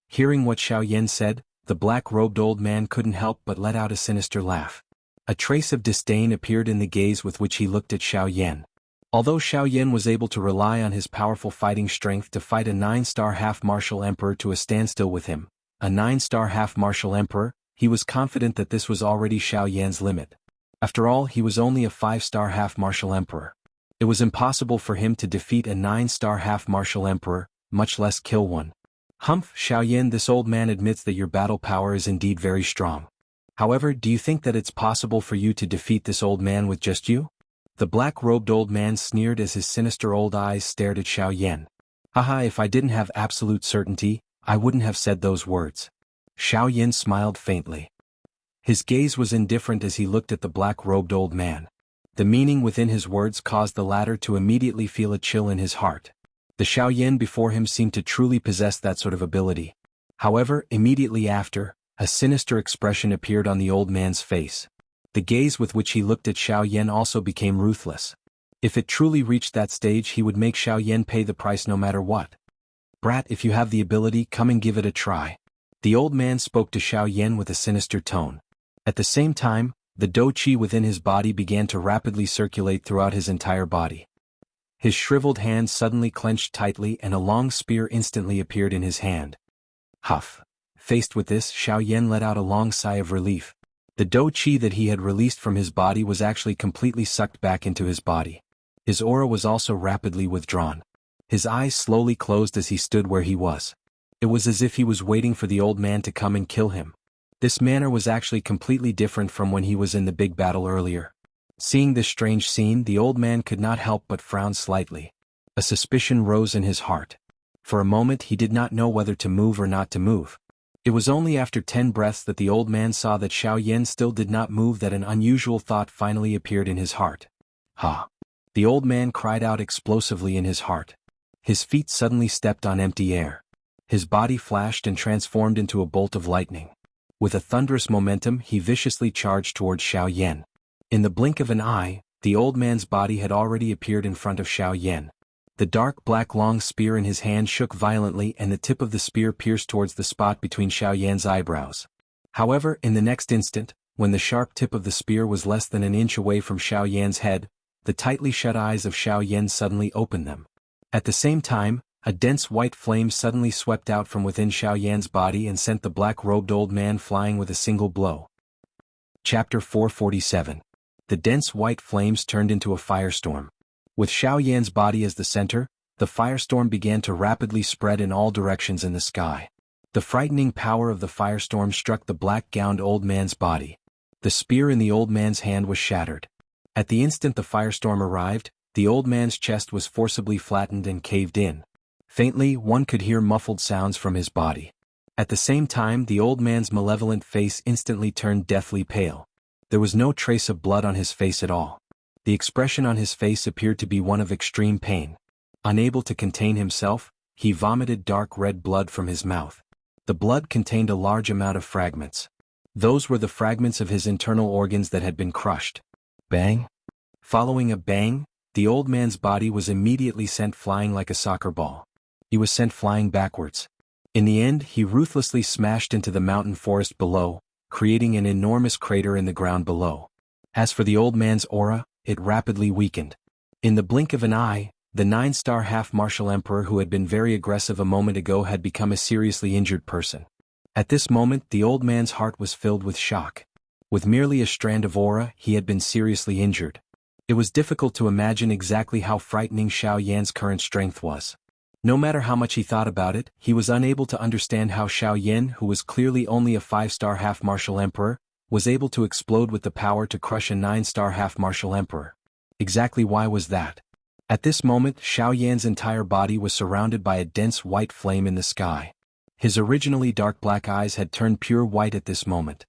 Hearing what Xiaoyan said, the black-robed old man couldn't help but let out a sinister laugh. A trace of disdain appeared in the gaze with which he looked at Xiaoyan. Although Xiaoyan was able to rely on his powerful fighting strength to fight a 9-star half-martial emperor to a standstill with him, a 9-star half-martial emperor, he was confident that this was already Xiaoyan's limit. After all, he was only a 5-star half-martial emperor. It was impossible for him to defeat a 9-star half-martial emperor, much less kill one. "Humph, Xiaoyan, this old man admits that your battle power is indeed very strong. However, do you think that it's possible for you to defeat this old man with just you?" The black-robed old man sneered as his sinister old eyes stared at Xiaoyan. "Haha, if I didn't have absolute certainty, I wouldn't have said those words." Xiaoyan smiled faintly. His gaze was indifferent as he looked at the black-robed old man. The meaning within his words caused the latter to immediately feel a chill in his heart. The Xiaoyan before him seemed to truly possess that sort of ability. However, immediately after, a sinister expression appeared on the old man's face. The gaze with which he looked at Xiaoyan also became ruthless. If it truly reached that stage, he would make Xiaoyan pay the price no matter what. "Brat, if you have the ability, come and give it a try." The old man spoke to Xiaoyan with a sinister tone. At the same time, the dou qi within his body began to rapidly circulate throughout his entire body. His shriveled hand suddenly clenched tightly and a long spear instantly appeared in his hand. Huff. Faced with this, Xiaoyan let out a long sigh of relief. The dou qi that he had released from his body was actually completely sucked back into his body. His aura was also rapidly withdrawn. His eyes slowly closed as he stood where he was. It was as if he was waiting for the old man to come and kill him. This manner was actually completely different from when he was in the big battle earlier. Seeing this strange scene, the old man could not help but frown slightly. A suspicion rose in his heart. For a moment he did not know whether to move or not to move. It was only after 10 breaths that the old man saw that Xiaoyan still did not move that an unusual thought finally appeared in his heart. Ha! The old man cried out explosively in his heart. His feet suddenly stepped on empty air. His body flashed and transformed into a bolt of lightning. With a thunderous momentum he viciously charged towards Xiaoyan. In the blink of an eye, the old man's body had already appeared in front of Xiaoyan. The dark black long spear in his hand shook violently and the tip of the spear pierced towards the spot between Xiaoyan's eyebrows. However, in the next instant, when the sharp tip of the spear was less than an inch away from Xiaoyan's head, the tightly shut eyes of Xiaoyan suddenly opened them. At the same time, a dense white flame suddenly swept out from within Xiaoyan's body and sent the black-robed old man flying with a single blow. Chapter 447. The dense white flames turned into a firestorm. With Xiaoyan's body as the center, the firestorm began to rapidly spread in all directions in the sky. The frightening power of the firestorm struck the black-gowned old man's body. The spear in the old man's hand was shattered. At the instant the firestorm arrived, the old man's chest was forcibly flattened and caved in. Faintly, one could hear muffled sounds from his body. At the same time, the old man's malevolent face instantly turned deathly pale. There was no trace of blood on his face at all. The expression on his face appeared to be one of extreme pain. Unable to contain himself, he vomited dark red blood from his mouth. The blood contained a large amount of fragments. Those were the fragments of his internal organs that had been crushed. Bang! Following a bang, the old man's body was immediately sent flying like a soccer ball. He was sent flying backwards. In the end, he ruthlessly smashed into the mountain forest below, creating an enormous crater in the ground below. As for the old man's aura, it rapidly weakened. In the blink of an eye, the 9-star half-martial emperor who had been very aggressive a moment ago had become a seriously injured person. At this moment, the old man's heart was filled with shock. With merely a strand of aura, he had been seriously injured. It was difficult to imagine exactly how frightening Xiaoyan's current strength was. No matter how much he thought about it, he was unable to understand how Xiaoyan, who was clearly only a 5-star half-martial emperor, was able to explode with the power to crush a 9-star half-martial emperor. Exactly why was that? At this moment, Xiaoyan's entire body was surrounded by a dense white flame in the sky. His originally dark black eyes had turned pure white at this moment.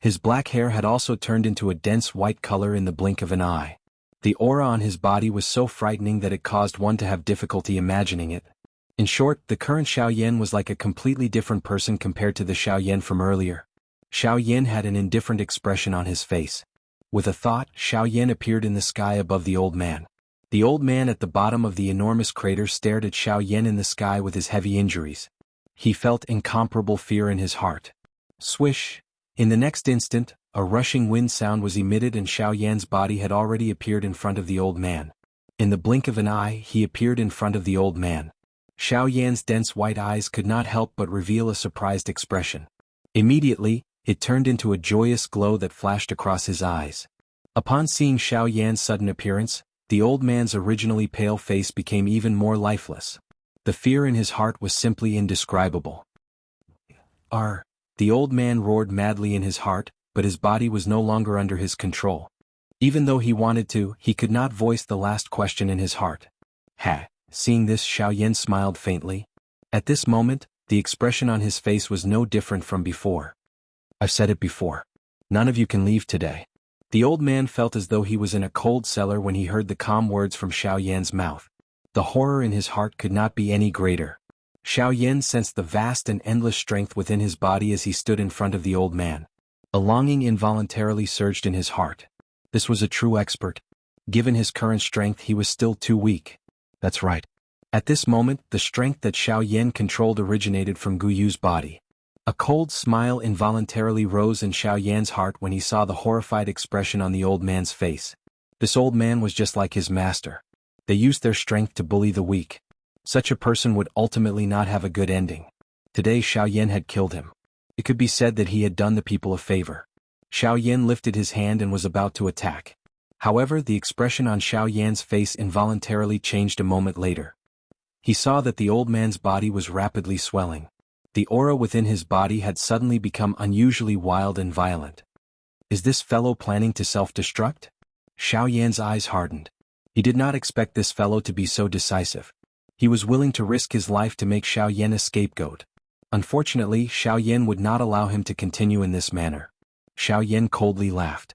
His black hair had also turned into a dense white color in the blink of an eye. The aura on his body was so frightening that it caused one to have difficulty imagining it. In short, the current Xiaoyan was like a completely different person compared to the Xiaoyan from earlier. Xiaoyan had an indifferent expression on his face. With a thought, Xiaoyan appeared in the sky above the old man. The old man at the bottom of the enormous crater stared at Xiaoyan in the sky with his heavy injuries. He felt incomparable fear in his heart. Swish! In the next instant, a rushing wind sound was emitted and Xiaoyan's body had already appeared in front of the old man. In the blink of an eye, he appeared in front of the old man. Xiaoyan's dense white eyes could not help but reveal a surprised expression. Immediately, it turned into a joyous glow that flashed across his eyes. Upon seeing Xiaoyan's sudden appearance, the old man's originally pale face became even more lifeless. The fear in his heart was simply indescribable. The old man roared madly in his heart, but his body was no longer under his control. Even though he wanted to, he could not voice the last question in his heart. Ha! Seeing this, Xiaoyan smiled faintly. At this moment, the expression on his face was no different from before. I've said it before. None of you can leave today. The old man felt as though he was in a cold cellar when he heard the calm words from Xiaoyan's mouth. The horror in his heart could not be any greater. Xiaoyan sensed the vast and endless strength within his body as he stood in front of the old man. A longing involuntarily surged in his heart. This was a true expert. Given his current strength, he was still too weak. That's right. At this moment, the strength that Xiaoyan controlled originated from Guyu's body. A cold smile involuntarily rose in Xiaoyan's heart when he saw the horrified expression on the old man's face. This old man was just like his master. They used their strength to bully the weak. Such a person would ultimately not have a good ending. Today Xiaoyan had killed him. It could be said that he had done the people a favor. Xiaoyan lifted his hand and was about to attack. However, the expression on Xiaoyan's face involuntarily changed a moment later. He saw that the old man's body was rapidly swelling. The aura within his body had suddenly become unusually wild and violent. Is this fellow planning to self-destruct? Xiao Yan's eyes hardened. He did not expect this fellow to be so decisive. He was willing to risk his life to make Xiao Yan a scapegoat. Unfortunately, Xiao Yan would not allow him to continue in this manner. Xiao Yan coldly laughed.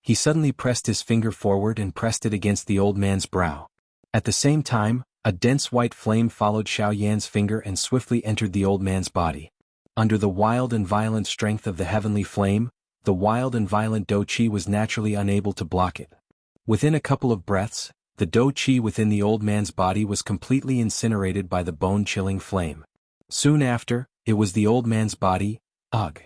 He suddenly pressed his finger forward and pressed it against the old man's brow. At the same time, a dense white flame followed Xiao Yan's finger and swiftly entered the old man's body. Under the wild and violent strength of the heavenly flame, the wild and violent Do Qi was naturally unable to block it. Within a couple of breaths, the Do Qi within the old man's body was completely incinerated by the bone-chilling flame. Soon after, it was the old man's body, ugh.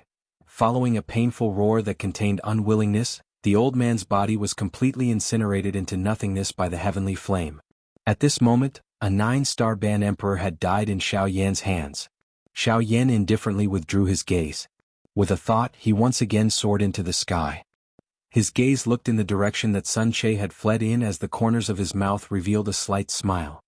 Following a painful roar that contained unwillingness, the old man's body was completely incinerated into nothingness by the heavenly flame. At this moment, a 9-star Ban Emperor had died in Xiao Yan's hands. Xiao Yan indifferently withdrew his gaze. With a thought, he once again soared into the sky. His gaze looked in the direction that Sun Che had fled in as the corners of his mouth revealed a slight smile.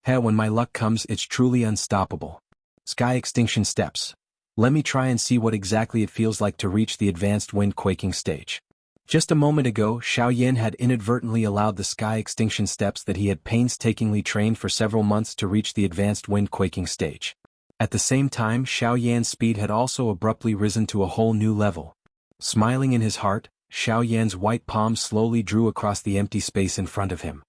Hey, when my luck comes, it's truly unstoppable. Sky extinction steps. Let me try and see what exactly it feels like to reach the advanced wind-quaking stage. Just a moment ago, Xiao Yan had inadvertently allowed the sky extinction steps that he had painstakingly trained for several months to reach the advanced wind-quaking stage. At the same time, Xiao Yan's speed had also abruptly risen to a whole new level. Smiling in his heart, Xiao Yan's white palm slowly drew across the empty space in front of him.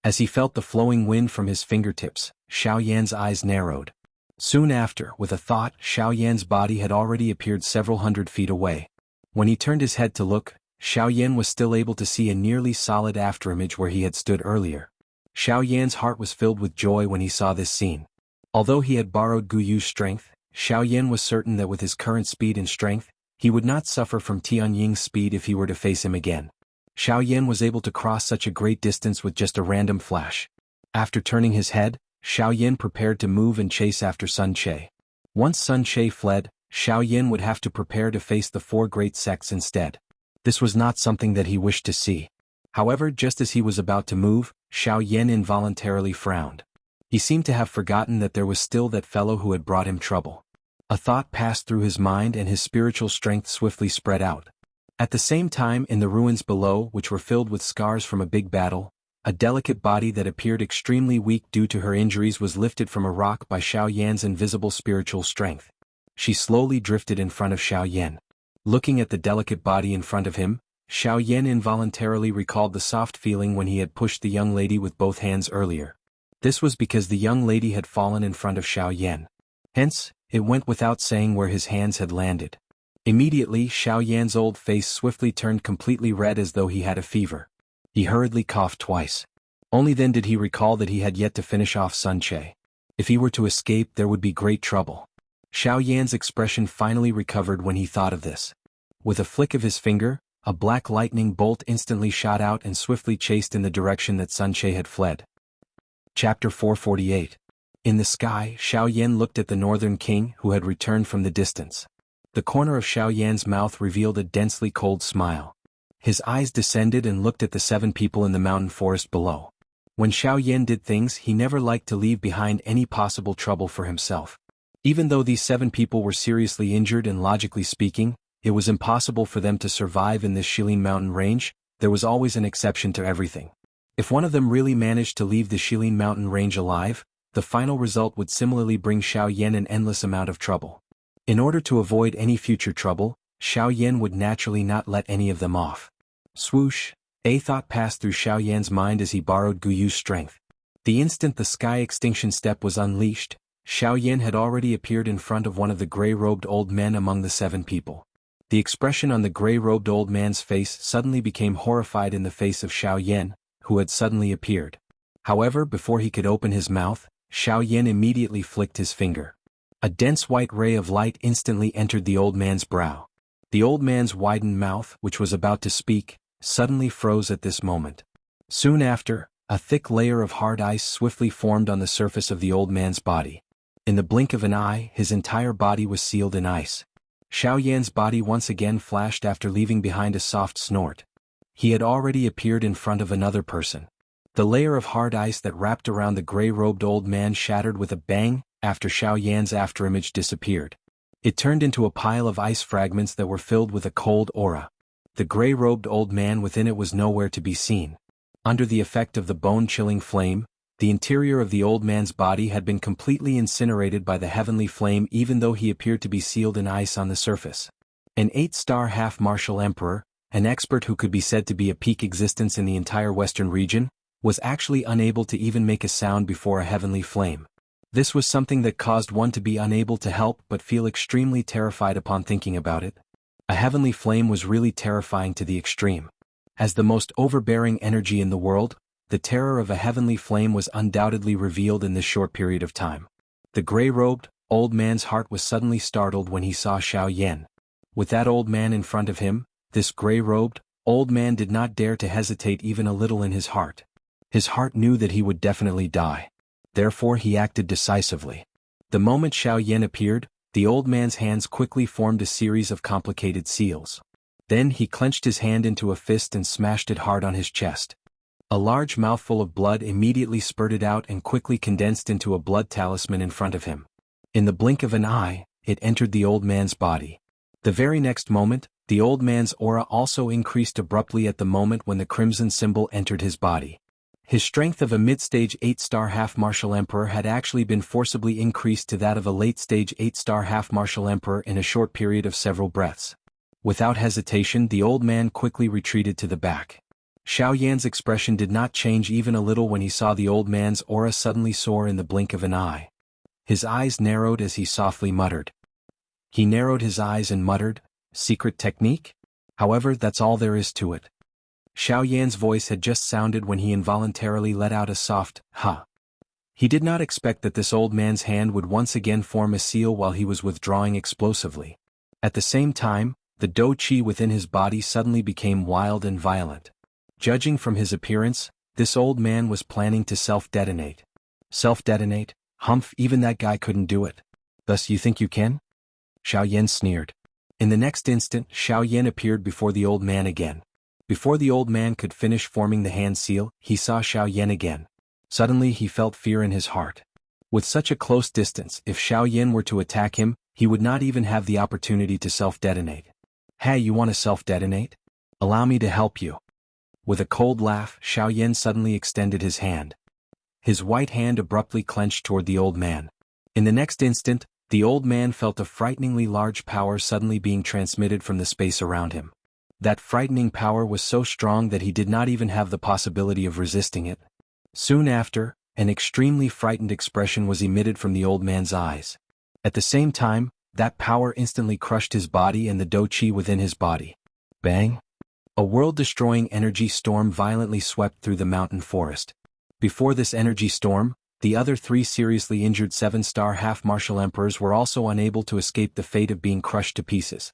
As he felt the flowing wind from his fingertips, Xiao Yan's eyes narrowed. Soon after, with a thought, Xiao Yan's body had already appeared several hundred feet away. When he turned his head to look, Xiao Yan was still able to see a nearly solid afterimage where he had stood earlier. Xiao Yan's heart was filled with joy when he saw this scene. Although he had borrowed Gu Yu's strength, Xiao Yan was certain that with his current speed and strength, he would not suffer from Tianying's speed if he were to face him again. Xiao Yan was able to cross such a great distance with just a random flash. After turning his head, Xiao Yan prepared to move and chase after Sun Che. Once Sun Che fled, Xiao Yan would have to prepare to face the 4 great sects instead. This was not something that he wished to see. However, just as he was about to move, Xiao Yan involuntarily frowned. He seemed to have forgotten that there was still that fellow who had brought him trouble. A thought passed through his mind and his spiritual strength swiftly spread out. At the same time, in the ruins below, which were filled with scars from a big battle, a delicate body that appeared extremely weak due to her injuries was lifted from a rock by Xiao Yan's invisible spiritual strength. She slowly drifted in front of Xiao Yan. Looking at the delicate body in front of him, Xiao Yan involuntarily recalled the soft feeling when he had pushed the young lady with both hands earlier. This was because the young lady had fallen in front of Xiao Yan. Hence, it went without saying where his hands had landed. Immediately, Xiao Yan's old face swiftly turned completely red as though he had a fever. He hurriedly coughed twice. Only then did he recall that he had yet to finish off Sun Che. If he were to escape, there would be great trouble. Xiao Yan's expression finally recovered when he thought of this. With a flick of his finger, a black lightning bolt instantly shot out and swiftly chased in the direction that Sun Che had fled. Chapter 448. In the sky, Xiao Yan looked at the northern king who had returned from the distance. The corner of Xiao Yan's mouth revealed a densely cold smile. His eyes descended and looked at the 7 people in the mountain forest below. When Xiao Yan did things, he never liked to leave behind any possible trouble for himself. Even though these 7 people were seriously injured and logically speaking, it was impossible for them to survive in this Shilin mountain range, there was always an exception to everything. If one of them really managed to leave the Shilin mountain range alive, the final result would similarly bring Xiao Yan an endless amount of trouble. In order to avoid any future trouble, Xiao Yan would naturally not let any of them off. Swoosh! A thought passed through Xiao Yan's mind as he borrowed Gu Yu's strength. The instant the sky extinction step was unleashed, Xiao Yan had already appeared in front of one of the gray-robed old men among the 7 people. The expression on the gray-robed old man's face suddenly became horrified in the face of Xiao Yan, who had suddenly appeared. However, before he could open his mouth, Xiao Yan immediately flicked his finger. A dense white ray of light instantly entered the old man's brow. The old man's widened mouth, which was about to speak, suddenly froze at this moment. Soon after, a thick layer of hard ice swiftly formed on the surface of the old man's body. In the blink of an eye, his entire body was sealed in ice. Xiao Yan's body once again flashed after leaving behind a soft snort. He had already appeared in front of another person. The layer of hard ice that wrapped around the gray-robed old man shattered with a bang, after Xiao Yan's afterimage disappeared. It turned into a pile of ice fragments that were filled with a cold aura. The gray-robed old man within it was nowhere to be seen. Under the effect of the bone-chilling flame, the interior of the old man's body had been completely incinerated by the heavenly flame, even though he appeared to be sealed in ice on the surface. An 8-star half-martial emperor, an expert who could be said to be a peak existence in the entire western region, was actually unable to even make a sound before a heavenly flame. This was something that caused one to be unable to help but feel extremely terrified upon thinking about it. A heavenly flame was really terrifying to the extreme. As the most overbearing energy in the world, the terror of a heavenly flame was undoubtedly revealed in this short period of time. The gray-robed, old man's heart was suddenly startled when he saw Xiao Yan. With that old man in front of him, this gray-robed, old man did not dare to hesitate even a little in his heart. His heart knew that he would definitely die. Therefore he acted decisively. The moment Xiao Yan appeared, the old man's hands quickly formed a series of complicated seals. Then he clenched his hand into a fist and smashed it hard on his chest. A large mouthful of blood immediately spurted out and quickly condensed into a blood talisman in front of him. In the blink of an eye, it entered the old man's body. The very next moment, the old man's aura also increased abruptly at the moment when the crimson symbol entered his body. His strength of a mid-stage 8-star half-martial emperor had actually been forcibly increased to that of a late-stage 8-star half-martial emperor in a short period of several breaths. Without hesitation, the old man quickly retreated to the back. Xiao Yan's expression did not change even a little when he saw the old man's aura suddenly soar in the blink of an eye. His eyes narrowed as he softly muttered. He narrowed his eyes and muttered, "Secret technique? However, that's all there is to it." Xiao Yan's voice had just sounded when he involuntarily let out a soft, "Ha." He did not expect that this old man's hand would once again form a seal while he was withdrawing explosively. At the same time, the dou qi within his body suddenly became wild and violent. Judging from his appearance, this old man was planning to self-detonate. Self-detonate? Humph, even that guy couldn't do it. Thus you think you can? Xiao Yan sneered. In the next instant, Xiao Yan appeared before the old man again. Before the old man could finish forming the hand seal, he saw Xiao Yan again. Suddenly he felt fear in his heart. With such a close distance, if Xiao Yan were to attack him, he would not even have the opportunity to self-detonate. Hey, you want to self-detonate? Allow me to help you. With a cold laugh, Xiao Yan suddenly extended his hand. His white hand abruptly clenched toward the old man. In the next instant, the old man felt a frighteningly large power suddenly being transmitted from the space around him. That frightening power was so strong that he did not even have the possibility of resisting it. Soon after, an extremely frightened expression was emitted from the old man's eyes. At the same time, that power instantly crushed his body and the dou qi within his body. Bang! A world-destroying energy storm violently swept through the mountain forest. Before this energy storm, the other 3 seriously injured 7-star half-martial emperors were also unable to escape the fate of being crushed to pieces.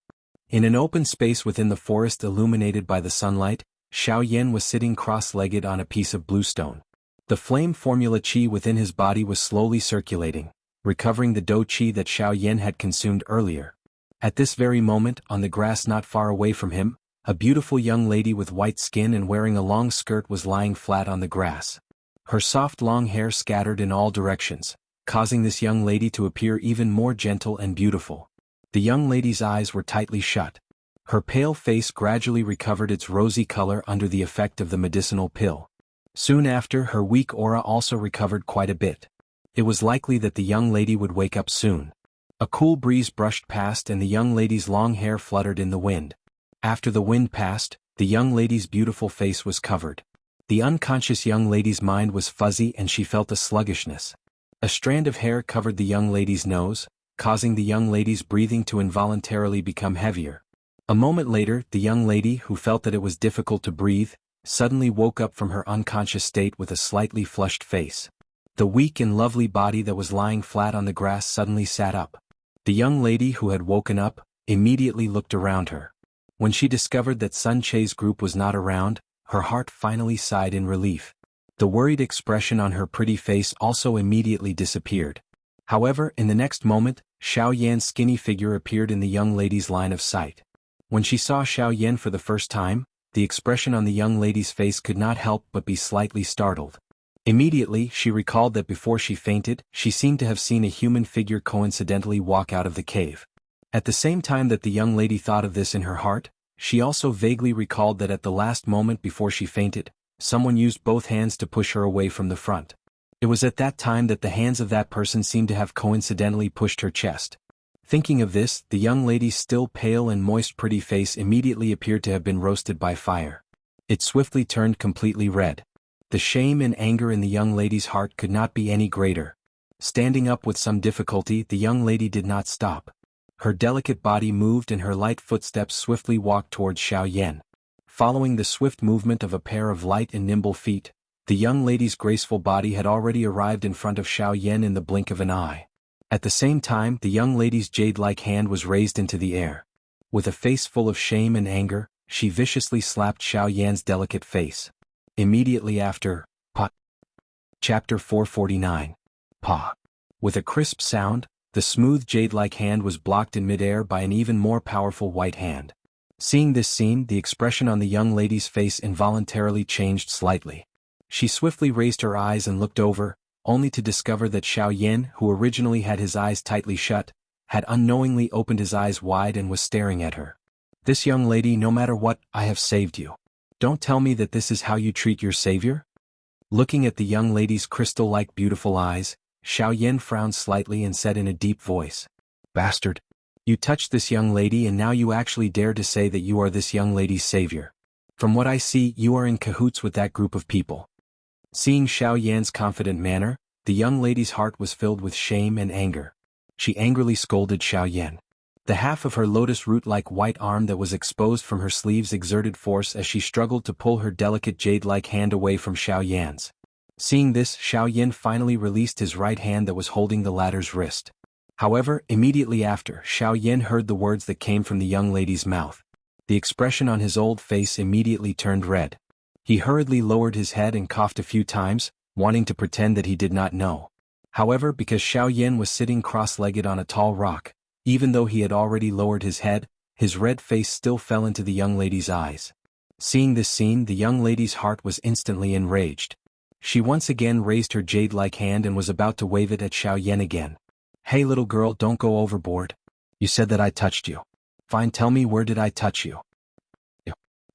In an open space within the forest illuminated by the sunlight, Xiao Yan was sitting cross-legged on a piece of bluestone. The flame formula qi within his body was slowly circulating, recovering the dou qi that Xiao Yan had consumed earlier. At this very moment, on the grass not far away from him, a beautiful young lady with white skin and wearing a long skirt was lying flat on the grass. Her soft long hair scattered in all directions, causing this young lady to appear even more gentle and beautiful. The young lady's eyes were tightly shut. Her pale face gradually recovered its rosy color under the effect of the medicinal pill. Soon after, her weak aura also recovered quite a bit. It was likely that the young lady would wake up soon. A cool breeze brushed past and the young lady's long hair fluttered in the wind. After the wind passed, the young lady's beautiful face was covered. The unconscious young lady's mind was fuzzy and she felt a sluggishness. A strand of hair covered the young lady's nose, causing the young lady's breathing to involuntarily become heavier. A moment later, the young lady, who felt that it was difficult to breathe, suddenly woke up from her unconscious state with a slightly flushed face. The weak and lovely body that was lying flat on the grass suddenly sat up. The young lady who had woken up immediately looked around her. When she discovered that Sun Che's group was not around, her heart finally sighed in relief. The worried expression on her pretty face also immediately disappeared. However, in the next moment, Xiao Yan's skinny figure appeared in the young lady's line of sight. When she saw Xiao Yan for the first time, the expression on the young lady's face could not help but be slightly startled. Immediately, she recalled that before she fainted, she seemed to have seen a human figure coincidentally walk out of the cave. At the same time that the young lady thought of this in her heart, she also vaguely recalled that at the last moment before she fainted, someone used both hands to push her away from the front. It was at that time that the hands of that person seemed to have coincidentally pushed her chest. Thinking of this, the young lady's still pale and moist pretty face immediately appeared to have been roasted by fire. It swiftly turned completely red. The shame and anger in the young lady's heart could not be any greater. Standing up with some difficulty, the young lady did not stop. Her delicate body moved and her light footsteps swiftly walked towards Xiaoyan. Following the swift movement of a pair of light and nimble feet, the young lady's graceful body had already arrived in front of Xiaoyan in the blink of an eye. At the same time, the young lady's jade-like hand was raised into the air. With a face full of shame and anger, she viciously slapped Xiaoyan's delicate face. Immediately after, Pa. Chapter 449. Pa. With a crisp sound, the smooth jade-like hand was blocked in midair by an even more powerful white hand. Seeing this scene, the expression on the young lady's face involuntarily changed slightly. She swiftly raised her eyes and looked over, only to discover that Xiaoyan, who originally had his eyes tightly shut, had unknowingly opened his eyes wide and was staring at her. "This young lady, no matter what, I have saved you. Don't tell me that this is how you treat your savior?" Looking at the young lady's crystal-like beautiful eyes, Xiaoyan frowned slightly and said in a deep voice, "Bastard. You touched this young lady and now you actually dare to say that you are this young lady's savior. From what I see, you are in cahoots with that group of people." Seeing Xiaoyan's confident manner, the young lady's heart was filled with shame and anger. She angrily scolded Xiaoyan. The half of her lotus root-like white arm that was exposed from her sleeves exerted force as she struggled to pull her delicate jade-like hand away from Xiaoyan's. Seeing this, Xiaoyan finally released his right hand that was holding the latter's wrist. However, immediately after, Xiaoyan heard the words that came from the young lady's mouth. The expression on his old face immediately turned red. He hurriedly lowered his head and coughed a few times, wanting to pretend that he did not know. However, because Xiaoyan was sitting cross-legged on a tall rock, even though he had already lowered his head, his red face still fell into the young lady's eyes. Seeing this scene, the young lady's heart was instantly enraged. She once again raised her jade-like hand and was about to wave it at Xiaoyan again. "Hey little girl, don't go overboard. You said that I touched you. Fine, tell me, where did I touch you?"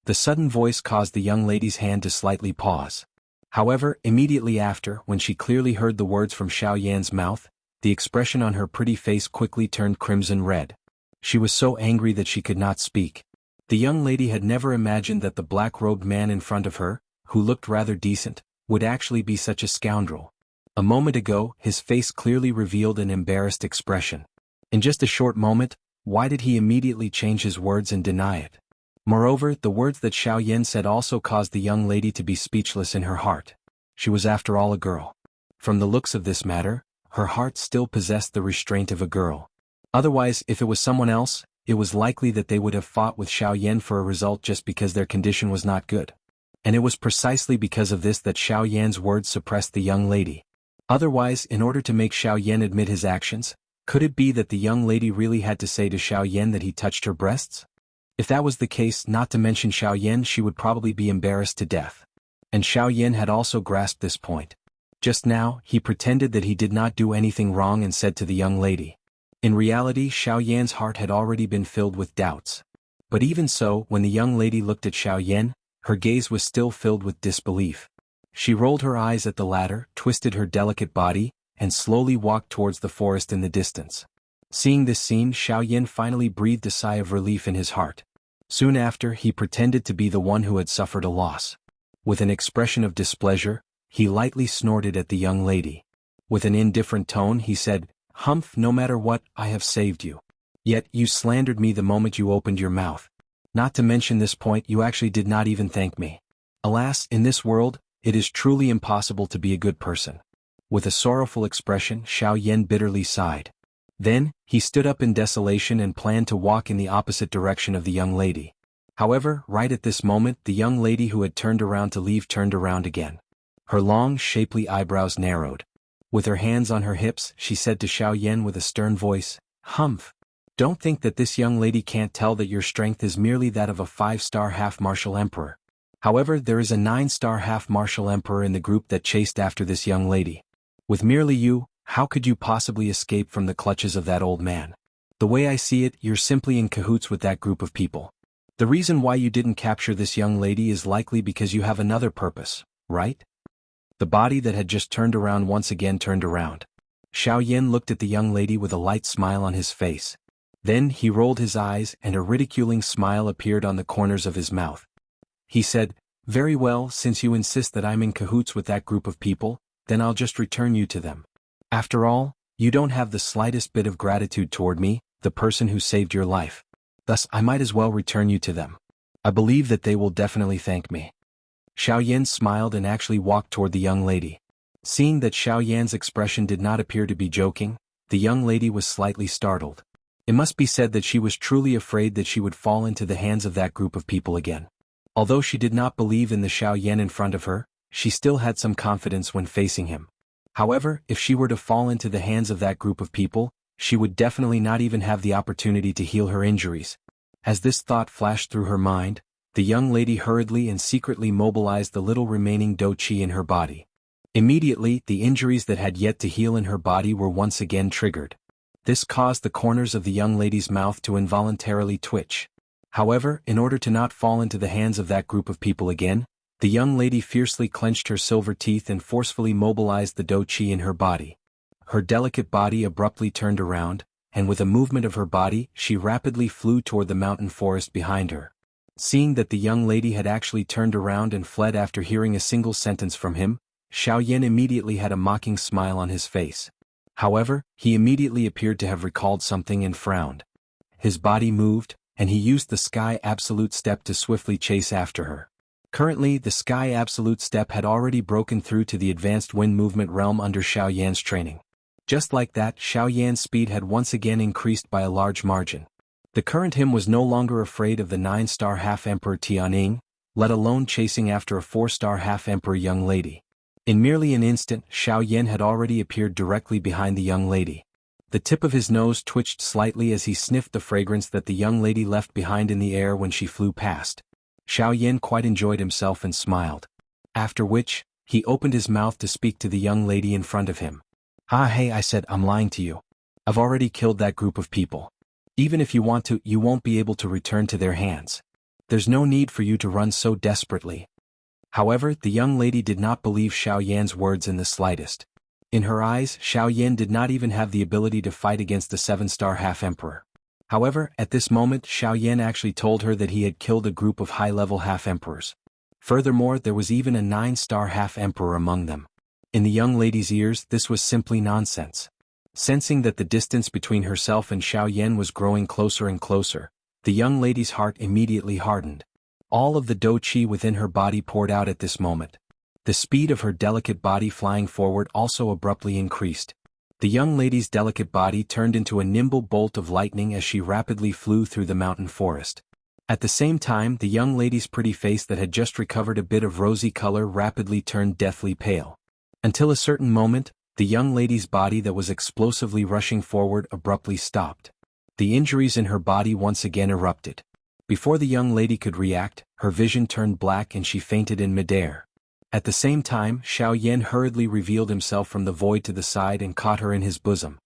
The sudden voice caused the young lady's hand to slightly pause. However, immediately after, when she clearly heard the words from Xiaoyan's mouth, the expression on her pretty face quickly turned crimson red. She was so angry that she could not speak. The young lady had never imagined that the black-robed man in front of her, who looked rather decent, would actually be such a scoundrel. A moment ago, his face clearly revealed an embarrassed expression. In just a short moment, why did he immediately change his words and deny it? Moreover, the words that Xiaoyan said also caused the young lady to be speechless in her heart. She was after all a girl. From the looks of this matter, her heart still possessed the restraint of a girl. Otherwise, if it was someone else, it was likely that they would have fought with Xiaoyan for a result just because their condition was not good. And it was precisely because of this that Xiaoyan's words suppressed the young lady. Otherwise, in order to make Xiaoyan admit his actions, could it be that the young lady really had to say to Xiaoyan that he touched her breasts? If that was the case, not to mention Xiaoyan, she would probably be embarrassed to death. And Xiaoyan had also grasped this point. Just now, he pretended that he did not do anything wrong and said to the young lady. In reality, Xiaoyan's heart had already been filled with doubts. But even so, when the young lady looked at Xiaoyan, her gaze was still filled with disbelief. She rolled her eyes at the latter, twisted her delicate body, and slowly walked towards the forest in the distance. Seeing this scene, Xiaoyan finally breathed a sigh of relief in his heart. Soon after, he pretended to be the one who had suffered a loss. With an expression of displeasure, he lightly snorted at the young lady. With an indifferent tone, he said, "Humph, no matter what, I have saved you. Yet, you slandered me the moment you opened your mouth. Not to mention this point, you actually did not even thank me. Alas, in this world, it is truly impossible to be a good person." With a sorrowful expression, Xiaoyan bitterly sighed. Then, he stood up in desolation and planned to walk in the opposite direction of the young lady. However, right at this moment, the young lady who had turned around to leave turned around again. Her long, shapely eyebrows narrowed. With her hands on her hips, she said to Xiaoyan with a stern voice, "Humph. Don't think that this young lady can't tell that your strength is merely that of a 5-star half-martial emperor. However, there is a 9-star half-martial emperor in the group that chased after this young lady. With merely you, how could you possibly escape from the clutches of that old man? The way I see it, you're simply in cahoots with that group of people. The reason why you didn't capture this young lady is likely because you have another purpose, right? The body that had just turned around once again turned around. Xiaoyan looked at the young lady with a light smile on his face. Then he rolled his eyes and a ridiculing smile appeared on the corners of his mouth. He said, "Very well, since you insist that I'm in cahoots with that group of people, then I'll just return you to them. After all, you don't have the slightest bit of gratitude toward me, the person who saved your life. Thus I might as well return you to them. I believe that they will definitely thank me." Xiaoyan smiled and actually walked toward the young lady. Seeing that Xiaoyan's expression did not appear to be joking, the young lady was slightly startled. It must be said that she was truly afraid that she would fall into the hands of that group of people again. Although she did not believe in the Xiaoyan in front of her, she still had some confidence when facing him. However, if she were to fall into the hands of that group of people, she would definitely not even have the opportunity to heal her injuries. As this thought flashed through her mind, the young lady hurriedly and secretly mobilized the little remaining do qi in her body. Immediately, the injuries that had yet to heal in her body were once again triggered. This caused the corners of the young lady's mouth to involuntarily twitch. However, in order to not fall into the hands of that group of people again, the young lady fiercely clenched her silver teeth and forcefully mobilized the do qi in her body. Her delicate body abruptly turned around, and with a movement of her body, she rapidly flew toward the mountain forest behind her. Seeing that the young lady had actually turned around and fled after hearing a single sentence from him, Xiaoyan immediately had a mocking smile on his face. However, he immediately appeared to have recalled something and frowned. His body moved, and he used the Sky Absolute Step to swiftly chase after her. Currently, the Sky Absolute Step had already broken through to the advanced wind movement realm under Xiaoyan's training. Just like that, Xiaoyan's speed had once again increased by a large margin. The current him was no longer afraid of the 9-star half-emperor Tianning, let alone chasing after a 4-star half-emperor young lady. In merely an instant, Xiaoyan had already appeared directly behind the young lady. The tip of his nose twitched slightly as he sniffed the fragrance that the young lady left behind in the air when she flew past. Xiaoyan quite enjoyed himself and smiled. After which, he opened his mouth to speak to the young lady in front of him. "Ah hey, I said I'm lying to you. I've already killed that group of people. Even if you want to, you won't be able to return to their hands. There's no need for you to run so desperately." However, the young lady did not believe Xiaoyan's words in the slightest. In her eyes, Xiaoyan did not even have the ability to fight against the 7-star half-emperor. However, at this moment, Xiaoyan actually told her that he had killed a group of high-level half-emperors. Furthermore, there was even a 9-star half-emperor among them. In the young lady's ears, this was simply nonsense. Sensing that the distance between herself and Xiaoyan was growing closer and closer, the young lady's heart immediately hardened. All of the do qi within her body poured out at this moment. The speed of her delicate body flying forward also abruptly increased. The young lady's delicate body turned into a nimble bolt of lightning as she rapidly flew through the mountain forest. At the same time, the young lady's pretty face that had just recovered a bit of rosy color rapidly turned deathly pale. Until a certain moment, the young lady's body that was explosively rushing forward abruptly stopped. The injuries in her body once again erupted. Before the young lady could react, her vision turned black and she fainted in midair. At the same time, Xiaoyan hurriedly revealed himself from the void to the side and caught her in his bosom.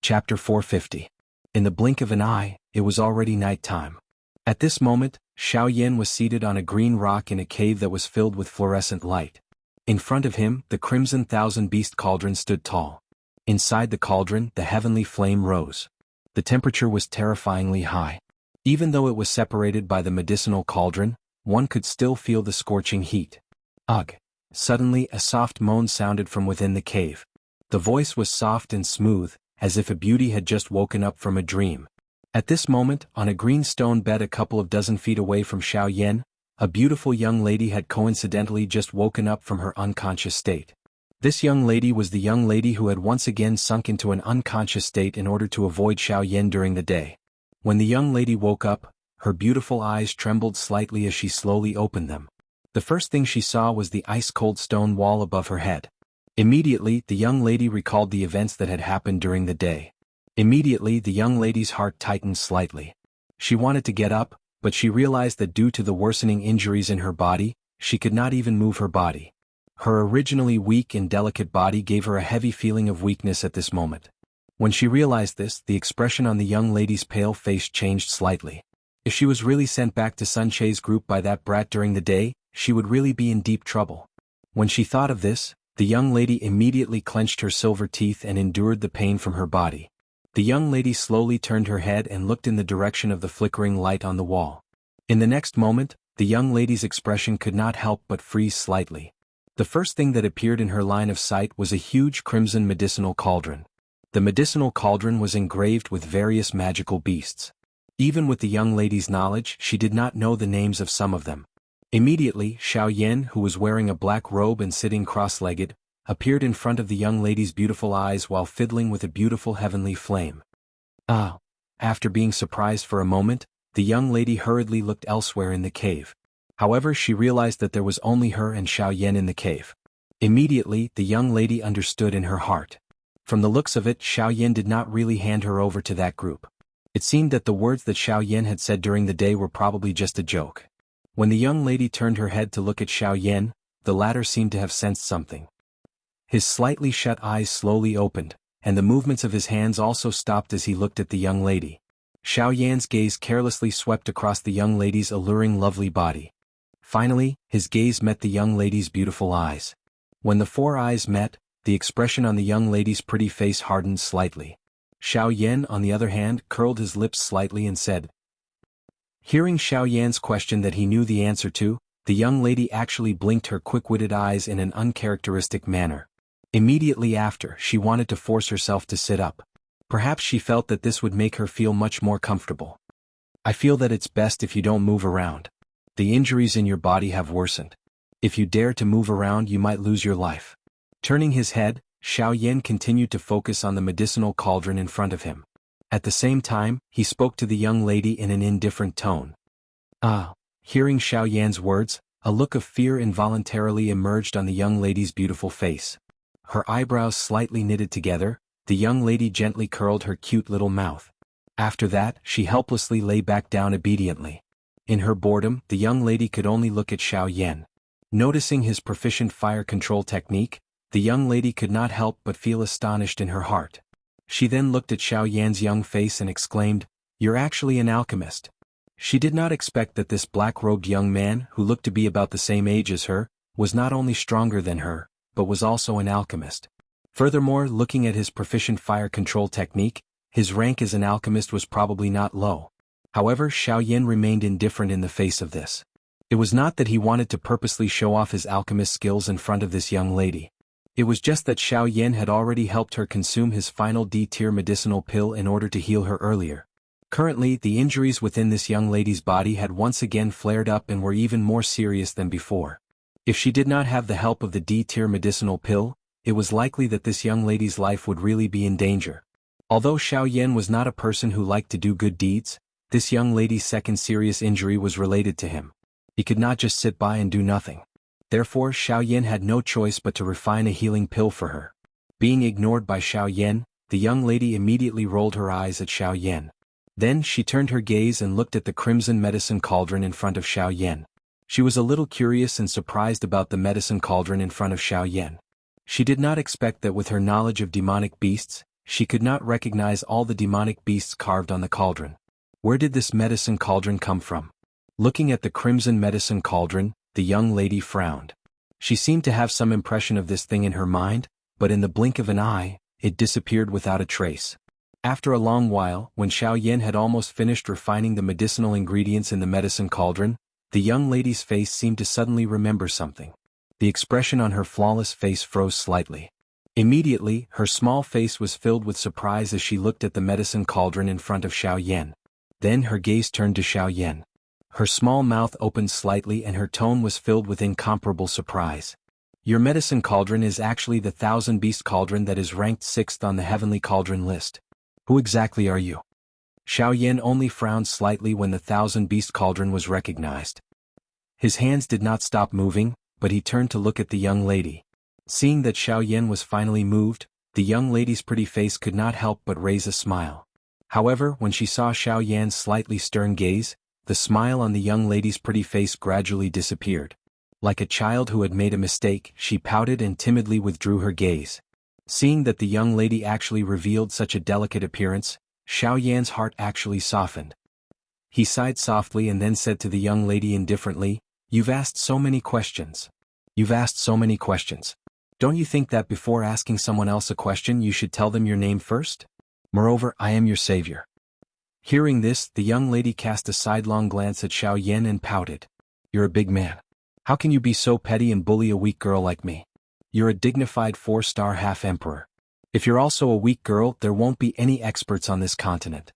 Chapter 450. In the blink of an eye, it was already night time. At this moment, Xiaoyan was seated on a green rock in a cave that was filled with fluorescent light. In front of him, the crimson thousand-beast cauldron stood tall. Inside the cauldron, the heavenly flame rose. The temperature was terrifyingly high. Even though it was separated by the medicinal cauldron, one could still feel the scorching heat. Ugh! Suddenly a soft moan sounded from within the cave. The voice was soft and smooth, as if a beauty had just woken up from a dream. At this moment, on a green stone bed a couple of dozen feet away from Xiaoyan, a beautiful young lady had coincidentally just woken up from her unconscious state. This young lady was the young lady who had once again sunk into an unconscious state in order to avoid Xiaoyan during the day. When the young lady woke up, her beautiful eyes trembled slightly as she slowly opened them. The first thing she saw was the ice-cold stone wall above her head. Immediately, the young lady recalled the events that had happened during the day. Immediately, the young lady's heart tightened slightly. She wanted to get up, but she realized that due to the worsening injuries in her body, she could not even move her body. Her originally weak and delicate body gave her a heavy feeling of weakness at this moment. When she realized this, the expression on the young lady's pale face changed slightly. If she was really sent back to Sun Che's group by that brat during the day, she would really be in deep trouble. When she thought of this, the young lady immediately clenched her silver teeth and endured the pain from her body. The young lady slowly turned her head and looked in the direction of the flickering light on the wall. In the next moment, the young lady's expression could not help but freeze slightly. The first thing that appeared in her line of sight was a huge crimson medicinal cauldron. The medicinal cauldron was engraved with various magical beasts. Even with the young lady's knowledge, she did not know the names of some of them. Immediately, Xianxia, who was wearing a black robe and sitting cross-legged, appeared in front of the young lady's beautiful eyes while fiddling with a beautiful heavenly flame. Ah! After being surprised for a moment, the young lady hurriedly looked elsewhere in the cave. However, she realized that there was only her and Xianxia in the cave. Immediately, the young lady understood in her heart. From the looks of it, Xianxia did not really hand her over to that group. It seemed that the words that Xianxia had said during the day were probably just a joke. When the young lady turned her head to look at Xianxia, the latter seemed to have sensed something. His slightly shut eyes slowly opened, and the movements of his hands also stopped as he looked at the young lady. Xianxia's gaze carelessly swept across the young lady's alluring lovely body. Finally, his gaze met the young lady's beautiful eyes. When the four eyes met, the expression on the young lady's pretty face hardened slightly. Xianxia, on the other hand, curled his lips slightly and said. Hearing Xianxia's question that he knew the answer to, the young lady actually blinked her quick-witted eyes in an uncharacteristic manner. Immediately after, she wanted to force herself to sit up. Perhaps she felt that this would make her feel much more comfortable. I feel that it's best if you don't move around. The injuries in your body have worsened. If you dare to move around, you might lose your life. Turning his head, Xianxia continued to focus on the medicinal cauldron in front of him. At the same time, he spoke to the young lady in an indifferent tone. Ah! Hearing Xianxia's words, a look of fear involuntarily emerged on the young lady's beautiful face. Her eyebrows slightly knitted together, the young lady gently curled her cute little mouth. After that, she helplessly lay back down obediently. In her boredom, the young lady could only look at Xianxia. Noticing his proficient fire control technique, the young lady could not help but feel astonished in her heart. She then looked at Xianxia's young face and exclaimed, "You're actually an alchemist." She did not expect that this black-robed young man, who looked to be about the same age as her, was not only stronger than her, but was also an alchemist. Furthermore, looking at his proficient fire control technique, his rank as an alchemist was probably not low. However, Xianxia remained indifferent in the face of this. It was not that he wanted to purposely show off his alchemist skills in front of this young lady. It was just that Xianxia had already helped her consume his final D-tier medicinal pill in order to heal her earlier. Currently, the injuries within this young lady's body had once again flared up and were even more serious than before. If she did not have the help of the D-tier medicinal pill, it was likely that this young lady's life would really be in danger. Although Xianxia was not a person who liked to do good deeds, this young lady's second serious injury was related to him. He could not just sit by and do nothing. Therefore, Xianxia had no choice but to refine a healing pill for her. Being ignored by Xianxia, the young lady immediately rolled her eyes at Xianxia. Then she turned her gaze and looked at the crimson medicine cauldron in front of Xianxia. She was a little curious and surprised about the medicine cauldron in front of Xianxia. She did not expect that with her knowledge of demonic beasts, she could not recognize all the demonic beasts carved on the cauldron. Where did this medicine cauldron come from? Looking at the crimson medicine cauldron, the young lady frowned. She seemed to have some impression of this thing in her mind, but in the blink of an eye, it disappeared without a trace. After a long while, when Xianxia had almost finished refining the medicinal ingredients in the medicine cauldron, the young lady's face seemed to suddenly remember something. The expression on her flawless face froze slightly. Immediately, her small face was filled with surprise as she looked at the medicine cauldron in front of Xianxia. Then her gaze turned to Xianxia. Her small mouth opened slightly and her tone was filled with incomparable surprise. Your medicine cauldron is actually the Thousand Beast Cauldron that is ranked 6th on the Heavenly Cauldron list. Who exactly are you? Xianxia only frowned slightly when the Thousand Beast Cauldron was recognized. His hands did not stop moving, but he turned to look at the young lady. Seeing that Xianxia was finally moved, the young lady's pretty face could not help but raise a smile. However, when she saw Xianxia's slightly stern gaze, the smile on the young lady's pretty face gradually disappeared. Like a child who had made a mistake, she pouted and timidly withdrew her gaze. Seeing that the young lady actually revealed such a delicate appearance, Xiaoyan's heart actually softened. He sighed softly and then said to the young lady indifferently, "You've asked so many questions. You've asked so many questions. Don't you think that before asking someone else a question you should tell them your name first? Moreover, I am your savior." Hearing this, the young lady cast a sidelong glance at Xiaoyan and pouted. "You're a big man. How can you be so petty and bully a weak girl like me? You're a dignified 4-star half-emperor. If you're also a weak girl, there won't be any experts on this continent."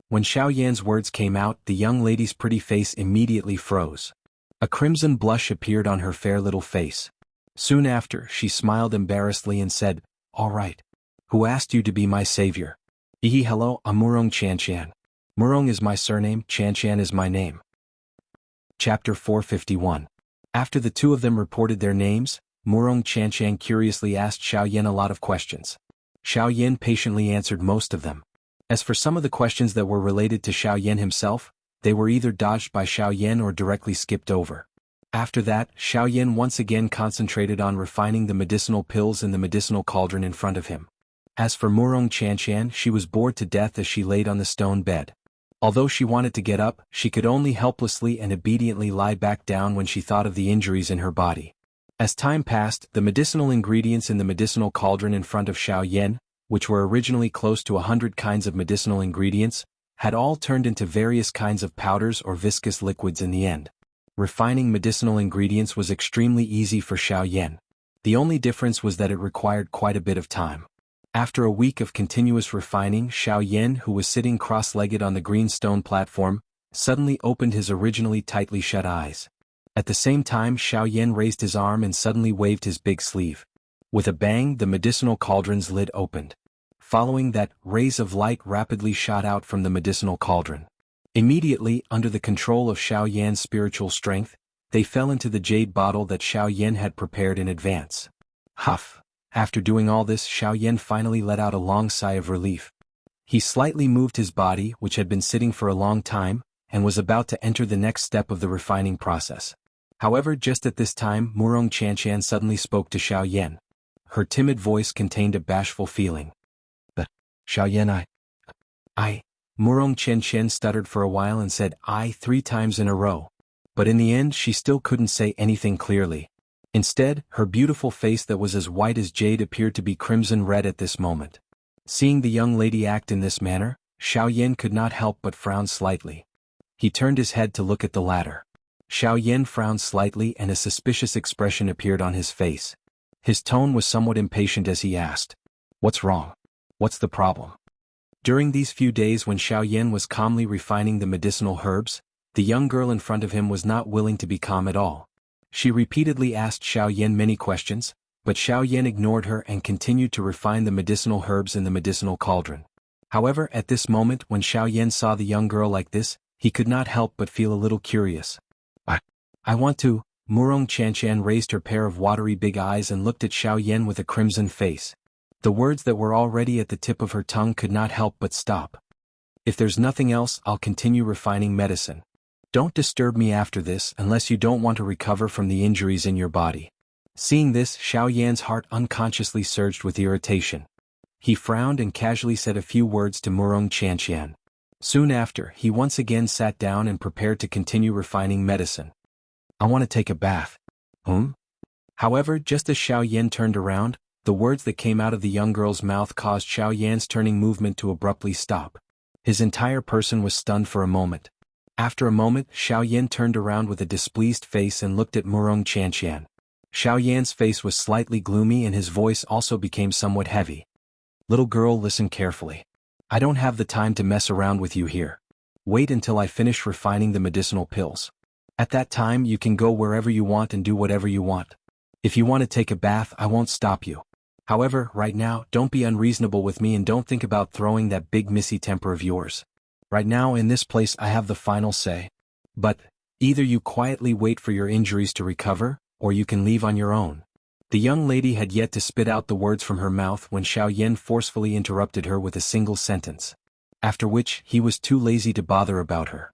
When Xiaoyan's words came out, the young lady's pretty face immediately froze. A crimson blush appeared on her fair little face. Soon after, she smiled embarrassedly and said, "All right. Who asked you to be my savior?" Hello, I'm Murong Xianxian. Murong is my surname, Xianxian is my name." Chapter 451. After the two of them reported their names, Murong Xianxian curiously asked Xiaoyan a lot of questions. Xiaoyan patiently answered most of them. As for some of the questions that were related to Xiaoyan himself, they were either dodged by Xiaoyan or directly skipped over. After that, Xiaoyan once again concentrated on refining the medicinal pills in the medicinal cauldron in front of him. As for Murong Xianxian, she was bored to death as she laid on the stone bed. Although she wanted to get up, she could only helplessly and obediently lie back down when she thought of the injuries in her body. As time passed, the medicinal ingredients in the medicinal cauldron in front of Xiaoyan, which were originally close to 100 kinds of medicinal ingredients, had all turned into various kinds of powders or viscous liquids in the end. Refining medicinal ingredients was extremely easy for Xiaoyan. The only difference was that it required quite a bit of time. After a week of continuous refining, Xiaoyan, who was sitting cross-legged on the green stone platform, suddenly opened his originally tightly shut eyes. At the same time, Xiaoyan raised his arm and suddenly waved his big sleeve. With a bang, the medicinal cauldron's lid opened. Following that, rays of light rapidly shot out from the medicinal cauldron. Immediately, under the control of Xiaoyan's spiritual strength, they fell into the jade bottle that Xiaoyan had prepared in advance. Huff! After doing all this, Xiaoyan finally let out a long sigh of relief. He slightly moved his body, which had been sitting for a long time, and was about to enter the next step of the refining process. However, just at this time, Murong Xianxian suddenly spoke to Xiaoyan. Her timid voice contained a bashful feeling. "Xiaoyan, I. Murong Xianxian stuttered for a while and said "I" 3 times in a row. But in the end she still couldn't say anything clearly. Instead, her beautiful face that was as white as jade appeared to be crimson red at this moment. Seeing the young lady act in this manner, Xiaoyan could not help but frown slightly. He turned his head to look at the latter. Xiaoyan frowned slightly and a suspicious expression appeared on his face. His tone was somewhat impatient as he asked, "What's wrong? What's the problem?" During these few days when Xiaoyan was calmly refining the medicinal herbs, the young girl in front of him was not willing to be calm at all. She repeatedly asked Xiaoyan many questions, but Xiaoyan ignored her and continued to refine the medicinal herbs in the medicinal cauldron. However, at this moment when Xiaoyan saw the young girl like this, he could not help but feel a little curious. I want to." Murong Xianxian raised her pair of watery big eyes and looked at Xiaoyan with a crimson face. The words that were already at the tip of her tongue could not help but stop. "If there's nothing else, I'll continue refining medicine. Don't disturb me after this unless you don't want to recover from the injuries in your body." Seeing this, Xiaoyan's heart unconsciously surged with irritation. He frowned and casually said a few words to Murong Xianxian. Soon after, he once again sat down and prepared to continue refining medicine. "I want to take a bath." However, just as Xiaoyan turned around, the words that came out of the young girl's mouth caused Xiaoyan's turning movement to abruptly stop. His entire person was stunned for a moment. After a moment, Xiaoyan turned around with a displeased face and looked at Murong Xianxian. Xiaoyan's face was slightly gloomy and his voice also became somewhat heavy. "Little girl, listen carefully. I don't have the time to mess around with you here. Wait until I finish refining the medicinal pills. At that time you can go wherever you want and do whatever you want. If you want to take a bath, I won't stop you. However, right now, don't be unreasonable with me and don't think about throwing that big missy temper of yours. Right now in this place I have the final say. But, either you quietly wait for your injuries to recover, or you can leave on your own." The young lady had yet to spit out the words from her mouth when Xiaoyan forcefully interrupted her with a single sentence. After which, he was too lazy to bother about her.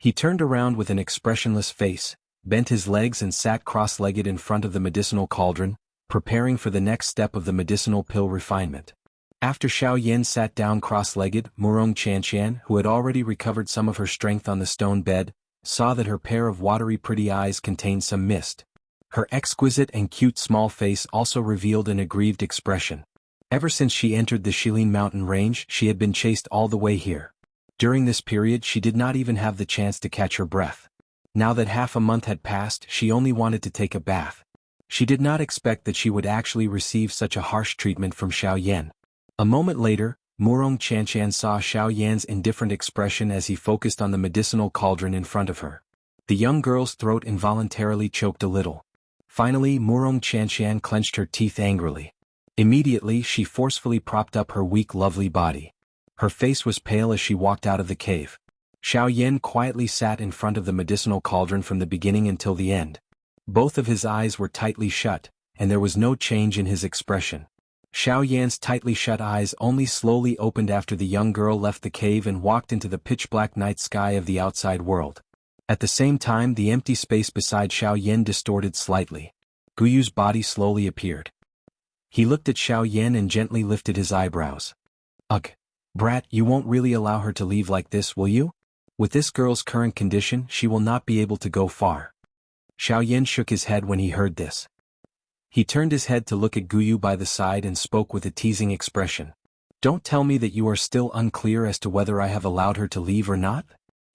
He turned around with an expressionless face, bent his legs and sat cross-legged in front of the medicinal cauldron, preparing for the next step of the medicinal pill refinement. After Xiaoyan sat down cross-legged, Murong Qianxian, who had already recovered some of her strength on the stone bed, saw that her pair of watery pretty eyes contained some mist. Her exquisite and cute small face also revealed an aggrieved expression. Ever since she entered the Shilin mountain range, she had been chased all the way here. During this period she did not even have the chance to catch her breath. Now that half a month had passed, she only wanted to take a bath. She did not expect that she would actually receive such a harsh treatment from Xiaoyan. A moment later, Murong Qianxian saw Xiaoyan's indifferent expression as he focused on the medicinal cauldron in front of her. The young girl's throat involuntarily choked a little. Finally, Murong Qianxian clenched her teeth angrily. Immediately, she forcefully propped up her weak, lovely body. Her face was pale as she walked out of the cave. Xiaoyan quietly sat in front of the medicinal cauldron from the beginning until the end. Both of his eyes were tightly shut, and there was no change in his expression. Xiaoyan's tightly shut eyes only slowly opened after the young girl left the cave and walked into the pitch-black night sky of the outside world. At the same time, the empty space beside Xiaoyan distorted slightly. Guyu's body slowly appeared. He looked at Xiaoyan and gently lifted his eyebrows. Ugh, brat, you won't really allow her to leave like this, will you? With this girl's current condition, she will not be able to go far. Xiaoyan shook his head when he heard this. He turned his head to look at Guyu by the side and spoke with a teasing expression. Don't tell me that you are still unclear as to whether I have allowed her to leave or not?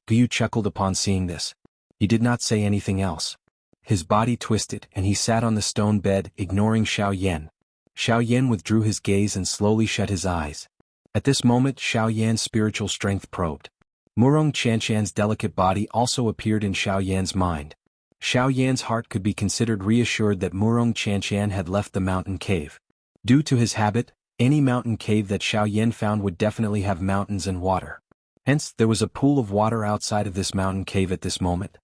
Guyu chuckled upon seeing this. He did not say anything else. His body twisted and he sat on the stone bed, ignoring Xiaoyan. Xiaoyan withdrew his gaze and slowly shut his eyes. At this moment, Xiaoyan's spiritual strength probed. Murong Qianxian's delicate body also appeared in Xiaoyan's mind. Xiaoyan's heart could be considered reassured that Murong Qianxian had left the mountain cave. Due to his habit, any mountain cave that Xiaoyan found would definitely have mountains and water. Hence, there was a pool of water outside of this mountain cave at this moment.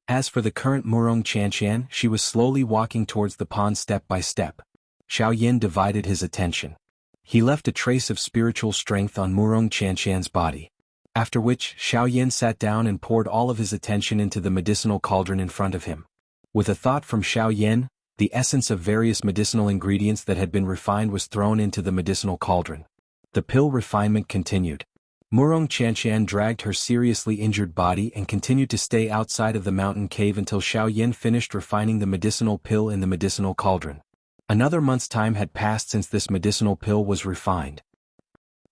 As for the current Murong Qianxian, she was slowly walking towards the pond step by step. Xiaoyan divided his attention. He left a trace of spiritual strength on Murong Qianxian's body. After which, Xiaoyan sat down and poured all of his attention into the medicinal cauldron in front of him. With a thought from Xiaoyan, the essence of various medicinal ingredients that had been refined was thrown into the medicinal cauldron. The pill refinement continued. Murong Qianxian dragged her seriously injured body and continued to stay outside of the mountain cave until Xiaoyan finished refining the medicinal pill in the medicinal cauldron. Another month's time had passed since this medicinal pill was refined.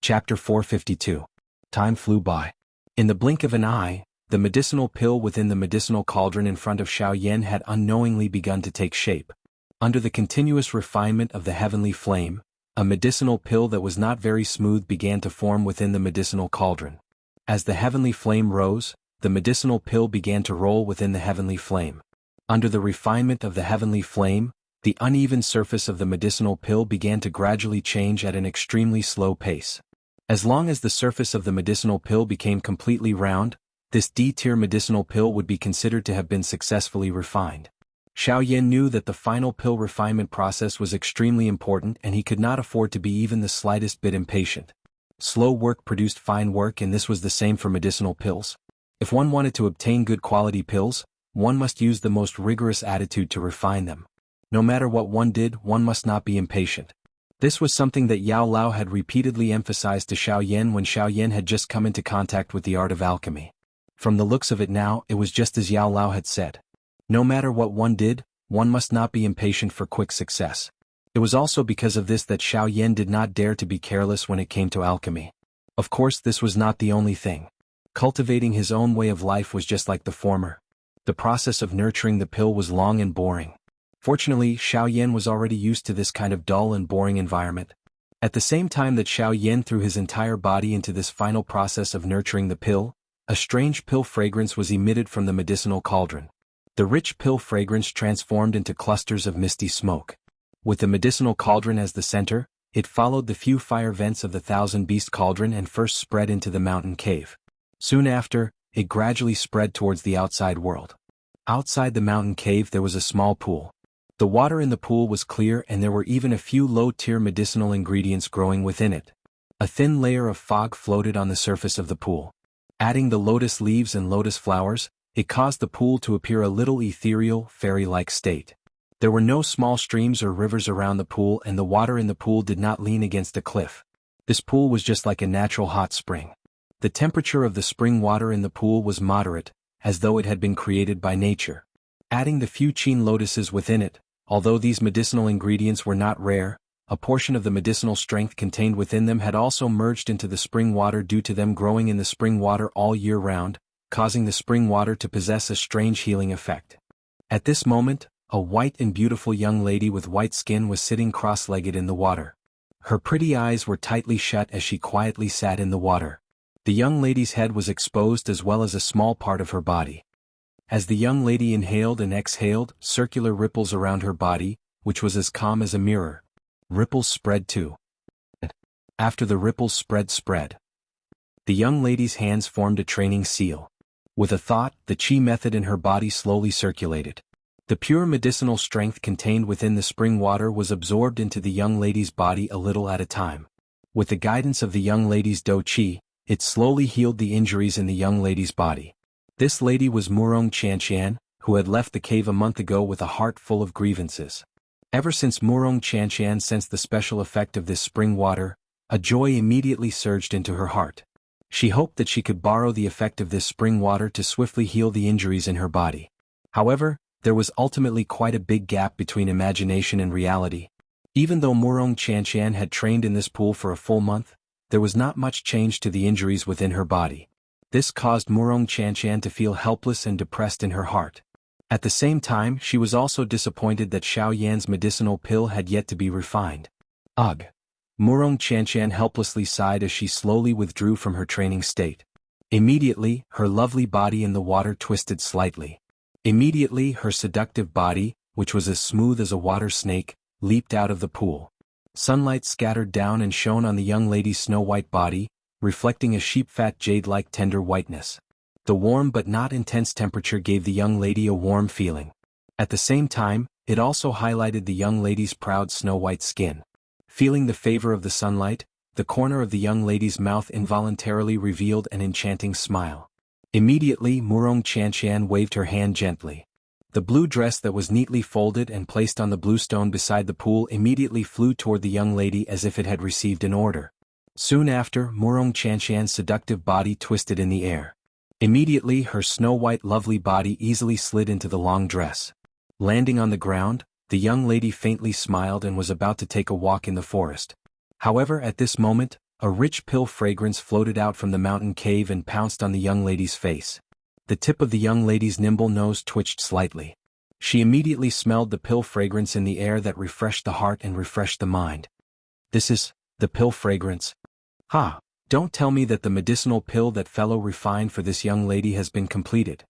Chapter 452. Time flew by. In the blink of an eye, the medicinal pill within the medicinal cauldron in front of Xiaoyan had unknowingly begun to take shape. Under the continuous refinement of the heavenly flame, a medicinal pill that was not very smooth began to form within the medicinal cauldron. As the heavenly flame rose, the medicinal pill began to roll within the heavenly flame. Under the refinement of the heavenly flame, the uneven surface of the medicinal pill began to gradually change at an extremely slow pace. As long as the surface of the medicinal pill became completely round, this D-tier medicinal pill would be considered to have been successfully refined. Xiaoyan knew that the final pill refinement process was extremely important and he could not afford to be even the slightest bit impatient. Slow work produced fine work, and this was the same for medicinal pills. If one wanted to obtain good quality pills, one must use the most rigorous attitude to refine them. No matter what one did, one must not be impatient. This was something that Yao Lao had repeatedly emphasized to Xiaoyan when Xiaoyan had just come into contact with the art of alchemy. From the looks of it now, it was just as Yao Lao had said. No matter what one did, one must not be impatient for quick success. It was also because of this that Xiaoyan did not dare to be careless when it came to alchemy. Of course, this was not the only thing. Cultivating his own way of life was just like the former. The process of nurturing the pill was long and boring. Fortunately, Xiaoyan was already used to this kind of dull and boring environment. At the same time that Xiaoyan threw his entire body into this final process of nurturing the pill, a strange pill fragrance was emitted from the medicinal cauldron. The rich pill fragrance transformed into clusters of misty smoke. With the medicinal cauldron as the center, it followed the few fire vents of the thousand-beast cauldron and first spread into the mountain cave. Soon after, it gradually spread towards the outside world. Outside the mountain cave there was a small pool. The water in the pool was clear and there were even a few low-tier medicinal ingredients growing within it. A thin layer of fog floated on the surface of the pool. Adding the lotus leaves and lotus flowers, it caused the pool to appear a little ethereal, fairy-like state. There were no small streams or rivers around the pool, and the water in the pool did not lean against a cliff. This pool was just like a natural hot spring. The temperature of the spring water in the pool was moderate, as though it had been created by nature. Adding the few chin lotuses within it, although these medicinal ingredients were not rare, a portion of the medicinal strength contained within them had also merged into the spring water due to them growing in the spring water all year round, causing the spring water to possess a strange healing effect. At this moment, a white and beautiful young lady with white skin was sitting cross-legged in the water. Her pretty eyes were tightly shut as she quietly sat in the water. The young lady's head was exposed as well as a small part of her body. As the young lady inhaled and exhaled, circular ripples around her body, which was as calm as a mirror. Ripples spread too. After the ripples spread. The young lady's hands formed a training seal. With a thought, the chi method in her body slowly circulated. The pure medicinal strength contained within the spring water was absorbed into the young lady's body a little at a time. With the guidance of the young lady's do chi, it slowly healed the injuries in the young lady's body. This lady was Murong Xianxia, who had left the cave a month ago with a heart full of grievances. Ever since Murong Xianxia sensed the special effect of this spring water, a joy immediately surged into her heart. She hoped that she could borrow the effect of this spring water to swiftly heal the injuries in her body. However, there was ultimately quite a big gap between imagination and reality. Even though Murong Xianxia had trained in this pool for a full month, there was not much change to the injuries within her body. This caused Murong Xianxia to feel helpless and depressed in her heart. At the same time, she was also disappointed that Xiaoyan's medicinal pill had yet to be refined. Ugh! Murong Xianxia helplessly sighed as she slowly withdrew from her training state. Immediately, her lovely body in the water twisted slightly. Immediately, her seductive body, which was as smooth as a water snake, leaped out of the pool. Sunlight scattered down and shone on the young lady's snow-white body, reflecting a sheep-fat jade-like tender whiteness. The warm but not intense temperature gave the young lady a warm feeling. At the same time, it also highlighted the young lady's proud snow-white skin. Feeling the favor of the sunlight, the corner of the young lady's mouth involuntarily revealed an enchanting smile. Immediately, Murong Xianxia waved her hand gently. The blue dress that was neatly folded and placed on the blue stone beside the pool immediately flew toward the young lady as if it had received an order. Soon after, Murong Xianxia's seductive body twisted in the air. Immediately, her snow-white lovely body easily slid into the long dress. Landing on the ground, the young lady faintly smiled and was about to take a walk in the forest. However, at this moment, a rich pill fragrance floated out from the mountain cave and pounced on the young lady's face. The tip of the young lady's nimble nose twitched slightly. She immediately smelled the pill fragrance in the air that refreshed the heart and refreshed the mind. This is the pill fragrance. Ha! Don't tell me that the medicinal pill that fellow refined for this young lady has been completed.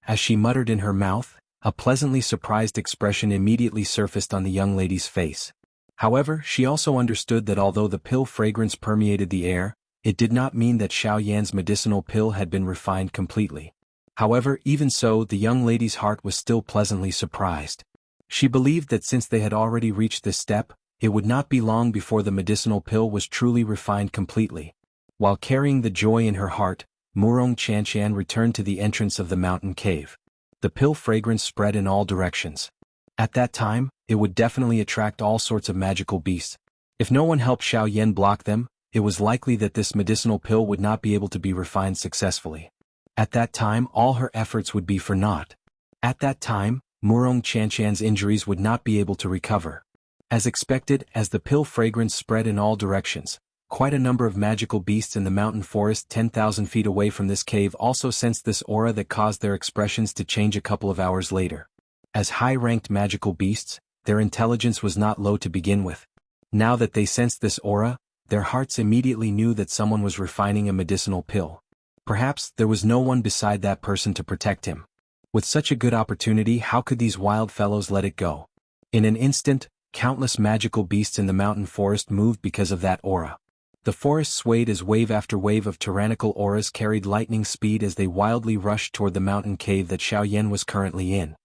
As she muttered in her mouth, a pleasantly surprised expression immediately surfaced on the young lady's face. However, she also understood that although the pill fragrance permeated the air, it did not mean that Xiaoyan's medicinal pill had been refined completely. However, even so, the young lady's heart was still pleasantly surprised. She believed that since they had already reached this step, it would not be long before the medicinal pill was truly refined completely. While carrying the joy in her heart, Murong Xianxia returned to the entrance of the mountain cave. The pill fragrance spread in all directions. At that time, it would definitely attract all sorts of magical beasts. If no one helped Xiaoyan block them, it was likely that this medicinal pill would not be able to be refined successfully. At that time, all her efforts would be for naught. At that time, Murong Xianxia's injuries would not be able to recover. As expected, as the pill fragrance spread in all directions, quite a number of magical beasts in the mountain forest 10,000 feet away from this cave also sensed this aura that caused their expressions to change a couple of hours later. As high-ranked magical beasts, their intelligence was not low to begin with. Now that they sensed this aura, their hearts immediately knew that someone was refining a medicinal pill. Perhaps there was no one beside that person to protect him. With such a good opportunity, how could these wild fellows let it go? In an instant, countless magical beasts in the mountain forest moved because of that aura. The forest swayed as wave after wave of tyrannical auras carried lightning speed as they wildly rushed toward the mountain cave that Xiaoyan was currently in.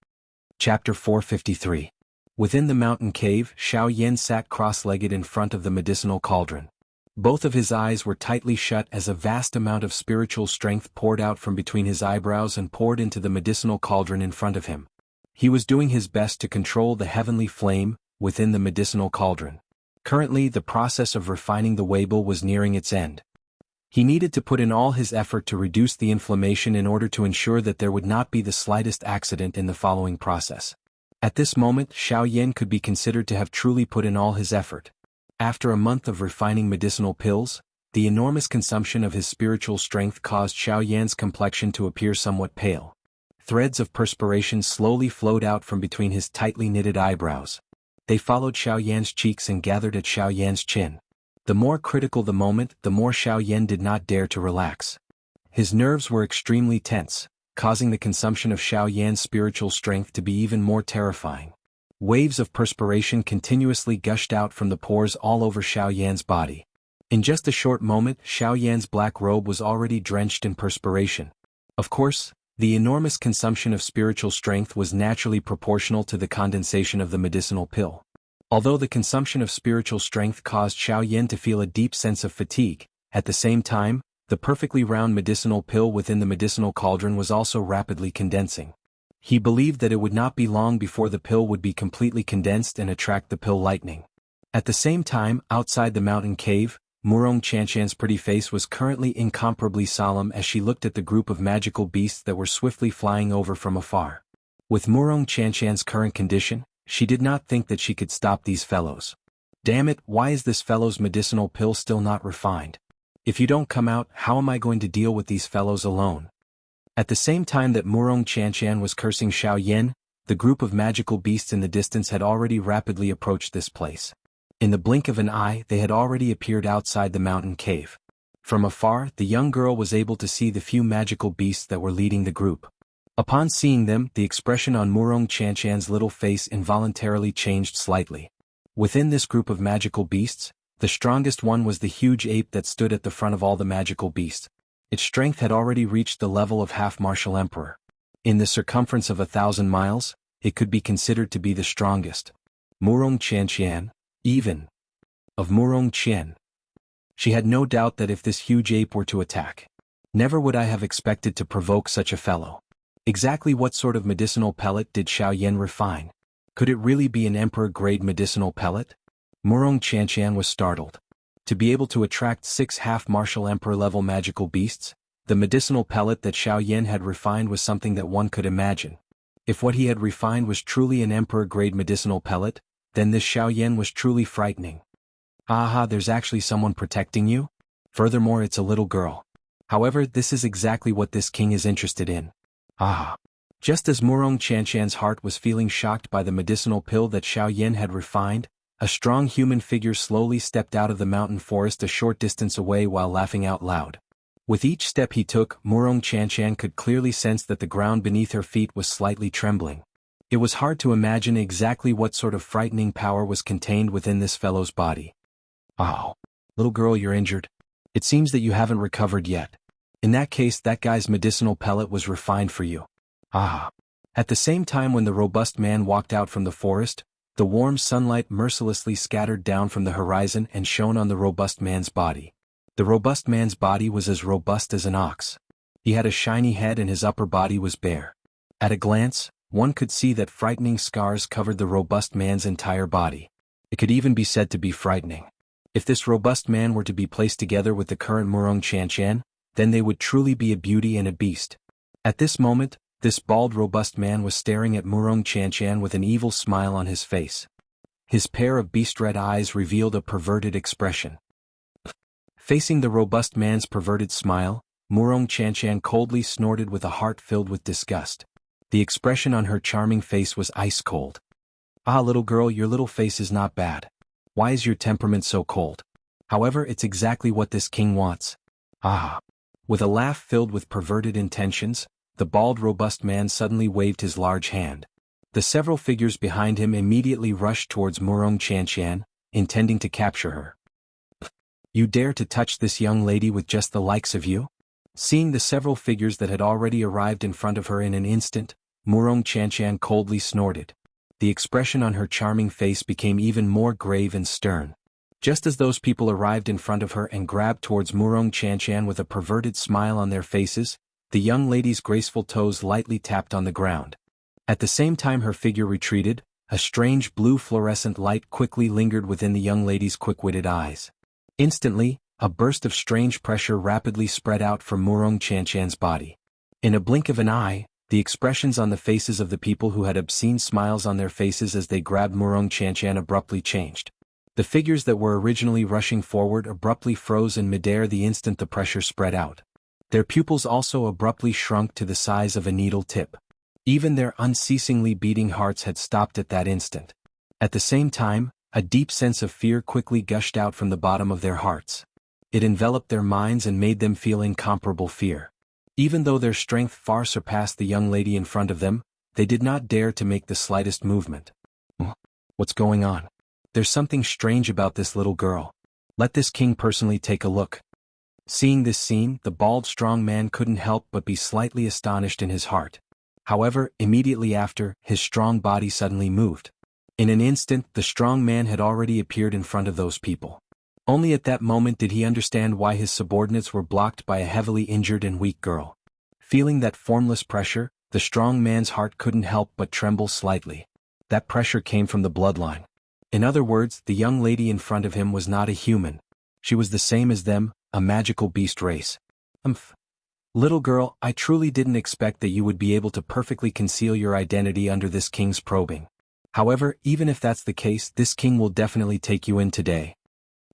Chapter 453. Within the mountain cave, Xiaoyan sat cross-legged in front of the medicinal cauldron. Both of his eyes were tightly shut as a vast amount of spiritual strength poured out from between his eyebrows and poured into the medicinal cauldron in front of him. He was doing his best to control the heavenly flame within the medicinal cauldron. Currently, the process of refining the Weibo was nearing its end. He needed to put in all his effort to reduce the inflammation in order to ensure that there would not be the slightest accident in the following process. At this moment, Xiaoyan could be considered to have truly put in all his effort. After a month of refining medicinal pills, the enormous consumption of his spiritual strength caused Xiaoyan's complexion to appear somewhat pale. Threads of perspiration slowly flowed out from between his tightly knitted eyebrows. They followed Xiaoyan's cheeks and gathered at Xiaoyan's chin. The more critical the moment, the more Xiaoyan did not dare to relax. His nerves were extremely tense, causing the consumption of Xiaoyan's spiritual strength to be even more terrifying. Waves of perspiration continuously gushed out from the pores all over Xiaoyan's body. In just a short moment, Xiaoyan's black robe was already drenched in perspiration. Of course, the enormous consumption of spiritual strength was naturally proportional to the condensation of the medicinal pill. Although the consumption of spiritual strength caused Xiaoyan to feel a deep sense of fatigue, at the same time, the perfectly round medicinal pill within the medicinal cauldron was also rapidly condensing. He believed that it would not be long before the pill would be completely condensed and attract the pill lightning. At the same time, outside the mountain cave, Murong Qianqian's pretty face was currently incomparably solemn as she looked at the group of magical beasts that were swiftly flying over from afar. With Murong Qianqian's current condition, she did not think that she could stop these fellows. Damn it, why is this fellow's medicinal pill still not refined? If you don't come out, how am I going to deal with these fellows alone? At the same time that Murong Qianqian was cursing Xiaoyan, the group of magical beasts in the distance had already rapidly approached this place. In the blink of an eye, they had already appeared outside the mountain cave. From afar, the young girl was able to see the few magical beasts that were leading the group. Upon seeing them, the expression on Murong Qianqian's little face involuntarily changed slightly. Within this group of magical beasts, the strongest one was the huge ape that stood at the front of all the magical beasts. Its strength had already reached the level of half-martial emperor. In the circumference of 1,000 miles, it could be considered to be the strongest. Murong Qianqian, even of Murong Qian. She had no doubt that if this huge ape were to attack, never would I have expected to provoke such a fellow. Exactly what sort of medicinal pellet did Xiaoyan refine? Could it really be an emperor-grade medicinal pellet? Murong Qianqian was startled. To be able to attract 6 half-martial emperor-level magical beasts, the medicinal pellet that Xiaoyan had refined was something that one could imagine. If what he had refined was truly an emperor-grade medicinal pellet, then this Xiaoyan was truly frightening. Aha, there's actually someone protecting you? Furthermore, it's a little girl. However, this is exactly what this king is interested in. Ah. Just as Murong Qianqian's heart was feeling shocked by the medicinal pill that Xiaoyan had refined, a strong human figure slowly stepped out of the mountain forest a short distance away while laughing out loud. With each step he took, Murong Qianqian could clearly sense that the ground beneath her feet was slightly trembling. It was hard to imagine exactly what sort of frightening power was contained within this fellow's body. Oh, little girl, you're injured. It seems that you haven't recovered yet. In that case, that guy's medicinal pellet was refined for you. Ah. At the same time when the robust man walked out from the forest, the warm sunlight mercilessly scattered down from the horizon and shone on the robust man's body. The robust man's body was as robust as an ox. He had a shiny head and his upper body was bare. At a glance, one could see that frightening scars covered the robust man's entire body. It could even be said to be frightening. If this robust man were to be placed together with the current Murong Qianqian, then they would truly be a beauty and a beast. At this moment, this bald robust man was staring at Murong Qianqian with an evil smile on his face. His pair of beast-red eyes revealed a perverted expression. Facing the robust man's perverted smile, Murong Qianqian coldly snorted with a heart filled with disgust. The expression on her charming face was ice-cold. Ah, little girl, your little face is not bad. Why is your temperament so cold? However, it's exactly what this king wants. Ah. With a laugh filled with perverted intentions, the bald robust man suddenly waved his large hand. The several figures behind him immediately rushed towards Murong Qianqian, intending to capture her. You dare to touch this young lady with just the likes of you? Seeing the several figures that had already arrived in front of her in an instant, Murong Qianqian coldly snorted. The expression on her charming face became even more grave and stern. Just as those people arrived in front of her and grabbed towards Murong Xianxia with a perverted smile on their faces, the young lady's graceful toes lightly tapped on the ground. At the same time her figure retreated, a strange blue fluorescent light quickly lingered within the young lady's quick-witted eyes. Instantly, a burst of strange pressure rapidly spread out from Murong Xianxia's body. In a blink of an eye, the expressions on the faces of the people who had obscene smiles on their faces as they grabbed Murong Xianxia abruptly changed. The figures that were originally rushing forward abruptly froze in midair the instant the pressure spread out. Their pupils also abruptly shrunk to the size of a needle tip. Even their unceasingly beating hearts had stopped at that instant. At the same time, a deep sense of fear quickly gushed out from the bottom of their hearts. It enveloped their minds and made them feel incomparable fear. Even though their strength far surpassed the young lady in front of them, they did not dare to make the slightest movement. What's going on? There's something strange about this little girl. Let this king personally take a look. Seeing this scene, the bald strong man couldn't help but be slightly astonished in his heart. However, immediately after, his strong body suddenly moved. In an instant, the strong man had already appeared in front of those people. Only at that moment did he understand why his subordinates were blocked by a heavily injured and weak girl. Feeling that formless pressure, the strong man's heart couldn't help but tremble slightly. That pressure came from the bloodline. In other words, the young lady in front of him was not a human. She was the same as them, a magical beast race. Little girl, I truly didn't expect that you would be able to perfectly conceal your identity under this king's probing. However, even if that's the case, this king will definitely take you in today.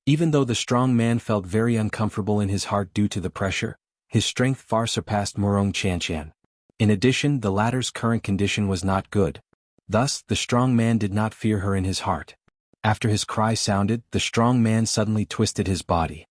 Even though the strong man felt very uncomfortable in his heart due to the pressure, his strength far surpassed Murong Xianxia. In addition, the latter's current condition was not good. Thus, the strong man did not fear her in his heart. After his cry sounded, the strong man suddenly twisted his body.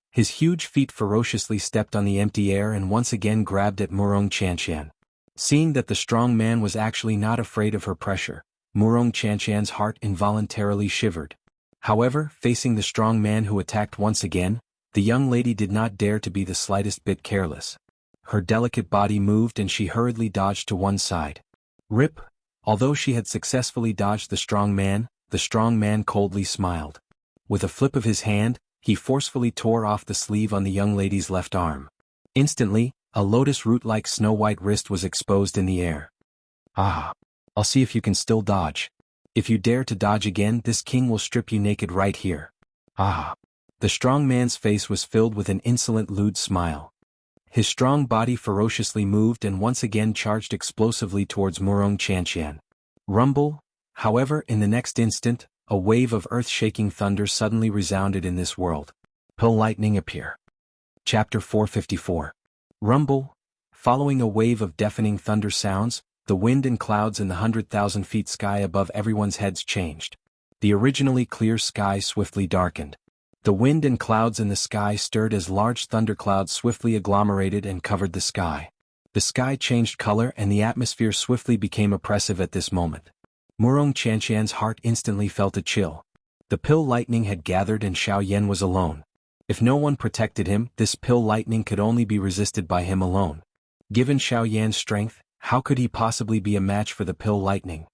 His huge feet ferociously stepped on the empty air and once again grabbed at Murong Xianxia. Seeing that the strong man was actually not afraid of her pressure, Murong Xianxia's heart involuntarily shivered. However, facing the strong man who attacked once again, the young lady did not dare to be the slightest bit careless. Her delicate body moved and she hurriedly dodged to one side. Rip! Although she had successfully dodged the strong man coldly smiled. With a flip of his hand, he forcefully tore off the sleeve on the young lady's left arm. Instantly, a lotus root-like snow-white wrist was exposed in the air. I'll see if you can still dodge. If you dare to dodge again, this king will strip you naked right here. The strong man's face was filled with an insolent lewd smile. His strong body ferociously moved and once again charged explosively towards Murong Xianxia. Rumble! However, in the next instant, a wave of earth-shaking thunder suddenly resounded in this world. Pill lightning appear. Chapter 454. Rumble! Following a wave of deafening thunder sounds, the wind and clouds in the 100,000 feet sky above everyone's heads changed. The originally clear sky swiftly darkened. The wind and clouds in the sky stirred as large thunderclouds swiftly agglomerated and covered the sky. The sky changed color and the atmosphere swiftly became oppressive at this moment. Murong Xianxia's heart instantly felt a chill. The pill lightning had gathered and Xiaoyan was alone. If no one protected him, this pill lightning could only be resisted by him alone. Given Xiaoyan's strength, how could he possibly be a match for the pill lightning?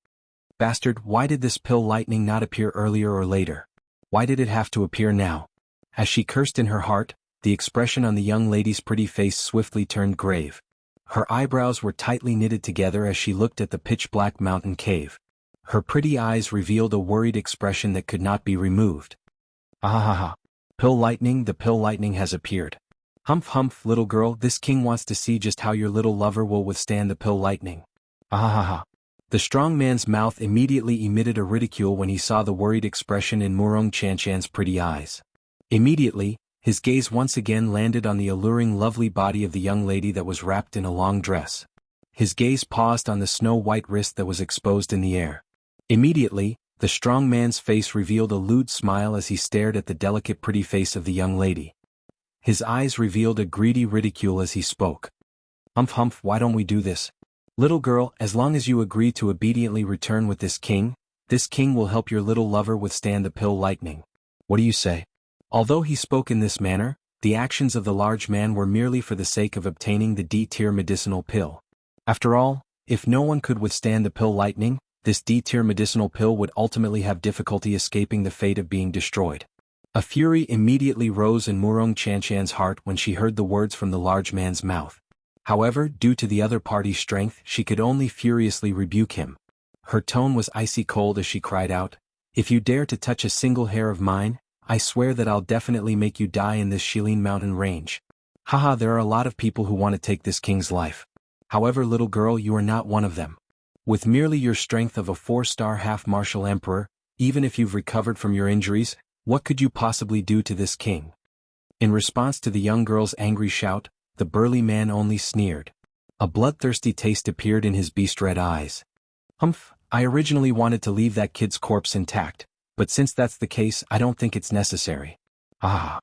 Bastard, why did this pill lightning not appear earlier or later? Why did it have to appear now? As she cursed in her heart, the expression on the young lady's pretty face swiftly turned grave. Her eyebrows were tightly knitted together as she looked at the pitch-black mountain cave. Her pretty eyes revealed a worried expression that could not be removed. Pill lightning, the pill lightning has appeared. Humph humph, little girl, this king wants to see just how your little lover will withstand the pill lightning. The strong man's mouth immediately emitted a ridicule when he saw the worried expression in Murong Xianxia's pretty eyes. Immediately, his gaze once again landed on the alluring lovely body of the young lady that was wrapped in a long dress. His gaze paused on the snow-white wrist that was exposed in the air. Immediately, the strong man's face revealed a lewd smile as he stared at the delicate pretty face of the young lady. His eyes revealed a greedy ridicule as he spoke. Humph humph, why don't we do this? Little girl, as long as you agree to obediently return with this king will help your little lover withstand the pill lightning. What do you say? Although he spoke in this manner, the actions of the large man were merely for the sake of obtaining the D-tier medicinal pill. After all, if no one could withstand the pill lightning, this D-tier medicinal pill would ultimately have difficulty escaping the fate of being destroyed. A fury immediately rose in Murong Xianxia's heart when she heard the words from the large man's mouth. However, due to the other party's strength, she could only furiously rebuke him. Her tone was icy cold as she cried out, "If you dare to touch a single hair of mine, I swear that I'll definitely make you die in this Shilin mountain range." Haha, there are a lot of people who want to take this king's life. However, little girl, you are not one of them. With merely your strength of a 4-star half-martial emperor, even if you've recovered from your injuries, what could you possibly do to this king? In response to the young girl's angry shout, the burly man only sneered. A bloodthirsty taste appeared in his beast-red eyes. "Humph, I originally wanted to leave that kid's corpse intact, but since that's the case, I don't think it's necessary." Ah!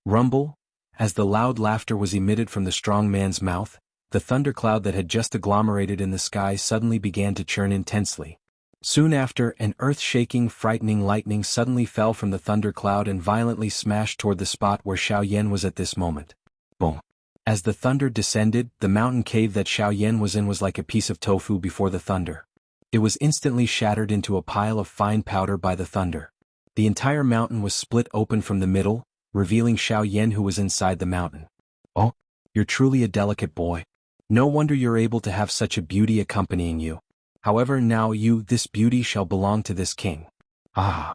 Rumble. As the loud laughter was emitted from the strong man's mouth, the thundercloud that had just agglomerated in the sky suddenly began to churn intensely. Soon after, an earth-shaking, frightening lightning suddenly fell from the thundercloud and violently smashed toward the spot where Xiaoyan was at this moment. Boom! As the thunder descended, the mountain cave that Xiaoyan was in was like a piece of tofu before the thunder. It was instantly shattered into a pile of fine powder by the thunder. The entire mountain was split open from the middle, revealing Xiaoyan who was inside the mountain. "Oh, you're truly a delicate boy. No wonder you're able to have such a beauty accompanying you. However, now this beauty shall belong to this king." Ah!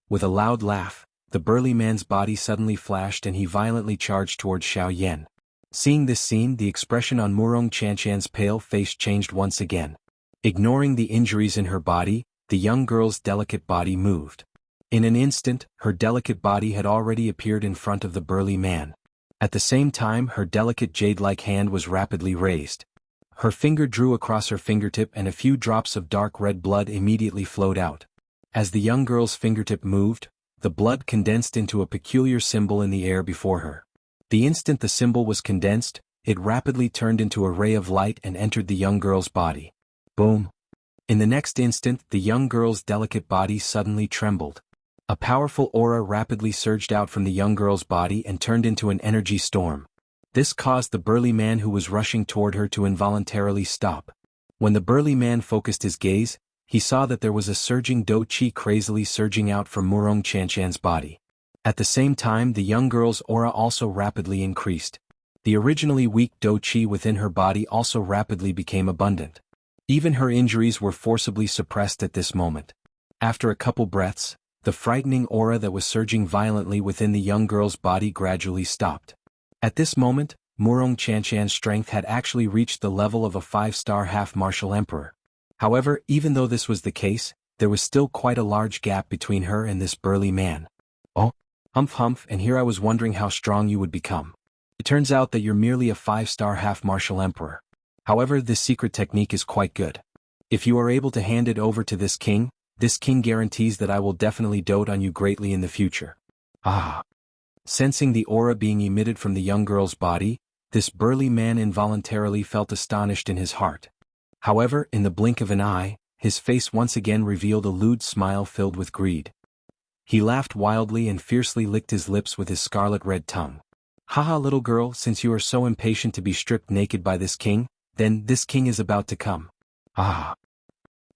With a loud laugh, the burly man's body suddenly flashed and he violently charged towards Xiaoyan. Seeing this scene, the expression on Murong Xianxian's pale face changed once again. Ignoring the injuries in her body, the young girl's delicate body moved. In an instant, her delicate body had already appeared in front of the burly man. At the same time, her delicate jade-like hand was rapidly raised. Her finger drew across her fingertip and a few drops of dark red blood immediately flowed out. As the young girl's fingertip moved, the blood condensed into a peculiar symbol in the air before her. The instant the symbol was condensed, it rapidly turned into a ray of light and entered the young girl's body. Boom! In the next instant, the young girl's delicate body suddenly trembled. A powerful aura rapidly surged out from the young girl's body and turned into an energy storm. This caused the burly man who was rushing toward her to involuntarily stop. When the burly man focused his gaze, he saw that there was a surging do qi crazily surging out from Murong Xianxian's body. At the same time, the young girl's aura also rapidly increased. The originally weak do qi within her body also rapidly became abundant. Even her injuries were forcibly suppressed at this moment. After a couple breaths, the frightening aura that was surging violently within the young girl's body gradually stopped. At this moment, Murong Xianxian's strength had actually reached the level of a 5-star half-martial emperor. However, even though this was the case, there was still quite a large gap between her and this burly man. "Oh, humph, and here I was wondering how strong you would become. It turns out that you're merely a 5-star half-martial emperor. However, this secret technique is quite good. If you are able to hand it over to this king guarantees that I will definitely dote on you greatly in the future." Ah! Sensing the aura being emitted from the young girl's body, this burly man involuntarily felt astonished in his heart. However, in the blink of an eye, his face once again revealed a lewd smile filled with greed. He laughed wildly and fiercely licked his lips with his scarlet-red tongue. "Haha, little girl, since you are so impatient to be stripped naked by this king, then this king is about to come." Ah!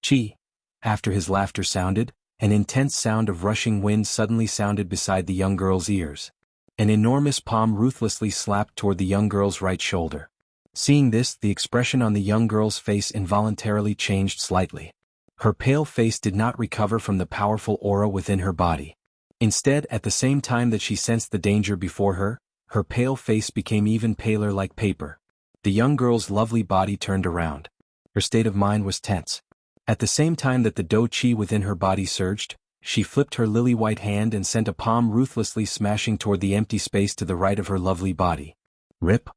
Chi! After his laughter sounded, an intense sound of rushing wind suddenly sounded beside the young girl's ears. An enormous palm ruthlessly slapped toward the young girl's right shoulder. Seeing this, the expression on the young girl's face involuntarily changed slightly. Her pale face did not recover from the powerful aura within her body. Instead, at the same time that she sensed the danger before her, her pale face became even paler like paper. The young girl's lovely body turned around. Her state of mind was tense. At the same time that the do qi within her body surged, she flipped her lily-white hand and sent a palm ruthlessly smashing toward the empty space to the right of her lovely body. Rip!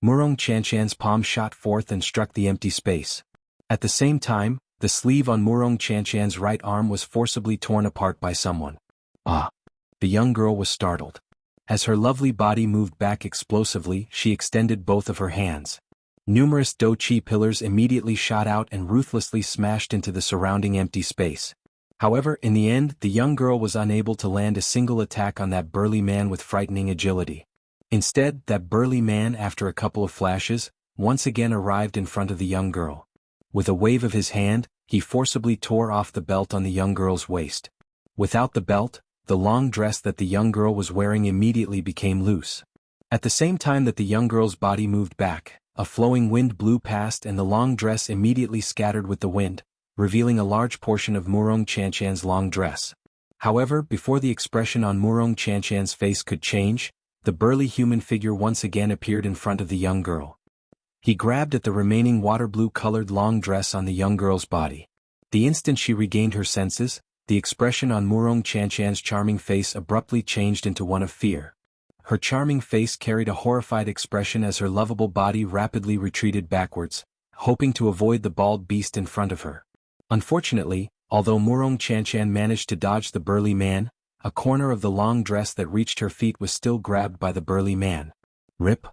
Murong Xianxian's palm shot forth and struck the empty space. At the same time, the sleeve on Murong Xianxian's right arm was forcibly torn apart by someone. Ah! The young girl was startled. As her lovely body moved back explosively, she extended both of her hands. Numerous do qi pillars immediately shot out and ruthlessly smashed into the surrounding empty space. However, in the end, the young girl was unable to land a single attack on that burly man with frightening agility. Instead, that burly man, after a couple of flashes, once again arrived in front of the young girl. With a wave of his hand, he forcibly tore off the belt on the young girl's waist. Without the belt, the long dress that the young girl was wearing immediately became loose. At the same time that the young girl's body moved back, a flowing wind blew past and the long dress immediately scattered with the wind, revealing a large portion of Murong Xianxia's long dress. However, before the expression on Murong Xianxia's face could change, the burly human figure once again appeared in front of the young girl. He grabbed at the remaining water blue-colored long dress on the young girl's body. The instant she regained her senses, the expression on Murong Xianxia's charming face abruptly changed into one of fear. Her charming face carried a horrified expression as her lovable body rapidly retreated backwards, hoping to avoid the bald beast in front of her. Unfortunately, although Murong Xianxia managed to dodge the burly man, a corner of the long dress that reached her feet was still grabbed by the burly man. Rip.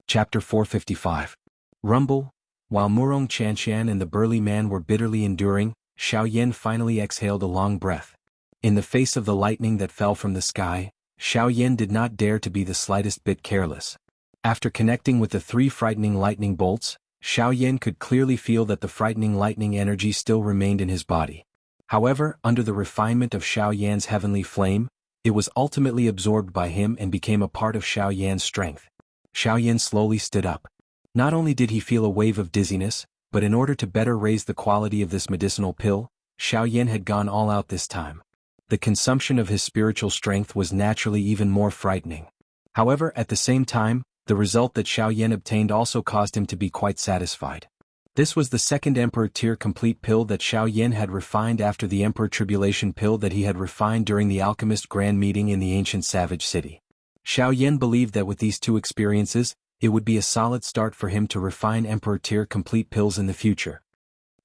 Chapter 455. Rumble. While Murong Xianxia and the burly man were bitterly enduring, Xiaoyan finally exhaled a long breath. In the face of the lightning that fell from the sky, Xiaoyan did not dare to be the slightest bit careless. After connecting with the 3 frightening lightning bolts, Xiaoyan could clearly feel that the frightening lightning energy still remained in his body. However, under the refinement of Xiaoyan's heavenly flame, it was ultimately absorbed by him and became a part of Xiaoyan's strength. Xiaoyan slowly stood up. Not only did he feel a wave of dizziness, but in order to better raise the quality of this medicinal pill, Xiaoyan had gone all out this time. The consumption of his spiritual strength was naturally even more frightening. However, at the same time, the result that Xiaoyan obtained also caused him to be quite satisfied. This was the second Emperor Tier Complete pill that Xiaoyan had refined after the Emperor Tribulation pill that he had refined during the Alchemist Grand Meeting in the ancient Savage City. Xiaoyan believed that with these 2 experiences, it would be a solid start for him to refine Emperor Tier Complete pills in the future.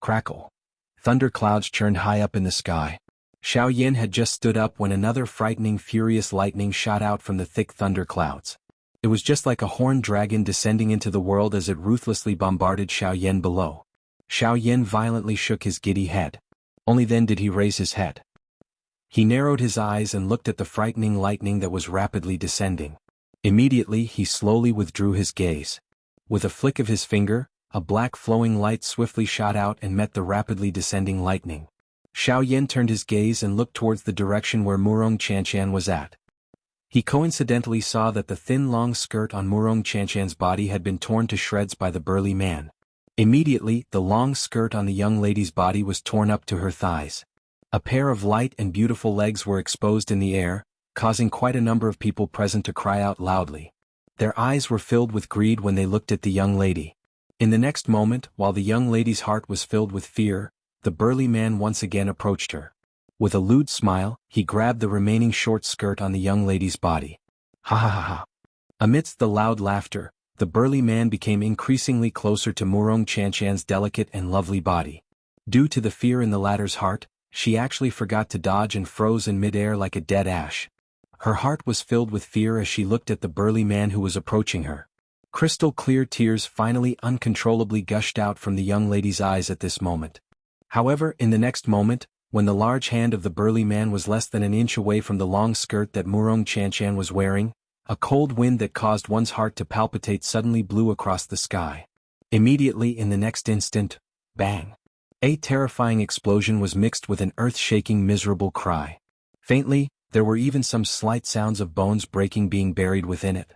Crackle. Thunder clouds churned high up in the sky. Xiaoyan had just stood up when another frightening furious lightning shot out from the thick thunder clouds. It was just like a horned dragon descending into the world as it ruthlessly bombarded Xiaoyan below. Xiaoyan violently shook his giddy head. Only then did he raise his head. He narrowed his eyes and looked at the frightening lightning that was rapidly descending. Immediately he slowly withdrew his gaze. With a flick of his finger, a black flowing light swiftly shot out and met the rapidly descending lightning. Xiaoyan turned his gaze and looked towards the direction where Murong Xianxian was at. He coincidentally saw that the thin long skirt on Murong Xianxian's body had been torn to shreds by the burly man. Immediately, the long skirt on the young lady's body was torn up to her thighs. A pair of light and beautiful legs were exposed in the air, causing quite a number of people present to cry out loudly. Their eyes were filled with greed when they looked at the young lady. In the next moment, while the young lady's heart was filled with fear, the burly man once again approached her. With a lewd smile, he grabbed the remaining short skirt on the young lady's body. Ha ha ha ha. Amidst the loud laughter, the burly man became increasingly closer to Murong Xianxian's delicate and lovely body. Due to the fear in the latter's heart, she actually forgot to dodge and froze in midair like a dead ash. Her heart was filled with fear as she looked at the burly man who was approaching her. Crystal clear tears finally uncontrollably gushed out from the young lady's eyes at this moment. However, in the next moment, when the large hand of the burly man was less than an inch away from the long skirt that Murong Xianxian was wearing, a cold wind that caused one's heart to palpitate suddenly blew across the sky. Immediately in the next instant, bang! A terrifying explosion was mixed with an earth-shaking miserable cry. Faintly, there were even some slight sounds of bones breaking being buried within it.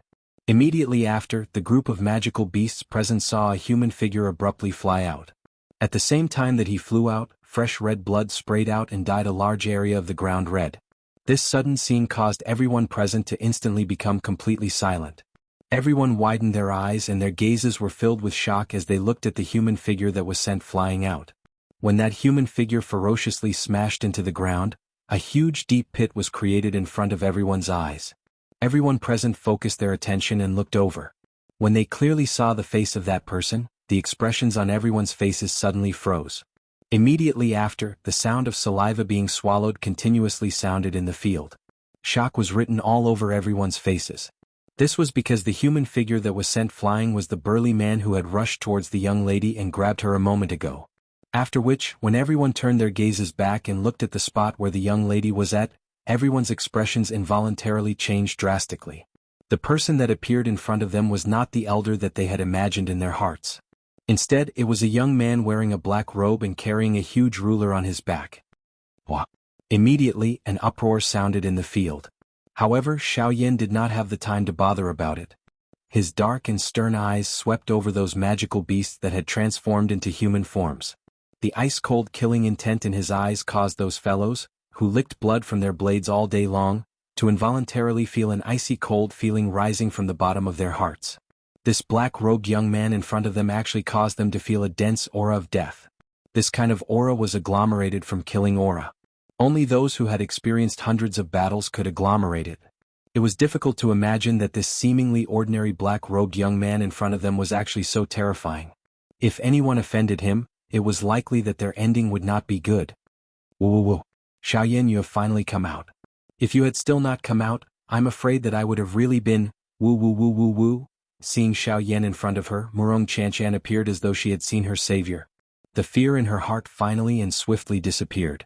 Immediately after, the group of magical beasts present saw a human figure abruptly fly out. At the same time that he flew out, fresh red blood sprayed out and dyed a large area of the ground red. This sudden scene caused everyone present to instantly become completely silent. Everyone widened their eyes and their gazes were filled with shock as they looked at the human figure that was sent flying out. When that human figure ferociously smashed into the ground, a huge deep pit was created in front of everyone's eyes. Everyone present focused their attention and looked over. When they clearly saw the face of that person, the expressions on everyone's faces suddenly froze. Immediately after, the sound of saliva being swallowed continuously sounded in the field. Shock was written all over everyone's faces. This was because the human figure that was sent flying was the burly man who had rushed towards the young lady and grabbed her a moment ago. After which, when everyone turned their gazes back and looked at the spot where the young lady was at, everyone's expressions involuntarily changed drastically. The person that appeared in front of them was not the elder that they had imagined in their hearts. Instead, it was a young man wearing a black robe and carrying a huge ruler on his back. Wah! Immediately, an uproar sounded in the field. However, Xiaoyan did not have the time to bother about it. His dark and stern eyes swept over those magical beasts that had transformed into human forms. The ice-cold killing intent in his eyes caused those fellows, who licked blood from their blades all day long, to involuntarily feel an icy cold feeling rising from the bottom of their hearts. This black-robed young man in front of them actually caused them to feel a dense aura of death. This kind of aura was agglomerated from killing aura. Only those who had experienced hundreds of battles could agglomerate it. It was difficult to imagine that this seemingly ordinary black-robed young man in front of them was actually so terrifying. If anyone offended him, it was likely that their ending would not be good. Woo. Xiaoyan, you have finally come out. If you had still not come out, I'm afraid that I would have really been, woo. Seeing Xiaoyan in front of her, Murong Qianxian appeared as though she had seen her savior. The fear in her heart finally and swiftly disappeared.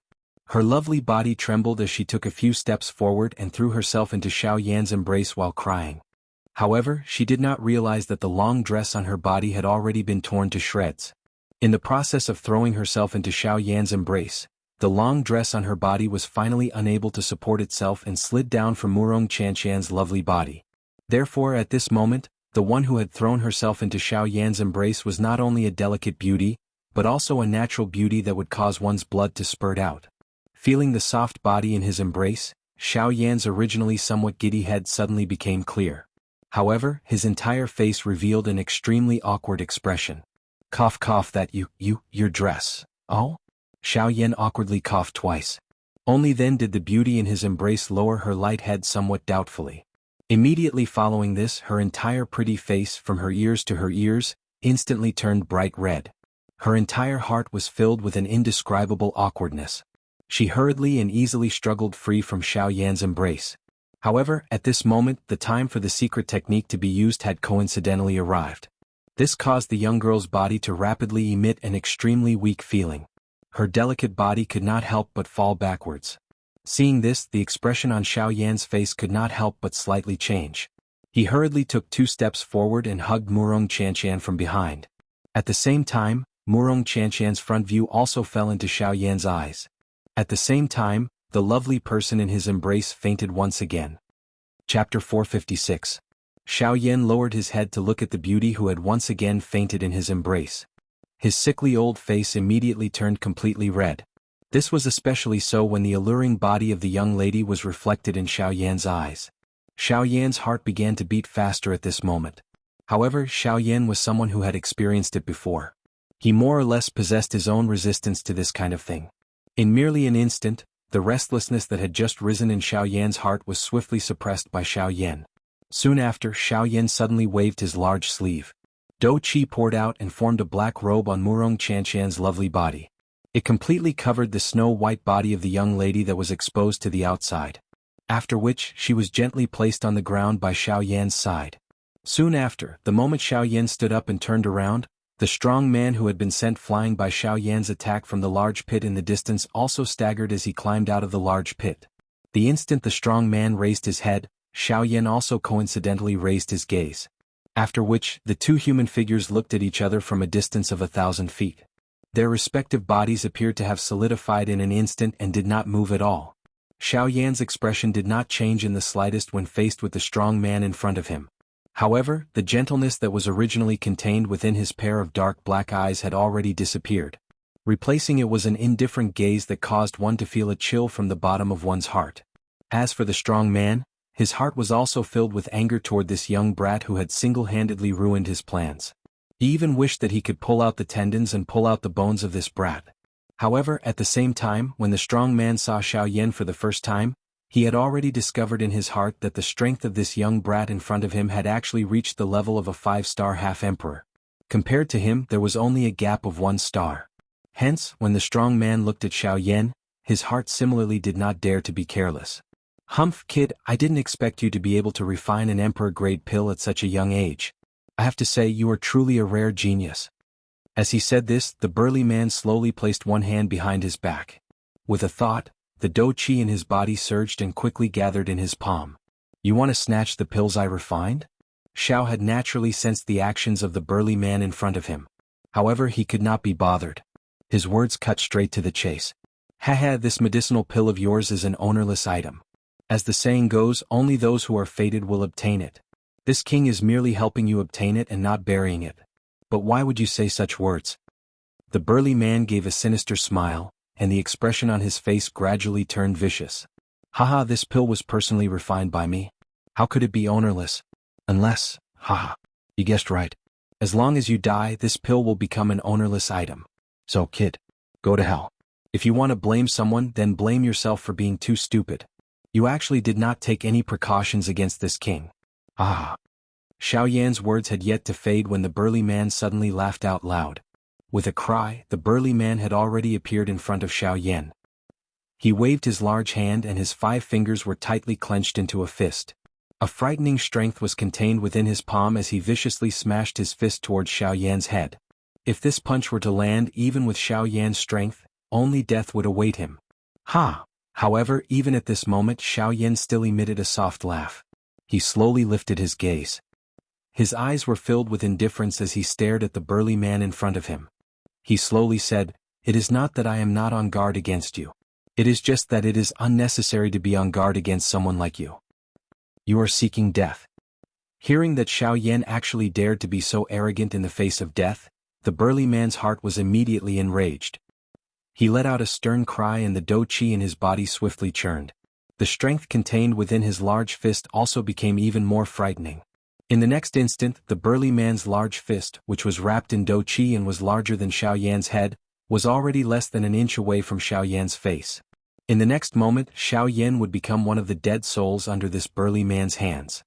Her lovely body trembled as she took a few steps forward and threw herself into Xiaoyan's embrace while crying. However, she did not realize that the long dress on her body had already been torn to shreds. In the process of throwing herself into Xiaoyan's embrace, the long dress on her body was finally unable to support itself and slid down from Murong Qianxian's lovely body. Therefore, at this moment, the one who had thrown herself into Xiaoyan's embrace was not only a delicate beauty, but also a natural beauty that would cause one's blood to spurt out. Feeling the soft body in his embrace, Xiaoyan's originally somewhat giddy head suddenly became clear. However, his entire face revealed an extremely awkward expression. Cough, that your dress. Oh? Xiaoyan awkwardly coughed twice. Only then did the beauty in his embrace lower her light head somewhat doubtfully. Immediately following this, her entire pretty face, from her ears to her ears, instantly turned bright red. Her entire heart was filled with an indescribable awkwardness. She hurriedly and easily struggled free from Xiaoyan's embrace. However, at this moment, the time for the secret technique to be used had coincidentally arrived. This caused the young girl's body to rapidly emit an extremely weak feeling. Her delicate body could not help but fall backwards. Seeing this, the expression on Xiaoyan's face could not help but slightly change. He hurriedly took 2 steps forward and hugged Murong Qianxian from behind. At the same time, Murong Qianxian's front view also fell into Xiaoyan's eyes. At the same time, the lovely person in his embrace fainted once again. Chapter 456. Xiaoyan lowered his head to look at the beauty who had once again fainted in his embrace. His sickly old face immediately turned completely red. This was especially so when the alluring body of the young lady was reflected in Xiaoyan's eyes. Xiaoyan's heart began to beat faster at this moment. However, Xiaoyan was someone who had experienced it before. He more or less possessed his own resistance to this kind of thing. In merely an instant, the restlessness that had just risen in Xiaoyan's heart was swiftly suppressed by Xiaoyan. Soon after, Xiaoyan suddenly waved his large sleeve. Dou Qi poured out and formed a black robe on Murong Qianxian's lovely body. It completely covered the snow-white body of the young lady that was exposed to the outside. After which, she was gently placed on the ground by Xiaoyan's side. Soon after, the moment Xiaoyan stood up and turned around, the strong man who had been sent flying by Xiaoyan's attack from the large pit in the distance also staggered as he climbed out of the large pit. The instant the strong man raised his head, Xiaoyan also coincidentally raised his gaze. After which, the 2 human figures looked at each other from a distance of 1,000 feet. Their respective bodies appeared to have solidified in an instant and did not move at all. Xiaoyan's expression did not change in the slightest when faced with the strong man in front of him. However, the gentleness that was originally contained within his pair of dark black eyes had already disappeared. Replacing it was an indifferent gaze that caused one to feel a chill from the bottom of one's heart. As for the strong man, his heart was also filled with anger toward this young brat who had single-handedly ruined his plans. He even wished that he could pull out the tendons and pull out the bones of this brat. However, at the same time, when the strong man saw Xiaoyan for the first time, he had already discovered in his heart that the strength of this young brat in front of him had actually reached the level of a 5-star half-emperor. Compared to him, there was only a gap of 1 star. Hence, when the strong man looked at Xiaoyan, his heart similarly did not dare to be careless. Humph, kid, I didn't expect you to be able to refine an emperor-grade pill at such a young age. I have to say you are truly a rare genius. As he said this, the burly man slowly placed one hand behind his back. With a thought, the Dou Qi in his body surged and quickly gathered in his palm. You want to snatch the pills I refined? Xiao had naturally sensed the actions of the burly man in front of him. However, he could not be bothered. His words cut straight to the chase. Haha, this medicinal pill of yours is an ownerless item. As the saying goes, only those who are fated will obtain it. This king is merely helping you obtain it and not burying it. But why would you say such words? The burly man gave a sinister smile, and the expression on his face gradually turned vicious. Haha, this pill was personally refined by me. How could it be ownerless? Unless, haha, you guessed right. As long as you die, this pill will become an ownerless item. So kid, go to hell. If you want to blame someone, then blame yourself for being too stupid. You actually did not take any precautions against this king. Ah. Xiaoyan's words had yet to fade when the burly man suddenly laughed out loud. With a cry, the burly man had already appeared in front of Xiaoyan. He waved his large hand and his 5 fingers were tightly clenched into a fist. A frightening strength was contained within his palm as he viciously smashed his fist towards Xiaoyan's head. If this punch were to land even with Xiaoyan's strength, only death would await him. Ha! However, even at this moment Xiaoyan still emitted a soft laugh. He slowly lifted his gaze. His eyes were filled with indifference as he stared at the burly man in front of him. He slowly said, "It is not that I am not on guard against you. It is just that it is unnecessary to be on guard against someone like you. You are seeking death." Hearing that Xiaoyan actually dared to be so arrogant in the face of death, the burly man's heart was immediately enraged. He let out a stern cry and the dou qi in his body swiftly churned. The strength contained within his large fist also became even more frightening. In the next instant, the burly man's large fist, which was wrapped in dou qi and was larger than Xiaoyan's head, was already less than an inch away from Xiaoyan's face. In the next moment, Xiaoyan would become one of the dead souls under this burly man's hands.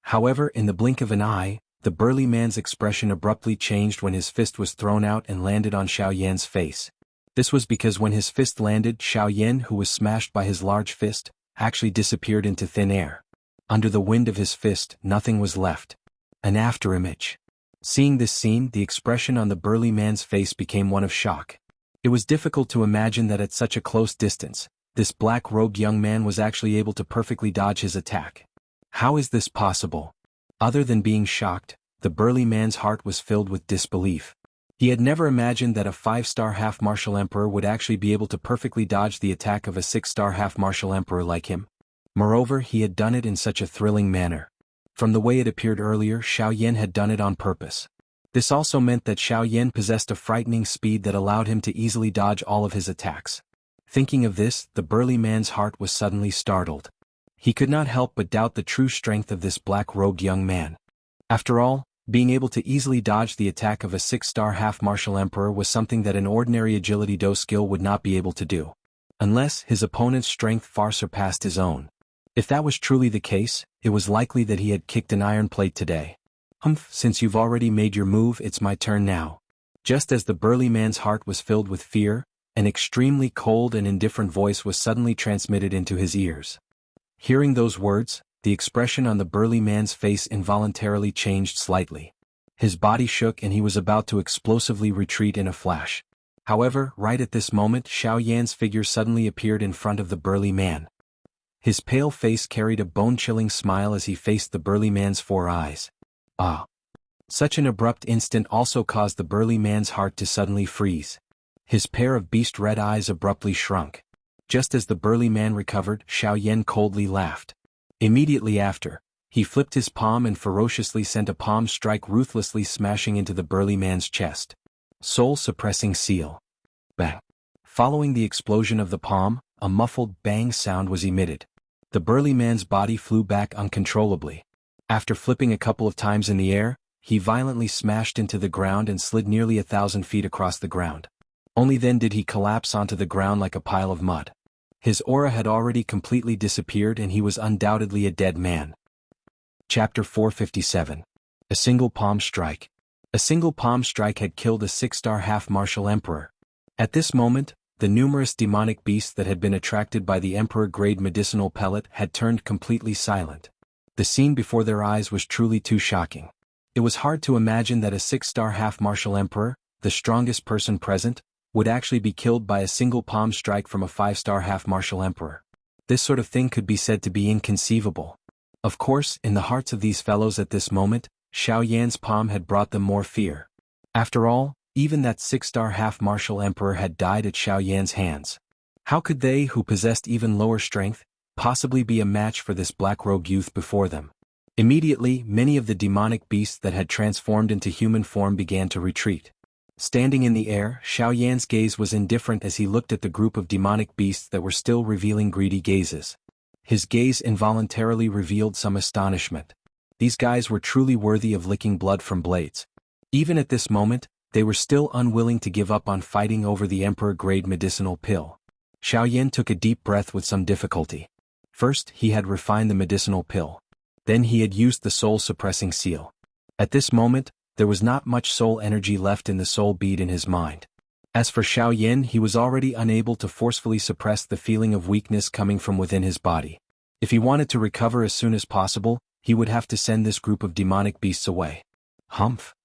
However, in the blink of an eye, the burly man's expression abruptly changed when his fist was thrown out and landed on Xiaoyan's face. This was because when his fist landed, Xiaoyan, who was smashed by his large fist, actually disappeared into thin air. Under the wind of his fist, nothing was left. An afterimage. Seeing this scene, the expression on the burly man's face became one of shock. It was difficult to imagine that at such a close distance, this black-robed young man was actually able to perfectly dodge his attack. How is this possible? Other than being shocked, the burly man's heart was filled with disbelief. He had never imagined that a 5-star half-martial emperor would actually be able to perfectly dodge the attack of a 6-star half-martial emperor like him. Moreover, he had done it in such a thrilling manner. From the way it appeared earlier, Xiaoyan had done it on purpose. This also meant that Xiaoyan possessed a frightening speed that allowed him to easily dodge all of his attacks. Thinking of this, the burly man's heart was suddenly startled. He could not help but doubt the true strength of this black-robed young man. After all, being able to easily dodge the attack of a 6-star half-martial emperor was something that an ordinary agility do skill would not be able to do. Unless his opponent's strength far surpassed his own. If that was truly the case, it was likely that he had kicked an iron plate today. Since you've already made your move, it's my turn now. Just as the burly man's heart was filled with fear, an extremely cold and indifferent voice was suddenly transmitted into his ears. Hearing those words, the expression on the burly man's face involuntarily changed slightly. His body shook and he was about to explosively retreat in a flash. However, right at this moment, Xiaoyan's figure suddenly appeared in front of the burly man. His pale face carried a bone-chilling smile as he faced the burly man's 4 eyes. Ah! Such an abrupt instant also caused the burly man's heart to suddenly freeze. His pair of beast-red eyes abruptly shrunk. Just as the burly man recovered, Xiaoyan coldly laughed. Immediately after, he flipped his palm and ferociously sent a palm strike ruthlessly smashing into the burly man's chest. Soul-suppressing seal. Bang. Following the explosion of the palm, a muffled bang sound was emitted. The burly man's body flew back uncontrollably. After flipping a couple of times in the air, he violently smashed into the ground and slid nearly 1,000 feet across the ground. Only then did he collapse onto the ground like a pile of mud. His aura had already completely disappeared and he was undoubtedly a dead man. Chapter 457. A single palm strike. A single palm strike had killed a 6-star half-martial emperor. At this moment, the numerous demonic beasts that had been attracted by the emperor-grade medicinal pellet had turned completely silent. The scene before their eyes was truly too shocking. It was hard to imagine that a 6-star half-martial emperor, the strongest person present, would actually be killed by a single palm strike from a 5-star half-martial emperor. This sort of thing could be said to be inconceivable. Of course, in the hearts of these fellows at this moment, Xiaoyan's palm had brought them more fear. After all, even that 6-star half-martial emperor had died at Xiaoyan's hands. How could they, who possessed even lower strength, possibly be a match for this black-robed youth before them? Immediately, many of the demonic beasts that had transformed into human form began to retreat. Standing in the air, Xiaoyan's gaze was indifferent as he looked at the group of demonic beasts that were still revealing greedy gazes. His gaze involuntarily revealed some astonishment. These guys were truly worthy of licking blood from blades. Even at this moment, they were still unwilling to give up on fighting over the emperor-grade medicinal pill. Xiaoyan took a deep breath with some difficulty. First, he had refined the medicinal pill. Then he had used the soul-suppressing seal. At this moment, there was not much soul energy left in the soul bead in his mind. As for Xiaoyan, he was already unable to forcefully suppress the feeling of weakness coming from within his body. If he wanted to recover as soon as possible, he would have to send this group of demonic beasts away. Humph!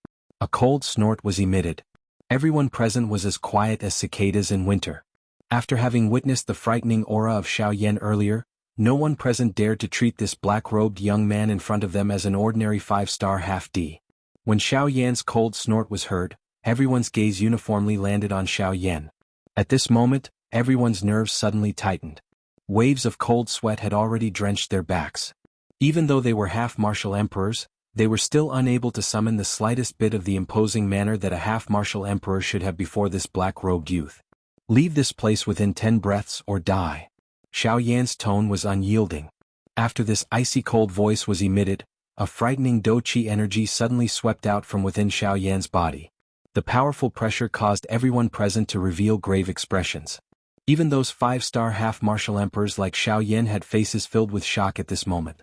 A cold snort was emitted. Everyone present was as quiet as cicadas in winter. After having witnessed the frightening aura of Xiaoyan earlier, no one present dared to treat this black-robed young man in front of them as an ordinary 5-star half-D. When Xiaoyan's cold snort was heard, everyone's gaze uniformly landed on Xiaoyan. At this moment, everyone's nerves suddenly tightened. Waves of cold sweat had already drenched their backs. Even though they were half-martial emperors, they were still unable to summon the slightest bit of the imposing manner that a half-martial emperor should have before this black-robed youth. Leave this place within 10 breaths or die. Xiaoyan's tone was unyielding. After this icy cold voice was emitted, a frightening do-qi energy suddenly swept out from within Xiaoyan's body. The powerful pressure caused everyone present to reveal grave expressions. Even those 5-star half-martial emperors like Xiaoyan had faces filled with shock at this moment.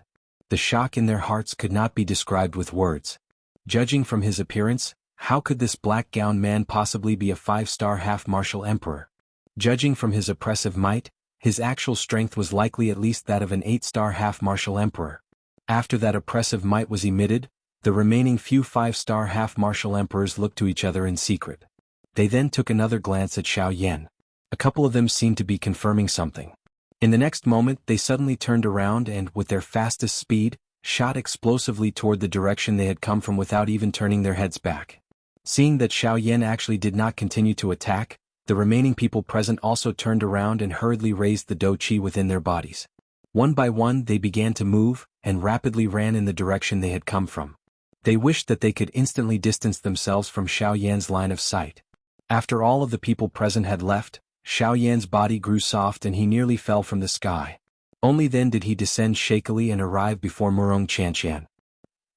The shock in their hearts could not be described with words. Judging from his appearance, how could this black-gowned man possibly be a 5-star half-martial emperor? Judging from his oppressive might, his actual strength was likely at least that of an 8-star half-martial emperor. After that oppressive might was emitted, the remaining few 5-star half-martial emperors looked to each other in secret. They then took another glance at Xiaoyan. A couple of them seemed to be confirming something. In the next moment they suddenly turned around and, with their fastest speed, shot explosively toward the direction they had come from without even turning their heads back. Seeing that Xiaoyan actually did not continue to attack, the remaining people present also turned around and hurriedly raised the do-qi within their bodies. One by one they began to move, and rapidly ran in the direction they had come from. They wished that they could instantly distance themselves from Xiaoyan's line of sight. After all of the people present had left, Xiaoyan's body grew soft and he nearly fell from the sky. Only then did he descend shakily and arrive before Murong Qianxian.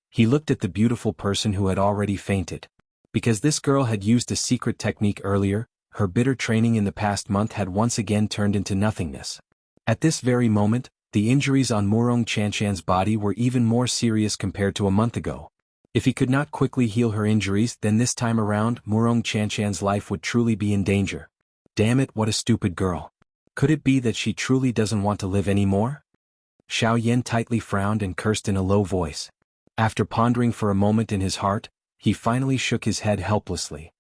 He looked at the beautiful person who had already fainted. Because this girl had used a secret technique earlier, her bitter training in the past month had once again turned into nothingness. At this very moment, the injuries on Murong Qianxian's body were even more serious compared to a month ago. If he could not quickly heal her injuries, then this time around, Murong Qianxian's life would truly be in danger. Damn it, what a stupid girl. Could it be that she truly doesn't want to live anymore? Xiaoyan tightly frowned and cursed in a low voice. After pondering for a moment in his heart, he finally shook his head helplessly.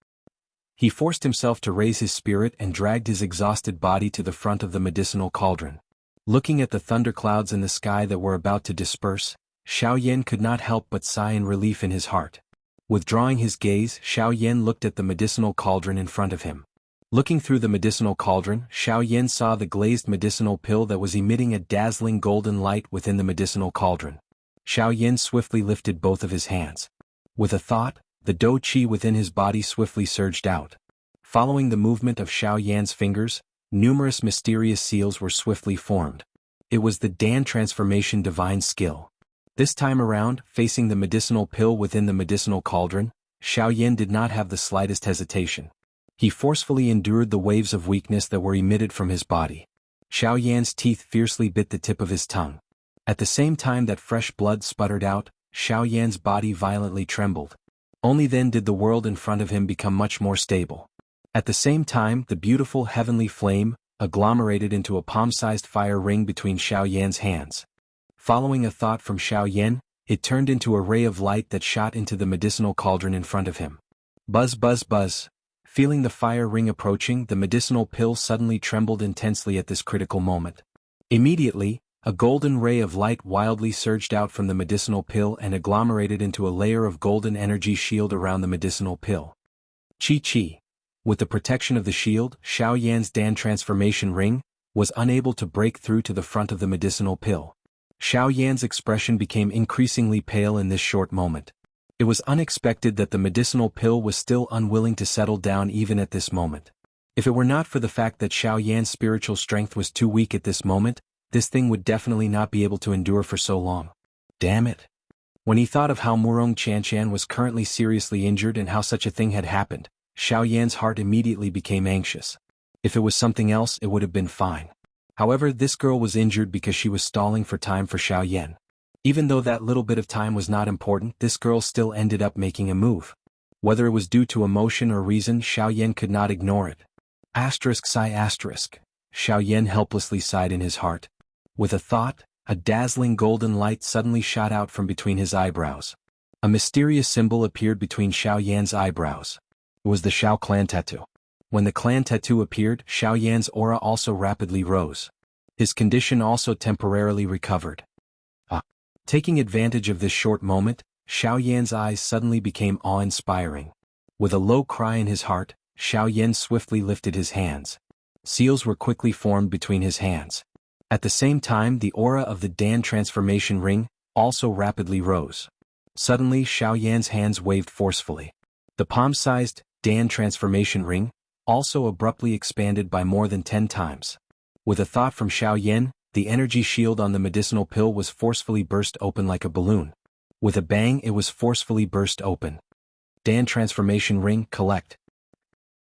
He forced himself to raise his spirit and dragged his exhausted body to the front of the medicinal cauldron. Looking at the thunderclouds in the sky that were about to disperse, Xiaoyan could not help but sigh in relief in his heart. Withdrawing his gaze, Xiaoyan looked at the medicinal cauldron in front of him. Looking through the medicinal cauldron, Xiaoyan saw the glazed medicinal pill that was emitting a dazzling golden light within the medicinal cauldron. Xiaoyan swiftly lifted both of his hands. With a thought, the do-qi within his body swiftly surged out. Following the movement of Xiaoyan's fingers, numerous mysterious seals were swiftly formed. It was the Dan transformation divine skill. This time around, facing the medicinal pill within the medicinal cauldron, Xiaoyan did not have the slightest hesitation. He forcefully endured the waves of weakness that were emitted from his body. Xiaoyan's teeth fiercely bit the tip of his tongue. At the same time that fresh blood sputtered out, Xiaoyan's body violently trembled. Only then did the world in front of him become much more stable. At the same time, the beautiful heavenly flame agglomerated into a palm-sized fire ring between Xiaoyan's hands. Following a thought from Xiaoyan, it turned into a ray of light that shot into the medicinal cauldron in front of him. Buzz buzz buzz. Feeling the fire ring approaching, the medicinal pill suddenly trembled intensely at this critical moment. Immediately, a golden ray of light wildly surged out from the medicinal pill and agglomerated into a layer of golden energy shield around the medicinal pill. Chi. With the protection of the shield, Xiao Yan's Dan transformation ring was unable to break through to the front of the medicinal pill. Xiao Yan's expression became increasingly pale in this short moment. It was unexpected that the medicinal pill was still unwilling to settle down even at this moment. If it were not for the fact that Xiao Yan's spiritual strength was too weak at this moment, this thing would definitely not be able to endure for so long. Damn it. When he thought of how Murong Qianqian was currently seriously injured and how such a thing had happened, Xiao Yan's heart immediately became anxious. If it was something else, it would have been fine. However, this girl was injured because she was stalling for time for Xiao Yan. Even though that little bit of time was not important, this girl still ended up making a move. Whether it was due to emotion or reason, Xiao Yan could not ignore it. Sigh. Xiao Yan helplessly sighed in his heart. With a thought, a dazzling golden light suddenly shot out from between his eyebrows. A mysterious symbol appeared between Xiao Yan's eyebrows. It was the Xiao clan tattoo. When the clan tattoo appeared, Xiao Yan's aura also rapidly rose. His condition also temporarily recovered. Taking advantage of this short moment, Xiao Yan's eyes suddenly became awe-inspiring. With a low cry in his heart, Xiao Yan swiftly lifted his hands. Seals were quickly formed between his hands. At the same time, the aura of the Dan transformation ring also rapidly rose. Suddenly, Xiao Yan's hands waved forcefully. The palm-sized Dan transformation ring also abruptly expanded by more than 10 times. With a thought from Xiao Yan, the energy shield on the medicinal pill was forcefully burst open like a balloon. With a bang, it was forcefully burst open. Dan transformation ring, collect.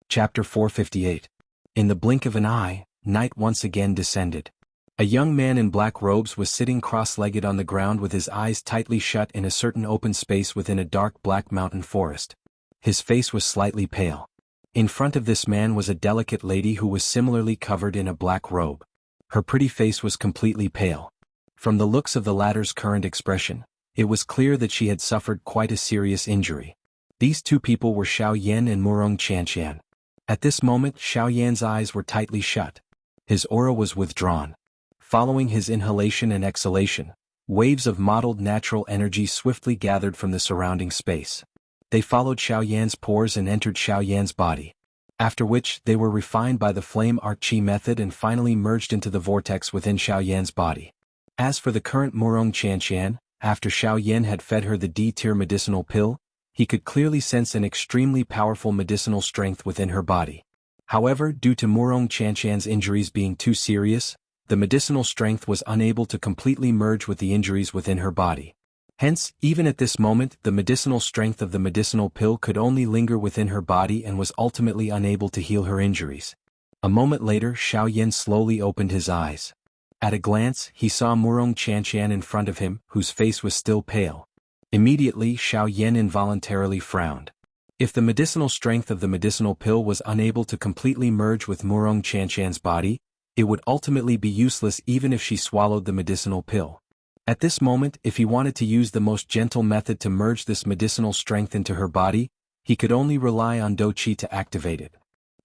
Chapter 458. In the blink of an eye, night once again descended. A young man in black robes was sitting cross-legged on the ground with his eyes tightly shut in a certain open space within a dark black mountain forest. His face was slightly pale. In front of this man was a delicate lady who was similarly covered in a black robe. Her pretty face was completely pale. From the looks of the latter's current expression, it was clear that she had suffered quite a serious injury. These two people were Xiao Yan and Murong Qianqian. At this moment, Xiao Yan's eyes were tightly shut. His aura was withdrawn. Following his inhalation and exhalation, waves of mottled natural energy swiftly gathered from the surrounding space. They followed Xiao Yan's pores and entered Xiao Yan's body. After which, they were refined by the flame art chi method and finally merged into the vortex within Xiao Yan's body. As for the current Murong Qianqian, after Xiao Yan had fed her the D-tier medicinal pill, he could clearly sense an extremely powerful medicinal strength within her body. However, due to Murong Qianqian's injuries being too serious, the medicinal strength was unable to completely merge with the injuries within her body. Hence, even at this moment, the medicinal strength of the medicinal pill could only linger within her body and was ultimately unable to heal her injuries. A moment later, Xiao Yan slowly opened his eyes. At a glance, he saw Murong Qianqian in front of him, whose face was still pale. Immediately, Xiao Yan involuntarily frowned. If the medicinal strength of the medicinal pill was unable to completely merge with Murong Qianqian's body, it would ultimately be useless even if she swallowed the medicinal pill. At this moment, if he wanted to use the most gentle method to merge this medicinal strength into her body, he could only rely on Do Qi to activate it.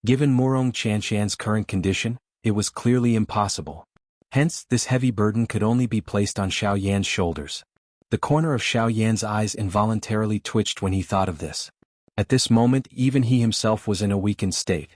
Given Murong Qianqian's current condition, it was clearly impossible. Hence, this heavy burden could only be placed on Xiao Yan's shoulders. The corner of Xiao Yan's eyes involuntarily twitched when he thought of this. At this moment, even he himself was in a weakened state.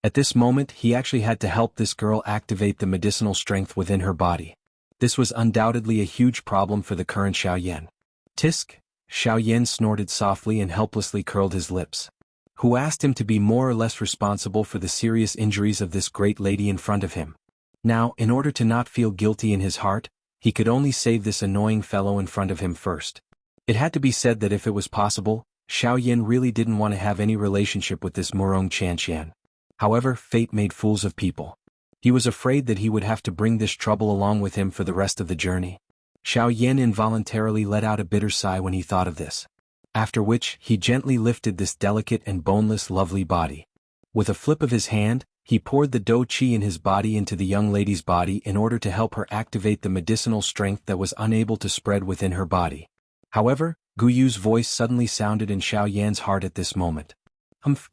At this moment, he actually had to help this girl activate the medicinal strength within her body. This was undoubtedly a huge problem for the current Xiao Yan. Tisk, Xiao Yan snorted softly and helplessly curled his lips. Who asked him to be more or less responsible for the serious injuries of this great lady in front of him? Now, in order to not feel guilty in his heart, he could only save this annoying fellow in front of him first. It had to be said that if it was possible, Xiao Yan really didn't want to have any relationship with this Murong Qianqian. However, fate made fools of people. He was afraid that he would have to bring this trouble along with him for the rest of the journey. Xiao Yan involuntarily let out a bitter sigh when he thought of this. After which, he gently lifted this delicate and boneless lovely body. With a flip of his hand, he poured the Do Qi in his body into the young lady's body in order to help her activate the medicinal strength that was unable to spread within her body. However, Gu Yu's voice suddenly sounded in Xiao Yan's heart at this moment.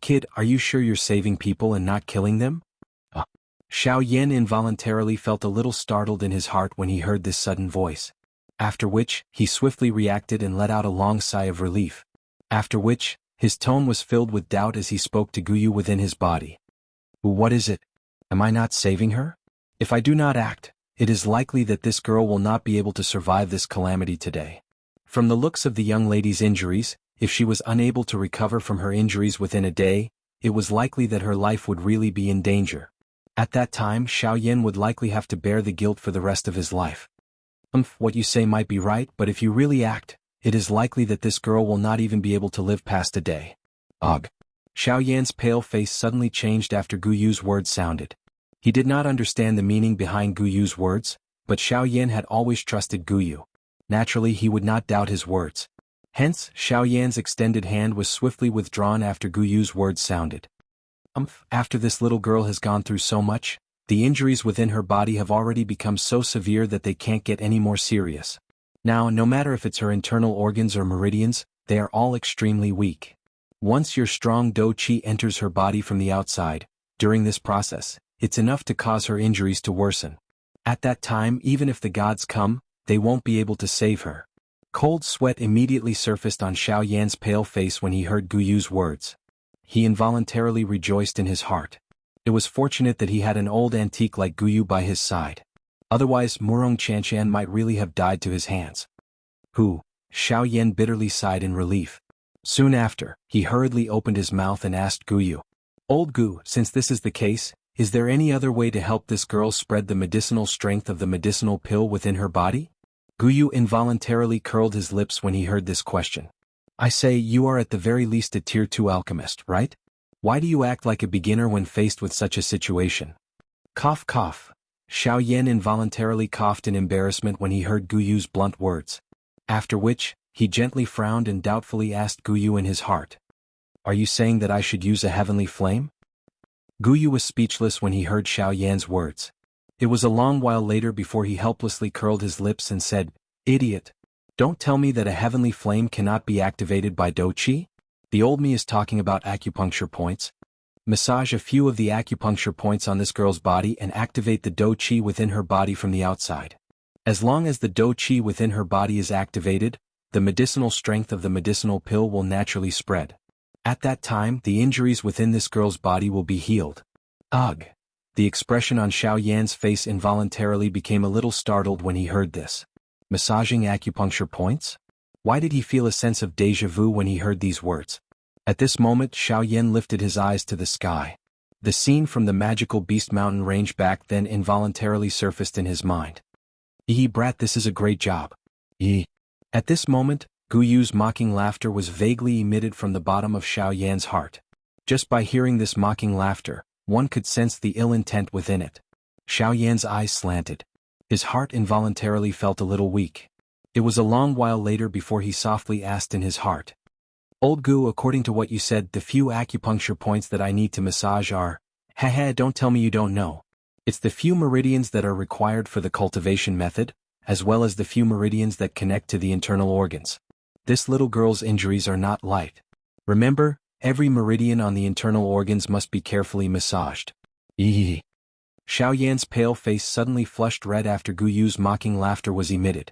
Kid, are you sure you're saving people and not killing them? Xiao Yan involuntarily felt a little startled in his heart when he heard this sudden voice. After which, he swiftly reacted and let out a long sigh of relief. After which, His tone was filled with doubt as he spoke to Guyu within his body. What is it? Am I not saving her? If I do not act, it is likely that this girl will not be able to survive this calamity today. From the looks of the young lady's injuries, if she was unable to recover from her injuries within a day, it was likely that her life would really be in danger. At that time, Xiaoyan would likely have to bear the guilt for the rest of his life. What you say might be right, but if you really act, it is likely that this girl will not even be able to live past a day. Ugh. Xiaoyan's pale face suddenly changed after Guyu's words sounded. He did not understand the meaning behind Guyu's words, but Xiaoyan had always trusted Guyu. Naturally, he would not doubt his words. Hence, Xiaoyan's extended hand was swiftly withdrawn after Guyu's words sounded. After this little girl has gone through so much, the injuries within her body have already become so severe that they can't get any more serious. Now, no matter if it's her internal organs or meridians, they are all extremely weak. Once your strong Do Qi enters her body from the outside, during this process, it's enough to cause her injuries to worsen. At that time, even if the gods come, they won't be able to save her. Cold sweat immediately surfaced on Xiaoyan's pale face when he heard Guyu's words. He involuntarily rejoiced in his heart. It was fortunate that he had an old antique like Guyu by his side. Otherwise, Murong Chanshan might really have died to his hands. Xiaoyan bitterly sighed in relief. Soon after, he hurriedly opened his mouth and asked Guyu. Old Gu, since this is the case, is there any other way to help this girl spread the medicinal strength of the medicinal pill within her body? Guyu involuntarily curled his lips when he heard this question. I say, you are at the very least a tier 2 alchemist, right? Why do you act like a beginner when faced with such a situation? Cough cough. Xiaoyan involuntarily coughed in embarrassment when he heard Guyu's blunt words. After which, he gently frowned and doubtfully asked Guyu in his heart. Are you saying that I should use a heavenly flame? Guyu was speechless when he heard Xiaoyan's words. It was a long while later before he helplessly curled his lips and said, Idiot! Don't tell me that a heavenly flame cannot be activated by Do Qi? The old me is talking about acupuncture points. Massage a few of the acupuncture points on this girl's body and activate the Do Qi within her body from the outside. As long as the Do Qi within her body is activated, the medicinal strength of the medicinal pill will naturally spread. At that time, the injuries within this girl's body will be healed. Ugh! The expression on Xiaoyan's face involuntarily became a little startled when he heard this. Massaging acupuncture points? Why did he feel a sense of déjà vu when he heard these words? At this moment, Xiaoyan lifted his eyes to the sky. The scene from the magical Beast Mountain range back then involuntarily surfaced in his mind. Brat, this is a great job. At this moment, Guyu's mocking laughter was vaguely emitted from the bottom of Xiaoyan's heart. Just by hearing this mocking laughter, one could sense the ill intent within it. Xiaoyan's eyes slanted. His heart involuntarily felt a little weak. It was a long while later before he softly asked in his heart. Old Gu, according to what you said, the few acupuncture points that I need to massage are… don't tell me you don't know. It's the few meridians that are required for the cultivation method, as well as the few meridians that connect to the internal organs. This little girl's injuries are not light. Remember, every meridian on the internal organs must be carefully massaged. Xiaoyan's pale face suddenly flushed red after Guyu's mocking laughter was emitted.